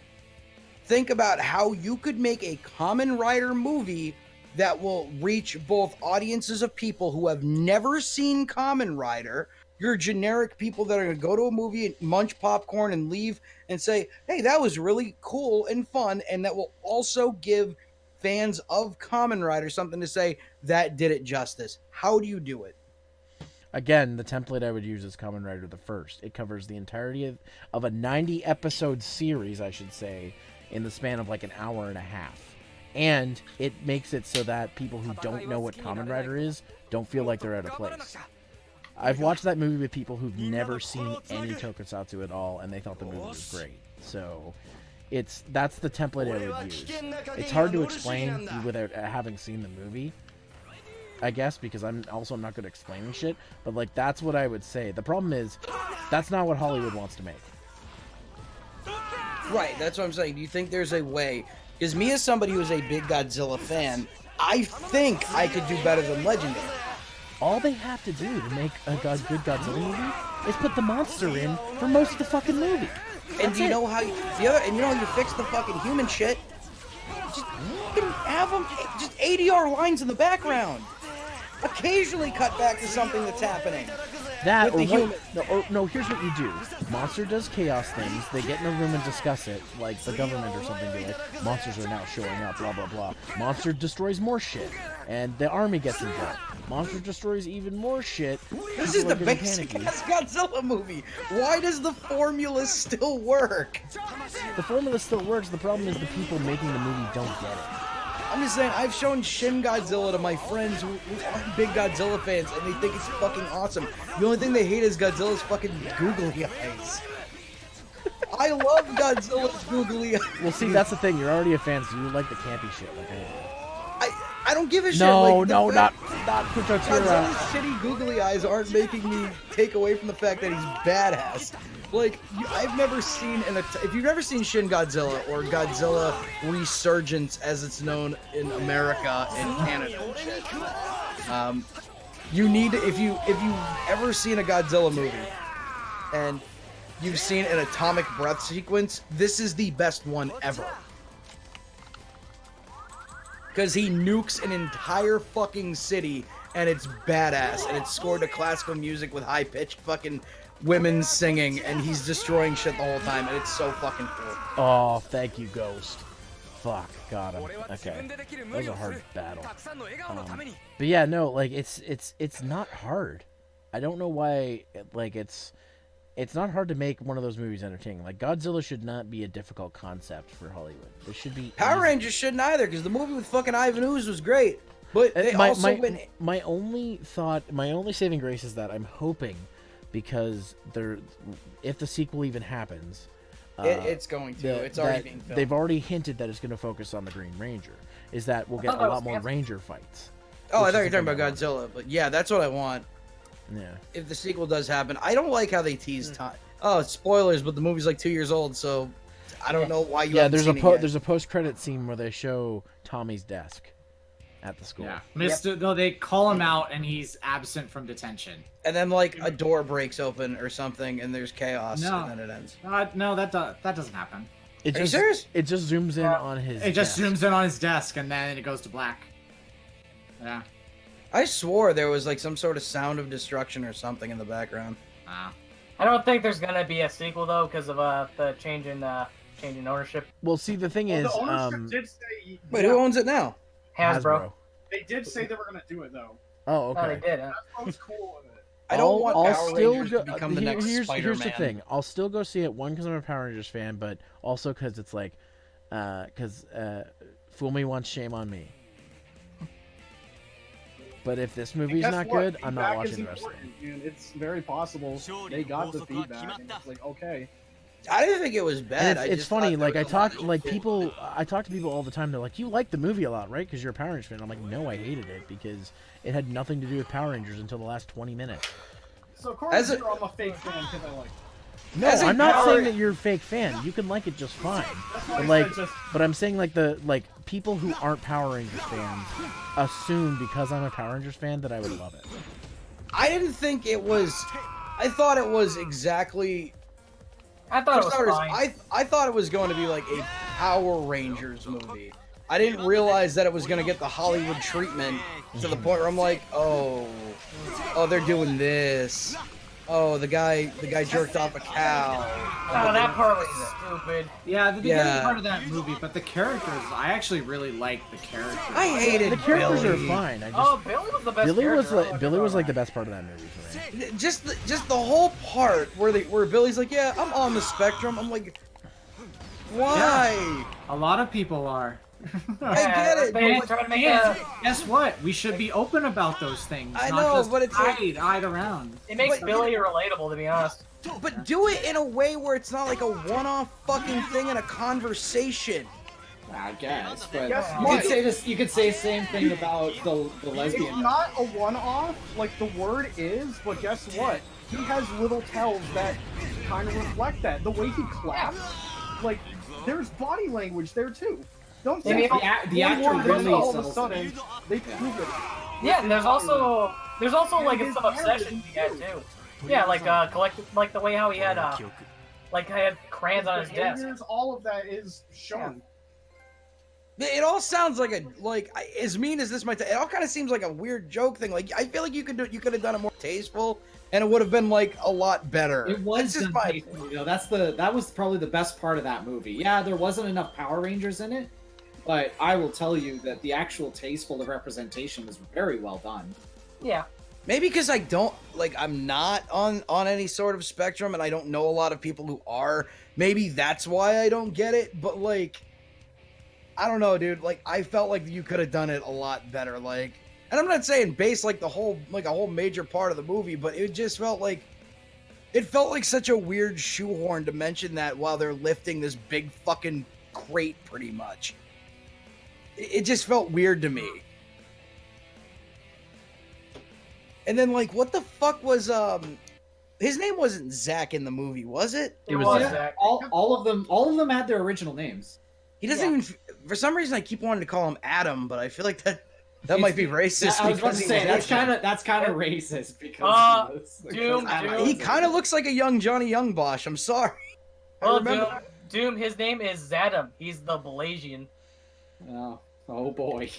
think about how you could make a Kamen Rider movie that will reach both audiences of people who have never seen Kamen Rider You're generic people that are going to go to a movie and munch popcorn and leave and say, hey, that was really cool and fun. And that will also give fans of Kamen Rider something to say that did it justice. How do you do it? Again, the template I would use is Kamen Rider the First. It covers the entirety of a 90-episode series, I should say, in the span of like an hour and a half. And it makes it so that people who don't know what Kamen Rider is don't feel like they're out of place. I've watched that movie with people who've never seen any tokusatsu at all, and they thought the movie was great. So that's the template I would use. It's hard to explain without having seen the movie, I guess, because I'm not good at explaining shit, but like that's what I would say. The problem is that's not what Hollywood wants to make. Right, that's what I'm saying. Do you think there's a way? Because me, as somebody who's a big Godzilla fan, I think I could do better than Legendary. All they have to do to make a good Godzilla movie is put the monster in for most of the fucking movie. And do you know how you fix the fucking human shit? Just have them just ADR lines in the background. Occasionally cut back to something that's happening. That no, here's what you do. Monster does chaos things. They get in a room and discuss it, like the government or something. Be like, monsters are now showing up, blah blah blah. Monster destroys more shit, and the army gets involved. Monster destroys even more shit. This is the basic ass Godzilla movie. Why does the formula still work? The formula still works. The problem is the people making the movie don't get it. I'm just saying, I've shown Shin Godzilla to my friends who aren't big Godzilla fans, and they think it's fucking awesome. The only thing they hate is Godzilla's fucking googly eyes. I love Godzilla's googly eyes. Well, see, that's the thing. You're already a fan, so you like the campy shit. Like I don't give a shit. No, not Kuchotira. Godzilla's shitty googly eyes aren't making me take away from the fact that he's badass. Like, I've never seen if you've never seen Shin Godzilla or Godzilla Resurgence as it's known in America and Canada and shit, you need if you've ever seen a Godzilla movie and you've seen an atomic breath sequence, this is the best one ever. Because he nukes an entire fucking city and it's badass and it's scored to classical music with high-pitched fucking women singing, and he's destroying shit the whole time, and it's so fucking cool. Oh, thank you, Ghost. Fuck, got him. Okay, that was a hard battle. But yeah, no, like it's not hard. I don't know why. Like it's not hard to make one of those movies entertaining. Like Godzilla should not be a difficult concept for Hollywood. It should be. Power Rangers shouldn't either, because the movie with fucking Ivan Ooze was great, but they my only saving grace is that I'm hoping. Because if the sequel even happens, it's going to. It's already being filmed. They've already hinted that it's going to focus on the Green Ranger. Is that we'll get a lot more Ranger fights. Oh, I thought you were talking about Godzilla, but yeah, that's what I want. Yeah. If the sequel does happen, I don't like how they tease time. Oh, spoilers, but the movie's like 2 years old, so I don't know why you. Yeah, there's a post-credit scene where they show Tommy's desk at the school. Yeah, No, they call him out and he's absent from detention. And then like a door breaks open or something, and there's chaos, and then it ends. No, that doesn't happen. Are you serious? It just zooms in on his. It just zooms in on his desk, and then it goes to black. Yeah. I swore there was like some sort of sound of destruction or something in the background. I don't think there's gonna be a sequel though, because of the change in ownership. Well, see, the thing is, the ownership did say. Wait, who owns it now? Hasbro. They did say they were gonna do it though. Oh, okay. Oh, they did. Huh? Hasbro was cool with it. I don't want Power Rangers to become the next Spider-Man. Here's the thing. I'll still go see it, one, because I'm a Power Rangers fan, but also because it's like, fool me once, shame on me. But if this movie's not good, I'm not watching the rest of it. And it's very possible they got the feedback, and it's like, okay. I didn't think it was bad. It's funny. Like I talk to people all the time. They're like, "You like the movie a lot, right? Because you're a Power Rangers fan." I'm like, "No, I hated it because it had nothing to do with Power Rangers until the last 20 minutes." So according to I'm a fake fan because I like it. No, I'm not saying that you're a fake fan. You can like it just fine. But I'm saying like people who aren't Power Rangers fans assume because I'm a Power Rangers fan that I would love it. I didn't think it was. I thought it was exactly. I thought it was fine. I thought it was going to be like a Power Rangers movie. I didn't realize that it was going to get the Hollywood treatment to the point where I'm like, oh, they're doing this. Oh, the guy jerked off a cow. Oh, that part was stupid. Yeah, the beginning Yeah. part of that movie, but the characters, I actually really like the characters. I hated The characters Billy. are fine. I just Oh, Billy was the best. Billy was character. like the best part of that movie for me. Just the whole part where Billy's like, yeah, I'm on the spectrum. I'm like, why? A lot of people are. I get it. They but- trying to make And a. guess what? We should be open about those things. I not know, just but it's like- hide around. It makes But- Billy relatable, to be honest. But do it in a way where it's not like a one-off fucking thing in a conversation. I guess, but Guess you what? could say this. You could say the same thing about the It's lesbian. not a one-off, like the word is, but guess what? He has little tells that kind of reflect that. The way he claps, like, there's body language there too. Don't Yeah, say the one actor word, really then all of a sells sudden they prove it. Yeah, and there's also like some obsession he had too. Yeah, like collective, like the way how he had like I had crayons on his desk. Behaviors, all of that is shown. It all sounds like as mean as this might. It all kind of seems like a weird joke thing. Like I feel like you could have done it more tasteful, and it would have been like a lot better. It was That's just done my. tastefully, that was probably the best part of that movie. Yeah, there wasn't enough Power Rangers in it, but I will tell you that the actual tasteful representation was very well done. Yeah. Maybe because I don't I'm not on any sort of spectrum, and I don't know a lot of people who are. Maybe that's why I don't get it. But I don't know, dude. I felt like you could have done it a lot better. And I'm not saying base a whole major part of the movie, but it just felt like such a weird shoehorn to mention that while they're lifting this big fucking crate, pretty much. It just felt weird to me. And then what the fuck was his name wasn't Zach in the movie, was it? It was Zach. All of them had their original names. He doesn't even. For some reason, I keep wanting to call him Adam, but I feel like that might be racist. I was about because to he say was Asian. that's kind of racist because Doom, He kind of looks like a young Johnny Youngbosch. I'm sorry. Well, Doom, his name is Zadam. He's the Blasian. Oh boy.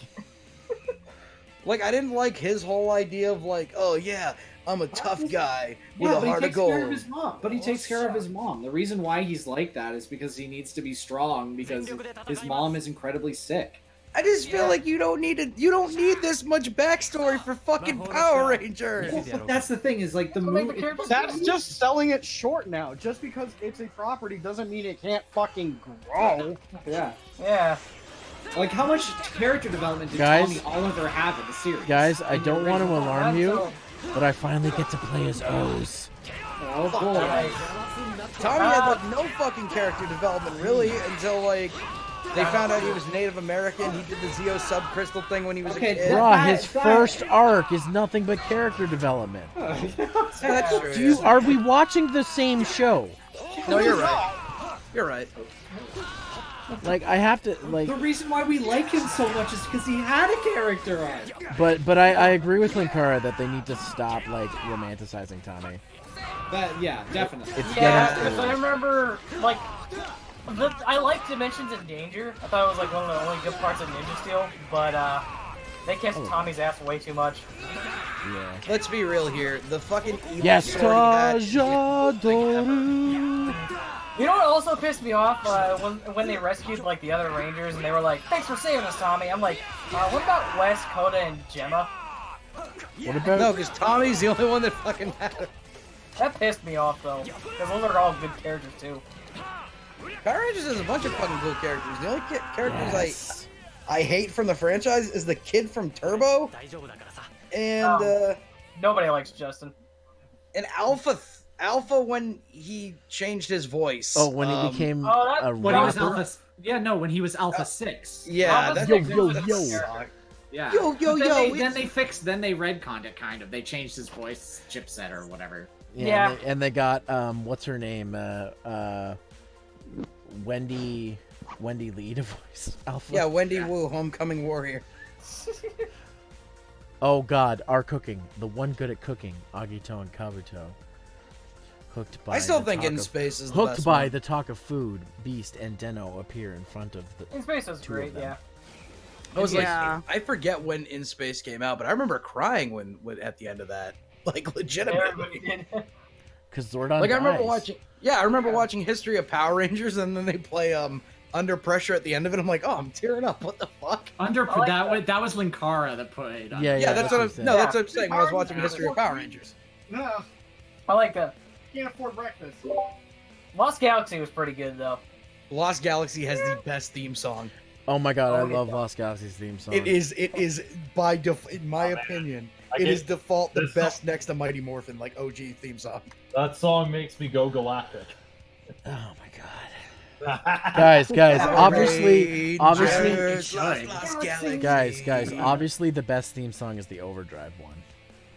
I didn't like his whole idea of oh yeah, I'm a tough guy with a but he heart of takes care of gold. his mom. But he takes care of his mom. The reason why he's like that is because he needs to be strong because his mom is incredibly sick. I just feel like you don't need this much backstory for fucking Power Rangers. But that's the thing is the movie. That's just selling it short now. Just because it's a property doesn't mean it can't fucking grow. Yeah. Yeah. How much character development did Guys? Tommy Oliver have in the series? Guys, I don't want to alarm you, So, but I finally get to play as O's. Oh boy. Tommy had no fucking character development really until they found out he was Native American. He did the Zeo subcrystal thing when he was a Okay, kid. Bruh, his first arc is nothing but character development. That's true. Are we watching the same show? No, you're right. You're right. I have to The reason why we like him so much is because he had a character arc. but I agree with Linkara that they need to stop romanticizing Tommy. Yeah, definitely. It's yeah, getting because I old. remember I liked Dimensions in Danger. I thought it was one of the only good parts of Ninja Steel, but they kissed Tommy's ass way too much. Yeah. Let's be real here. The fucking evil Yes, sword he had- Tajadoru. You know what also pissed me off when they rescued the other Rangers and they were like, "Thanks for saving us, Tommy." I'm like, what about Wes, Coda, and Gemma? What about No, because Tommy's the only one that fucking matters. That pissed me off though, because those are all good characters too. Power Rangers has a bunch of fucking cool characters. The only characters Yes. I hate from the franchise is the kid from Turbo and Nobody likes Justin. Alpha when he changed his voice. Oh, when he became Oh, that- a When he was rapper? Alpha. Yeah, no, when he was Alpha 6. Yeah, Alpha that's Six yo, is yo. the character. Yeah. Yo, yo, But yo, Then they retconned it kind of. They changed his voice chipset or whatever. Yeah. And they got what's her name? Wendy Lee to voice Alpha. yeah, Wendy Wu, Homecoming Warrior. Oh God, our cooking. The one good at cooking, Agito and Kabuto. Hooked by. I still the think talk In of- Space is the Hooked best by one. the talk of food, Beast and Den-O appear in front of the. In Space was Two of great, them. yeah. I was Yeah. I forget when In Space came out, but I remember crying when at the end of that, Everybody legitimately. did. Because Zordon Like I remember dies. watching. Yeah, I remember watching History of Power Rangers, and then they play Under Pressure at the end of it. I'm like, oh, I'm tearing up. What the fuck? That was Linkara that played. Yeah, that's what I'm. saying. No, that's what I'm saying. When I was watching History of Power Rangers. No, I like that. can't afford breakfast. Lost Galaxy was pretty good though. Lost Galaxy has the best theme song. Oh my god, I love Lost Galaxy's theme song. It is by default, in my opinion, it is default the best next to Mighty Morphin, like OG theme song. That song makes me go galactic. Oh my god. Guys, obviously, guys, obviously the best theme song is the Overdrive one.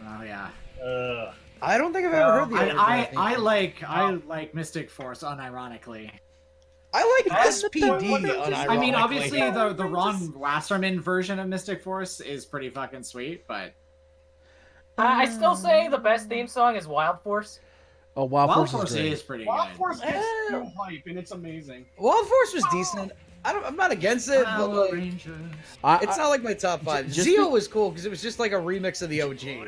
Oh yeah. I don't think I've ever heard the Overdrive theme I song. like Mystic Force unironically. I like SPD unironically. I mean, obviously the Ron Wasserman version of Mystic Force is pretty fucking sweet, but I still say the best theme song is Wild Force. Oh, Wild Force is great. is pretty Wild good. Force gets no hype, and it's amazing. Wild Force was decent. I'm not against it, but Power like, Rangers. it's not like my top 5. just Zeo was cool because it was just like a remix of the OG.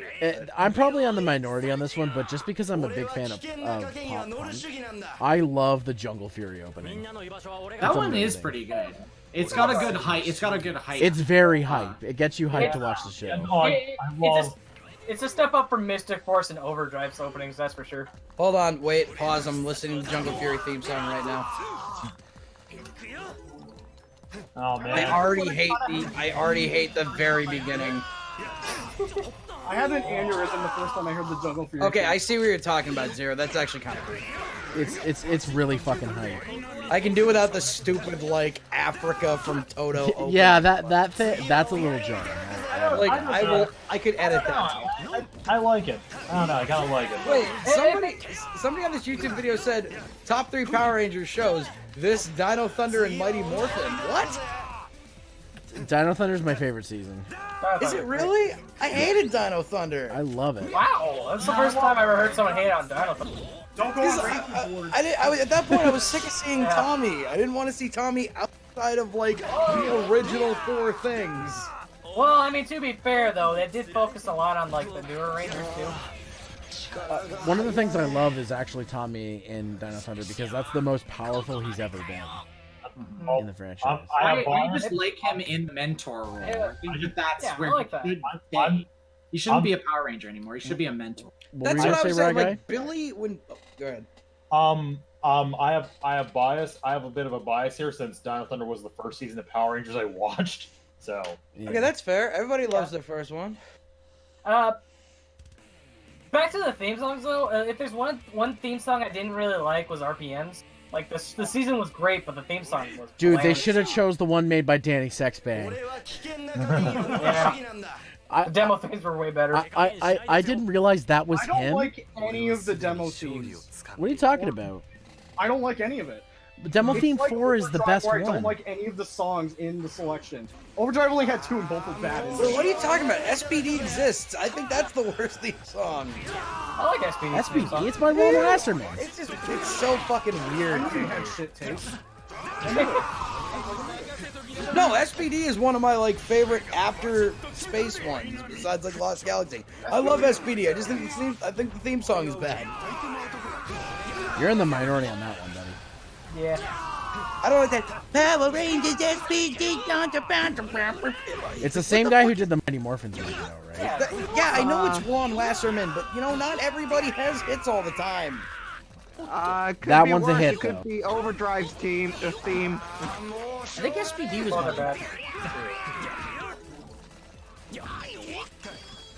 I'm probably on the minority on this one, but just because I'm a big fan of Pop Punk, I love the Jungle Fury opening. That one is pretty good. It's got a good height. It's got a good height. It's very hype. It gets you hyped to watch the show. It's a step up from Mystic Force and Overdrive's openings, that's for sure. Hold on, wait, pause. I'm listening to the Jungle Fury theme song right now. Oh man. I already hate the very beginning. I had an aneurysm the first time I heard the Jungle Fury. Okay, I see what you're talking about, Zero. That's actually kind of cool. It's really fucking hype. I can do without the stupid like Africa from Toto. Opening. Yeah, that's a little jarring. Like I could edit that. I like it. I don't know. I kind of like it. Wait, somebody on this YouTube video said top 3 Power Rangers shows. This, Dino Thunder, and Mighty Morphin. What? Dino Thunder is my favorite season. Is it really? I hated Dino Thunder. I love it. Wow, that's the first time I ever heard someone hate on Dino Thunder. Don't go on ranking boards. At that point, I was sick of seeing Tommy. I didn't want to see Tommy outside of like the original 4 things. Well, I mean, to be fair though, they did focus a lot on like the newer Rangers too. One of the things I love is actually Tommy in Dino Thunder because that's the most powerful he's ever been in the franchise. I just like him in the mentor role. I think that's where I like that. he should stay. He shouldn't be a Power Ranger anymore. He should be a mentor. That's what I was saying. Like Billy, when go ahead. I have bias. I have a bit of a bias here since Dino Thunder was the first season of Power Rangers I watched. So okay, that's fair. Everybody loves the first one. Back to the theme songs though. If there's one theme song I didn't really like was RPMs. Like the season was great, but the theme song was. Dude, bland. they should have chose the one made by Danny Sexbang. The demo themes were way better. I didn't realize that was him. I don't like any of the demo themes. What are you talking about? I don't like any of it. The demo It's theme like 4 is the Overdrive, best where I one. don't like any of the songs in the selection. Overdrive only had 2 and both were bad. Wait, what are you talking about? SPD exists. I think that's the worst theme song. I like SPD. SPD, it's by Ron Wasserman. It's so fucking weird. I knew had shit taste. No, SPD is one of my like favorite after space ones besides like Lost Galaxy. I love SPD. I just think the theme song is bad. You're in the minority on that one, buddy. Yeah. I don't like that. Power Rangers SPD. It's the same guy who did the Mighty Morphin thing, though, right? Yeah, I know it's Ron Wasserman, but you know, not everybody has hits all the time. Could That be one's a worse. hit, It could though. be Overdrive's theme. I think SPD was Not bad.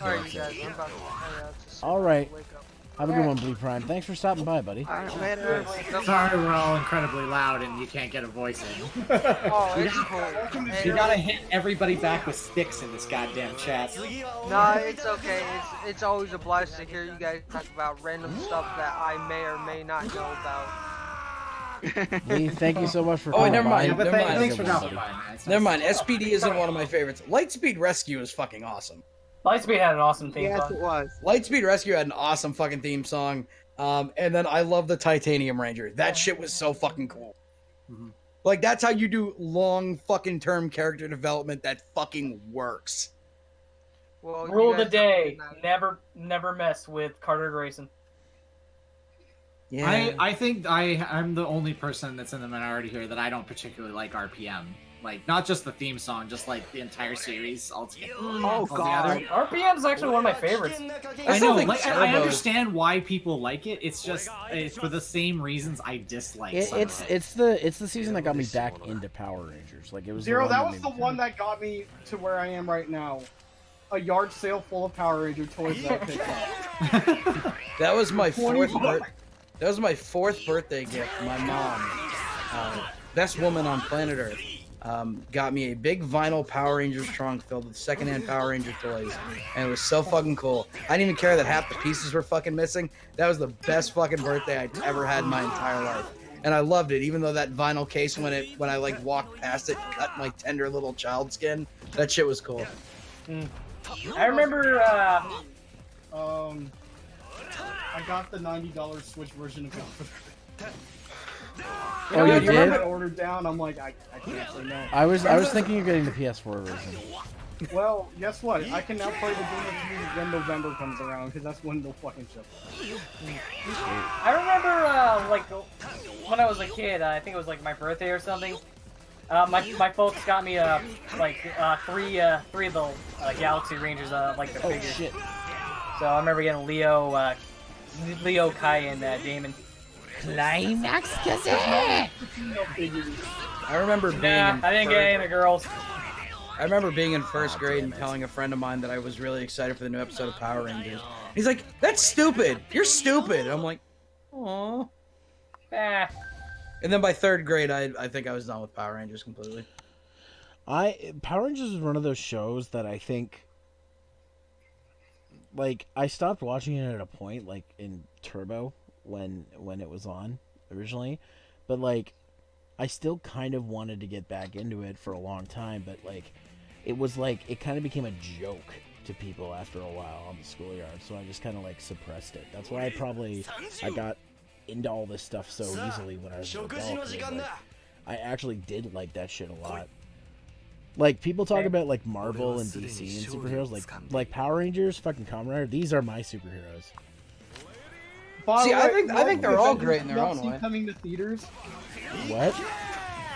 Alright, you guys, I'm about to head out to All right. wake up. Have a good one, Blue Prime. Thanks for stopping by, buddy. Sorry, we're all incredibly loud and you can't get a voice in. Oh, it's cool. You gotta hit everybody back with sticks in this goddamn chat. No, it's okay. It's always a blast to hear you guys talk about random stuff that I may or may not know about. Lee, thank you so much for Oh, calling. never mind. by. Never mind. Thanks for dropping by, man. Never mind. SPD isn't one of my favorites. Lightspeed Rescue is fucking awesome. Lightspeed had an awesome theme Yes, song. it was. Lightspeed Rescue had an awesome fucking theme song. And then I love the Titanium Ranger. That shit was so fucking cool. Like, that's how you do long fucking term character development that fucking works. Well, you Rule of the guys day: have a good night. never mess with Carter Grayson. Yeah. I think I'm the only person that's in the minority here that I don't particularly like RPM. Like, not just the theme song, just like the entire series altogether. Oh god. RPM is actually one of my favorites. I know, think like, I Turbo- understand why people like it. It's just it's for the same reasons I dislike. some of it. It's the season that got me back into Power Rangers. Like it was Zero, the that one was made the me- one that got me to where I am right now. A yard sale full of Power Ranger toys that I picked up. That was my 20 fourth That was my 4th birthday gift. My mom, best woman on planet Earth, got me a big vinyl Power Rangers trunk filled with secondhand Power Ranger toys, and it was so fucking cool. I didn't even care that half the pieces were fucking missing. That was the best fucking birthday I'd ever had in my entire life, and I loved it. Even though that vinyl case, when I like walked past it, cut my tender little child skin. That shit was cool. I remember. I got the $90 Switch version of it. Oh, you did? I ordered down. I'm like, I can't say no. I was thinking of getting the PS4 version. Well, guess what? I can now play the game with you when November comes around, because that's when they'll fucking ship. I remember, like, when I was a kid, I think it was like my birthday or something. My folks got me three of the Galaxy Rangers, like the figures. Shit. So I remember getting Leo, Kai, and Damon. Climax Gazette! I remember being. Nah, in I didn't get any of the girls. I remember being in 1st grade and telling a friend of mine that I was really excited for the new episode of Power Rangers. He's like, "That's stupid. You're stupid." I'm like, "Aw." Ah. And then by 3rd grade, I think I was done with Power Rangers completely. Power Rangers is one of those shows that I think, like, I stopped watching it at a point, like in Turbo, when it was on originally, but like, I still kind of wanted to get back into it for a long time, but like, it kind of became a joke to people after a while on the schoolyard, so I just kind of like suppressed it. That's why I got into all this stuff so easily when I was an adult. Like, I actually did like that shit a lot. Like, people talk about like Marvel and DC and superheroes, like Power Rangers, fucking Kamen Rider. These are my superheroes. See, I think they're all great in their own DLC way. coming to theaters. What?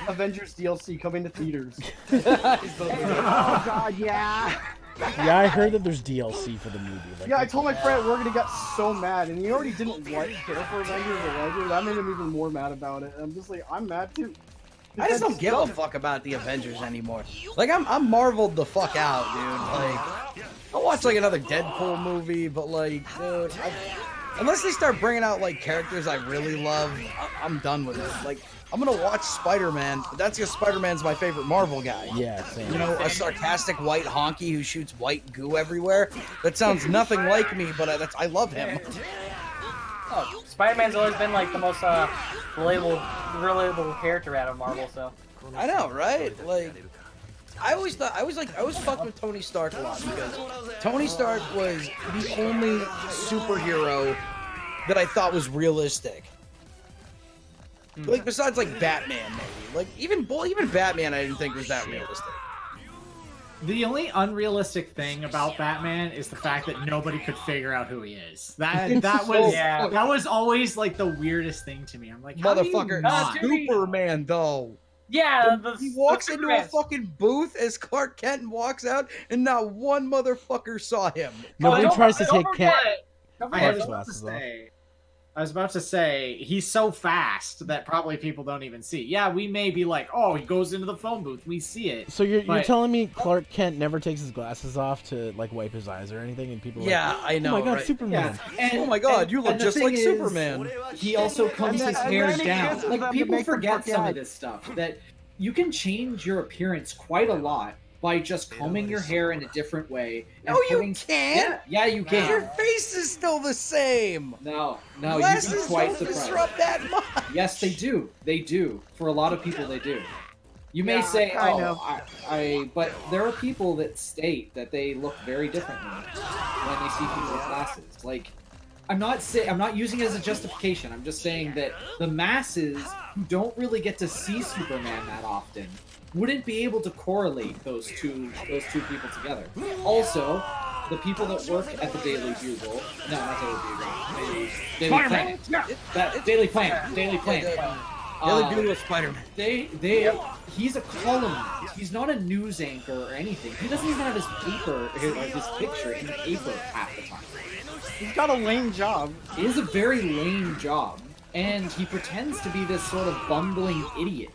Avengers DLC coming to theaters. Oh god, yeah. Yeah, I heard that there's DLC for the movie. Like, Yeah, I told my friend we're gonna get so mad, and he already didn't care for Avengers or Legends. That made him even more mad about it. I'm just like, I'm mad too. I just don't give a fuck about the Avengers anymore. Like, I'm marveled the fuck out, dude. Like, I'll watch like another Deadpool movie, but like, dude, unless they start bringing out like characters I really love, I'm done with it. Like, I'm gonna watch Spider-Man, but that's because Spider-Man's my favorite Marvel guy. Yeah, same. You know, a sarcastic white honky who shoots white goo everywhere. That sounds nothing like me, but I love him. Oh, Spider-Man's always been like the most relatable character out of Marvel. So. I know, right? Like, I always fucked with Tony Stark a lot because Tony Stark was the only superhero that I thought was realistic. Like, besides like Batman, maybe. Like, even Batman, I didn't think was that realistic. The only unrealistic thing about Batman is the fact that nobody could figure out who he is. That was always like the weirdest thing to me. I'm like, how do you Motherfucker, not? Superman though. Yeah, He walks into a fucking booth as Clark Kent and walks out, and not one motherfucker saw him. Nobody tries to take Kent. I was about to say, he's so fast that probably people don't even see. Yeah, we may be like, oh, he goes into the phone booth, we see it. So you're but- telling me Clark Kent never takes his glasses off to like wipe his eyes or anything, and people are Yeah, like, I know, oh my god, right? Superman. And, Oh my god, you look and the just thing like is, Superman. He also combs his hair then he down. kisses them Like, to people make them forget some of forget. this stuff. That you can change your appearance quite a lot by just combing your hair in a different way. And No, you putting... can't. Yeah, you can. Your face is still the same. No, you'd Glasses be quite don't surprised. disrupt that much. Yes, they do. They do. For a lot of people, they do. You may Yeah, say, kind "Oh, of. but there are people that state that they look very differently when they see people with glasses. Like, I'm not using it as a justification. I'm just saying that the masses who don't really get to see Superman that often wouldn't be able to correlate those two people together. Also, the people that work at the Daily Bugle, no, not Daily Bugle, Daily Planet, Daily Planet, Daily Bugle Spider-Man. He's a columnist. He's not a news anchor or anything. He doesn't even have his paper, his picture in the paper half the time. He's got a lame job. It is a very lame job, and he pretends to be this sort of bumbling idiot.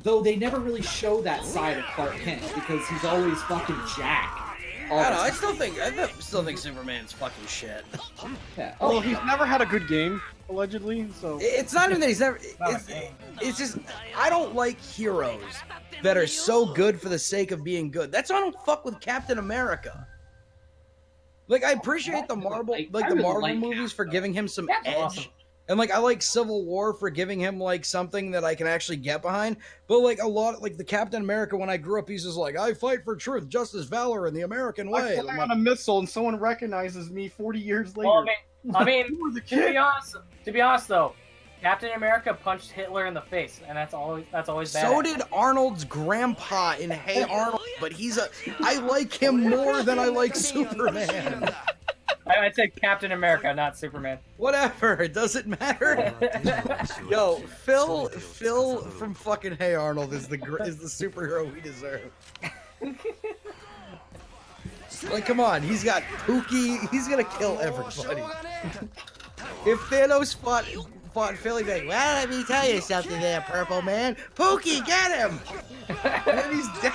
Though they never really show that side of Clark Kent because he's always fucking Jack. I don't know. I still think Superman's fucking shit. Yeah. Well, he's never had a good game, allegedly. So It's not even that he's never. It's just I don't like heroes that are so good for the sake of being good. That's why I don't fuck with Captain America. Like I appreciate the Marvel, I the really Marvel like movies for giving him some Cap's edge. awesome. And like I like Civil War for giving him like something that I can actually get behind. But like a lot like the Captain America when I grew up, he's just like, I fight for truth, justice, valor, and the American way. I And fly I'm on like, a missile and someone recognizes me 40 years later. Well, I mean, You were the to kid. be honest though, Captain America punched Hitler in the face, and that's always bad. so did Arnold's grandpa in Hey Arnold, but I like him more than I like Superman. I'd say Captain America, not Superman. Whatever, it doesn't matter. Yo, Phil from fucking Hey Arnold is the superhero we deserve. Like, come on, he's got Pookie. He's gonna kill everybody. If Thanos fought Phil, he'd be like, well, let me tell you something there, Purple Man. Pookie, get him! And then he's dead.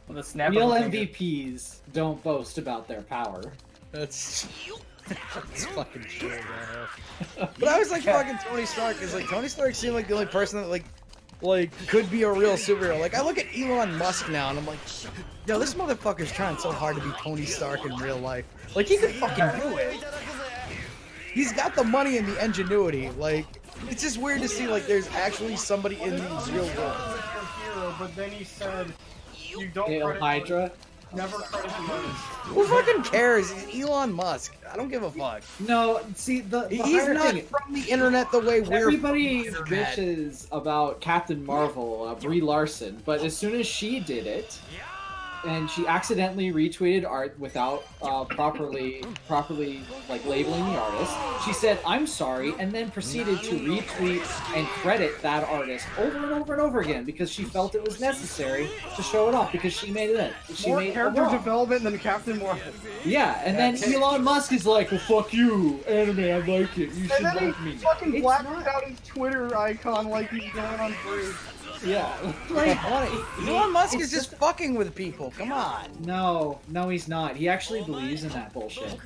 The snap Real of the finger. MVPs don't boast about their power. That's fucking true, man. But I was like fucking Tony Stark, because like Tony Stark seemed like the only person that like could be a real superhero. Like I look at Elon Musk now and I'm like, yo, this motherfucker's trying so hard to be Tony Stark in real life. Like he could fucking do it. He's got the money and the ingenuity. Like it's just weird to see like there's actually somebody in the real world. Hero, but then he said, "You don't Hail credit Hydra. never credit the artist." Who fucking cares? He's Elon Musk. I don't give a fuck. No, see the He's higher not thing, from the internet the way we're. everybody from the internet. bitches about Captain Marvel, Brie Larson, but as soon as she did it, and she accidentally retweeted art without properly like labeling the artist, she said, "I'm sorry," and then proceeded to retweet and credit that artist over and over and over again because she felt it was necessary to show it off because she made it. She More made character it wrong. development than Captain Marvel. Yeah, and then Elon Musk is like, "Well, fuck you, anime. I like it. You And should then like he me." fucking It's blacked not. out his Twitter icon like he's going on break. Yeah, like Elon Musk is just fucking with people. Come on. No, he's not. He actually believes in that bullshit.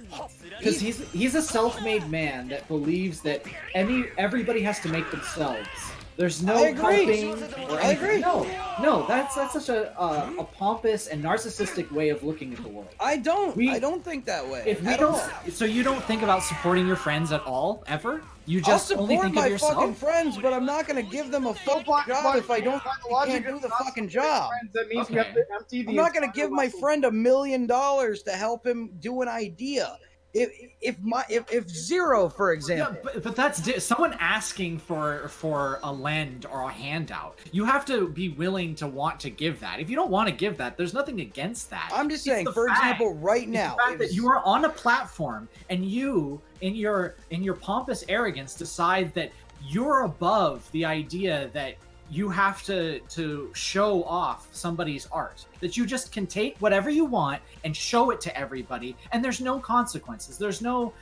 Because he's a self-made man that believes that everybody has to make themselves. There's no I agree. helping. Or I agree. No, that's such a pompous and narcissistic way of looking at the world. I don't think that way. If we at don't, all. So you don't think about supporting your friends at all, ever? You just I'll only support think of my yourself? fucking friends, but I'm not gonna give them a fucking job if I don't can't do the fucking job. That means we have to empty the. I'm not gonna entire give my level. friend $1 million to help him do an idea. If Zero, for example, But that's someone asking for a lend or a handout. You have to be willing to want to give that. If you don't want to give that, there's nothing against that. I'm just It's saying, the for fact- example, right it's now, the fact that you are on a platform and you, in your pompous arrogance, decide that you're above the idea that you have to show off somebody's art. That you just can take whatever you want and show it to everybody, and there's no consequences. There's no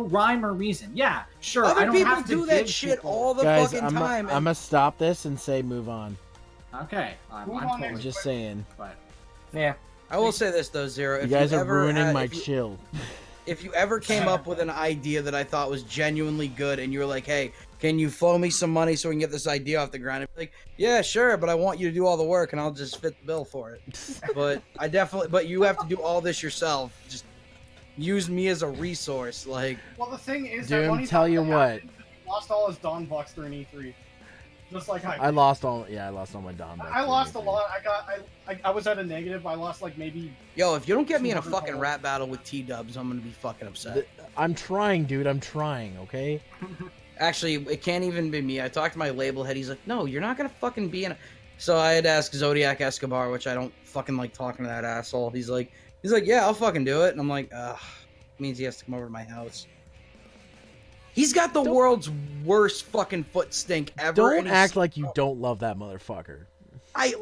rhyme or reason. Yeah, sure. I other don't people have to do that give shit people- all the Guys, fucking I'm time. and- gonna stop this and say move on. Okay, I'm Move on totally next. Just saying. but Yeah. I will say this though, Zero. You If guys are ever ruining had- my if you- chill. If you ever came up with an idea that I thought was genuinely good and you were like, hey, can you flow me some money so we can get this idea off the ground? I'd be like, yeah, sure, but I want you to do all the work and I'll just fit the bill for it. But you have to do all this yourself. Just use me as a resource. Like, Well, the thing is, that Doom, when he tell you that what. happened, he lost all his Dawn bucks during E3. Just like I lost all my Dom. I lost a lot. I was at a negative. I lost like maybe. yo, if you don't get me in a 200 fucking total. rap battle with T-Dubs, I'm gonna be fucking upset. I'm trying, dude. I'm trying. Okay. Actually, it can't even be me. I talked to my label head. He's like, no, you're not gonna fucking be in a... So I had to ask Zodiac Escobar, which I don't fucking like talking to that asshole. He's like, yeah, I'll fucking do it. And I'm like, ugh, means he has to come over to my house. He's got the world's worst fucking foot stink ever. Don't act like you don't love that motherfucker. I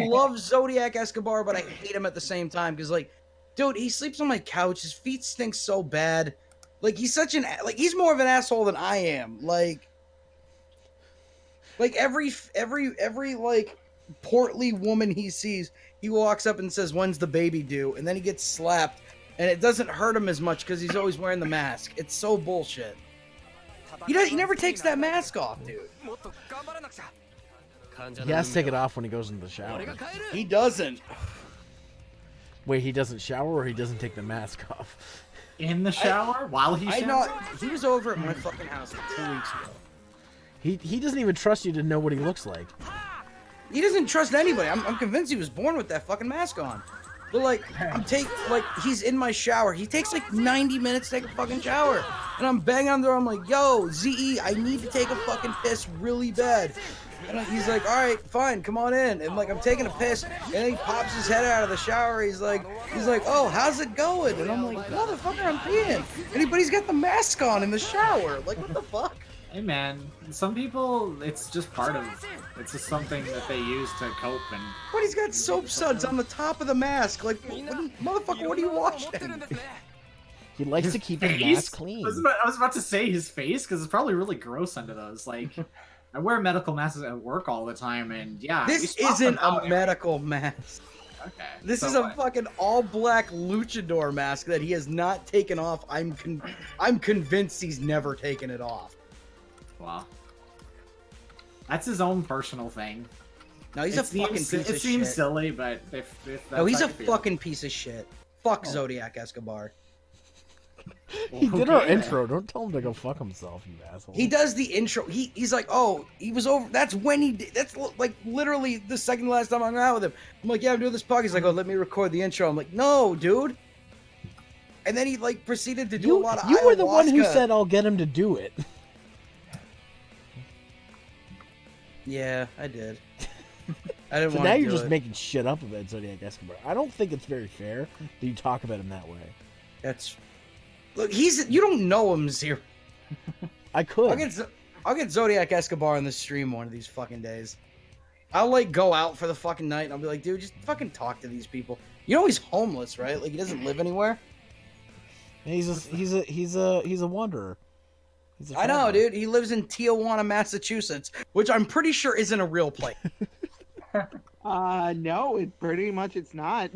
love Zodiac Escobar, but I hate him at the same time because, like, dude, he sleeps on my couch. His feet stink so bad. Like, he's such an he's more of an asshole than I am. Like every like portly woman he sees, he walks up and says, "When's the baby due?" And then he gets slapped, and it doesn't hurt him as much because he's always wearing the mask. It's so bullshit. He never takes that mask off, dude. He has to take it off when he goes into the shower. He doesn't. Wait, he doesn't shower or he doesn't take the mask off? In the shower? While he's showering? He was over at my fucking house like 2 weeks ago. He doesn't even trust you to know what he looks like. He doesn't trust anybody. I'm convinced he was born with that fucking mask on. But like, he's in my shower. He takes like 90 minutes to take a fucking shower. And I'm banging on the door. I'm like, yo, ZE, I need to take a fucking piss really bad. And he's like, all right, fine, come on in. And like, I'm taking a piss, and then he pops his head out of the shower. He's like, oh, how's it going? And I'm like, motherfucker, I'm peeing. But he's got the mask on in the shower. Like, what the fuck? Hey man, some people, it's just it's just something that they use to cope and... But he's got soap suds on the top of the mask. Like, motherfucker, what are you watching? He likes to keep his mask clean. I was about to say his face, because it's probably really gross under those. Like, I wear medical masks at work all the time, and yeah. This isn't a medical mask. Okay. This is a fucking all-black luchador mask that he has not taken off. I'm convinced he's never taken it off. Wow. That's his own personal thing. No, he's a fucking piece of shit. It seems silly, but if that's no, he's how a you feel. fucking piece of shit. Fuck Zodiac Escobar. He did our intro. Don't tell him to go fuck himself, you asshole. He does the intro. He's like, oh, he was over. That's when he did. That's like literally the second to last time I hung out with him. I'm like, yeah, I'm doing this podcast. He's like, oh, let me record the intro. I'm like, no, dude. And then he like proceeded to do a lot of. You were the one who ayahuasca. said I'll get him to do it. Yeah, I did. I didn't So want now to you're do just it. making shit up about Zodiac Escobar. I don't think it's very fair that you talk about him that way. That's look. You don't know him, Zero. I could. I'll get Zodiac Escobar on the stream one of these fucking days. I'll like go out for the fucking night and I'll be like, dude, just fucking talk to these people. You know he's homeless, right? Like he doesn't live anywhere. He's a wanderer. I know, dude. He lives in Tijuana, Massachusetts, which I'm pretty sure isn't a real place. No, it's not.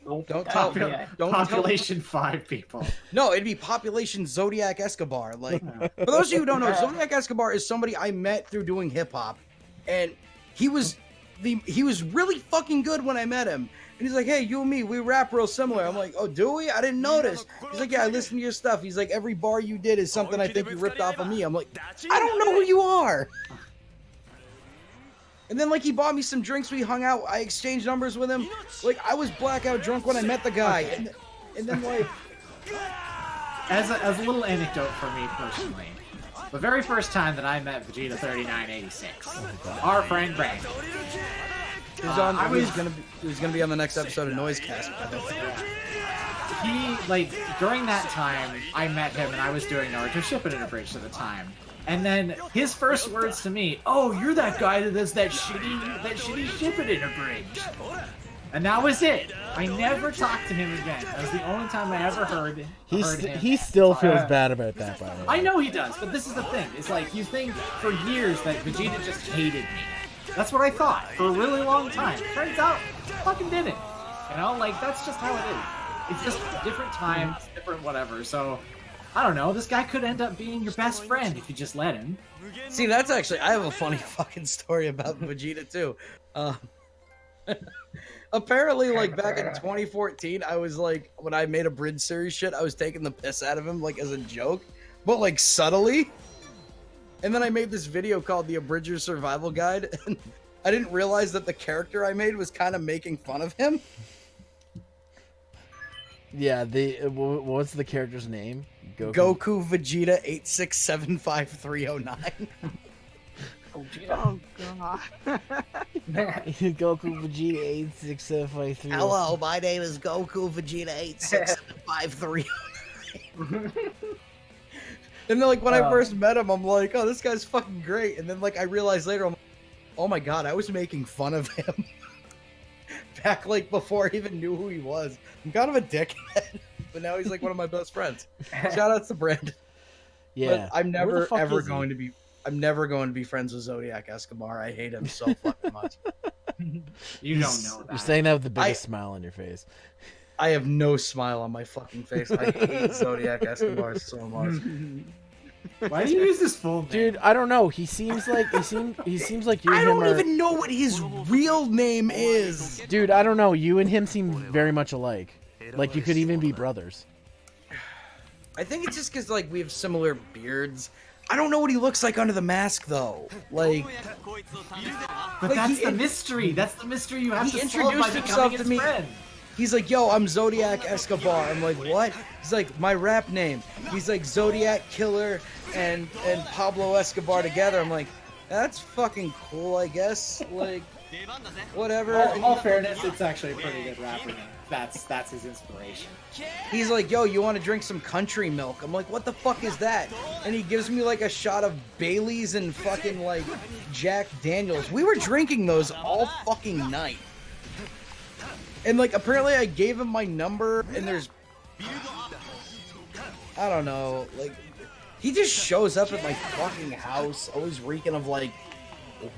Don't tell. Don't Population 5 people. No, it'd be population Zodiac Escobar. Like, for those of you who don't know, Zodiac Escobar is somebody I met through doing hip hop, and he was really fucking good when I met him. And he's like, hey, you and me, we rap real similar. I'm like, oh, do we? I didn't notice. He's like, yeah, I listen to your stuff. He's like, every bar you did is something I think you ripped off of me. I'm like, I don't know who you are. And then, like, he bought me some drinks. We hung out. I exchanged numbers with him. Like, I was blackout drunk when I met the guy. And then, like... As a little anecdote for me personally, the very first time that I met Vegeta 3986, our friend Brandon. He was gonna be on the next episode of Noisecast. He, like, during that time, I met him and I was doing Naruto Shippuden Abridged at the time. And then his first words to me, oh, you're that guy that does that shitty Shippuden Abridged. And that was it. I never talked to him again. That was the only time I ever heard him. He still feels bad about that, by the way. I know he does, but this is the thing. It's like, you think for years that Vegeta just hated me. That's what I thought for a really long time. Turns out, fucking didn't. You know, like, that's just how it is. It's just different times, different whatever. So, I don't know. This guy could end up being your best friend if you just let him. See, that's actually... I have a funny fucking story about Vegeta, too. Apparently, like, back in 2014, I was, like... When I made a Bridge series shit, I was taking the piss out of him, like, as a joke. But, like, subtly. And then I made this video called The Abridger Survival Guide, and I didn't realize that the character I made was kind of making fun of him. Yeah, what's the character's name? Goku Vegeta 8675309. Oh god. Goku Vegeta 86753. Hello, my name is Goku Vegeta 86753. And then, like, when I first met him, I'm like, oh, this guy's fucking great. And then, like, I realized later, I'm like, oh my god, I was making fun of him. Back, like, before I even knew who he was. I'm kind of a dickhead. But now he's, like, one of my best friends. Shout out to Brandon. Yeah. But I'm Where the never, fuck ever is he? going to be... I'm never going to be friends with Zodiac Escobar. I hate him so fucking much. You don't know You're that. saying that with the biggest smile on your face. I have no smile on my fucking face. I hate Zodiac Escobar so much. Why do you use this full name? Dude, I don't know. He seems like he seems like you and I him don't are. even know what his real name is. Dude, I don't know. You and him seem very much alike. Like you could even be brothers. I think it's just because like we have similar beards. I don't know what he looks like under the mask though. Like, But that's the mystery. That's the mystery you have he to solve by introduced himself becoming to his me. friend. He's like, yo, I'm Zodiac Escobar. I'm like, what? He's like, my rap name. He's like Zodiac Killer and Pablo Escobar together. I'm like, that's fucking cool, I guess. Like, whatever. All fairness, it's actually a pretty good rapper name. That's his inspiration. He's like, yo, you want to drink some country milk? I'm like, what the fuck is that? And he gives me like a shot of Bailey's and fucking like Jack Daniels. We were drinking those all fucking night. And like, apparently I gave him my number and there's, I don't know, like, he just shows up at my fucking house, always reeking of like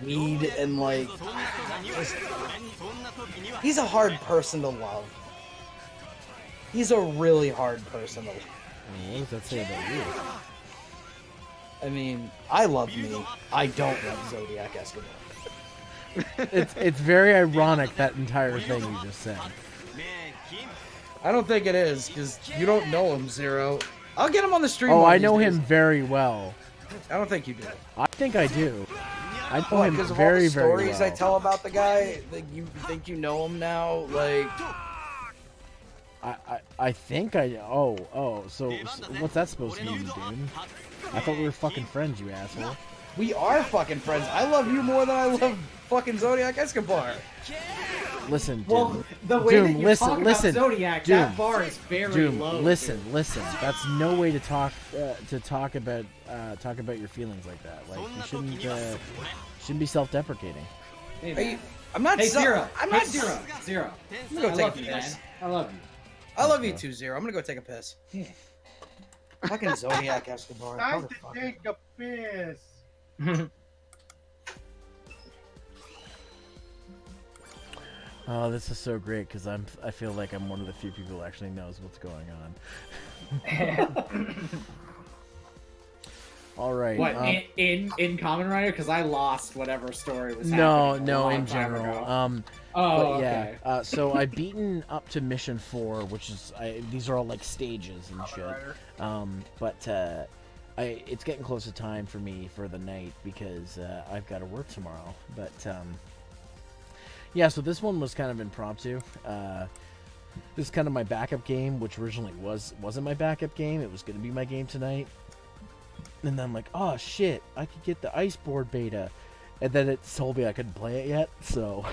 weed and like, just, he's a hard person to love. He's a really hard person to love. What does that say about you? I mean, I love me. I don't love Zodiac Escobar. It's very ironic, that entire thing you just said. I don't think it is, because you don't know him, Zero. I'll get him on the stream. Oh, one I of know these him days. very well. I don't think you do. I think I do. I know What, him because of very, all the very stories well. I tell about the guy, that you think you know him now? Like, I think I. So what's that supposed to mean, dude? I thought we were fucking friends, you asshole. we are fucking friends. I love you more than I love fucking Zodiac Escobar. Listen, Doom. Well, the way Doom, that you listen, talk listen. about Zodiac, Doom. that bar is very Doom, low. listen. That's no way to talk about your feelings like that. Like you shouldn't be self-deprecating. Hey, Are you, man. I'm not. Hey, so- Zero. I'm Hey, not. Zero. Zero. I'm gonna go I take love a you, man. piss. I love you. I love you too, Zero. I'm gonna go take a piss. Fucking Zodiac Escobar. Time to motherfucker. take a piss. Oh, this is so great because I feel like I'm one of the few people who actually knows what's going on. All right. What in Kamen Rider? Because I lost whatever story was No, happening. no, a long in time general. ago. But yeah. Okay. So I've beaten up to mission 4, which is these are all like stages and shit. It's getting close to time for me for the night because I've got to work tomorrow. But yeah, so this one was kind of impromptu. This is kind of my backup game, which originally wasn't my backup game. It was going to be my game tonight. And then I'm like, oh shit, I could get the Iceboard beta. And then it told me I couldn't play it yet, so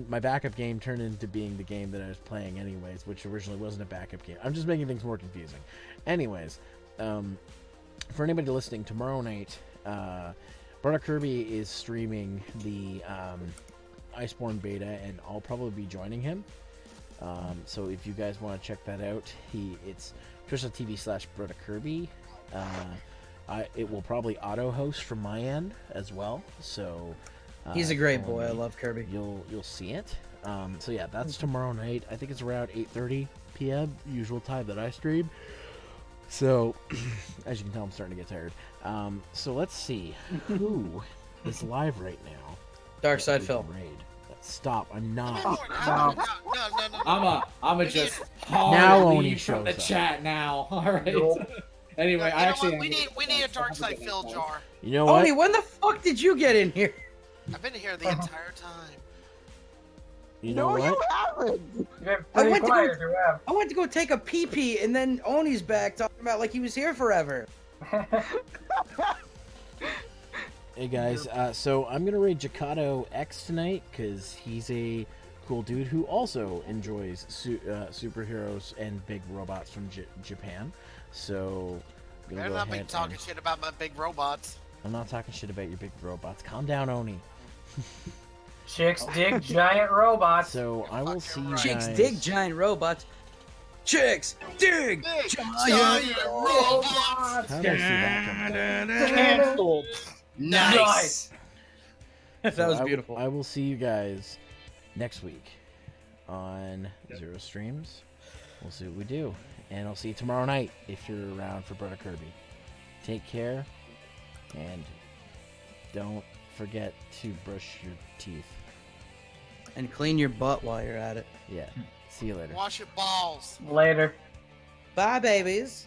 my backup game turned into being the game that I was playing anyways, which originally wasn't a backup game. I'm just making things more confusing. Anyways, for anybody listening, tomorrow night, Brother Kirby is streaming the Iceborne beta, and I'll probably be joining him. So if you guys want to check that out, it's twitch.tv/Brother Kirby. It will probably auto-host from my end as well. So He's a great boy. I love Kirby. You'll see it. So yeah, that's tomorrow night. I think it's around 8:30 p.m. usual time that I stream. So as you can tell, I'm starting to get tired. So let's see who is live right now. Dark Side Phil. Raid. Stop! I'm not. No. I'm a just Now hard Oni leave from the shows up. chat now. All right. Anyway, You I know actually what? We need a dark side fill jar. You know what? Oni, when the fuck did you get in here? I've been here the entire time. You know what? you haven't. You've been I pretty went to quiet go- as you have. I went to go take a pee-pee, and then Oni's back talking about like he was here forever. Hey guys, so I'm gonna raid Jakato X tonight because he's a cool dude who also enjoys superheroes and big robots from Japan. So I'm gonna Better go not be ahead talking and... shit about my big robots. I'm not talking shit about your big robots. Calm down, Oni. Chicks dig giant robots. So I will see you Chicks guys. dig giant robots. Chicks dig giant How did I see that come? Cancelled. Nice. That was So beautiful. I will see you guys next week on Zero Streams. We'll see what we do. And I'll see you tomorrow night if you're around for Brother Kirby. Take care. And don't forget to brush your teeth. And clean your butt while you're at it. Yeah. See you later. Wash your balls. Later. Bye, babies.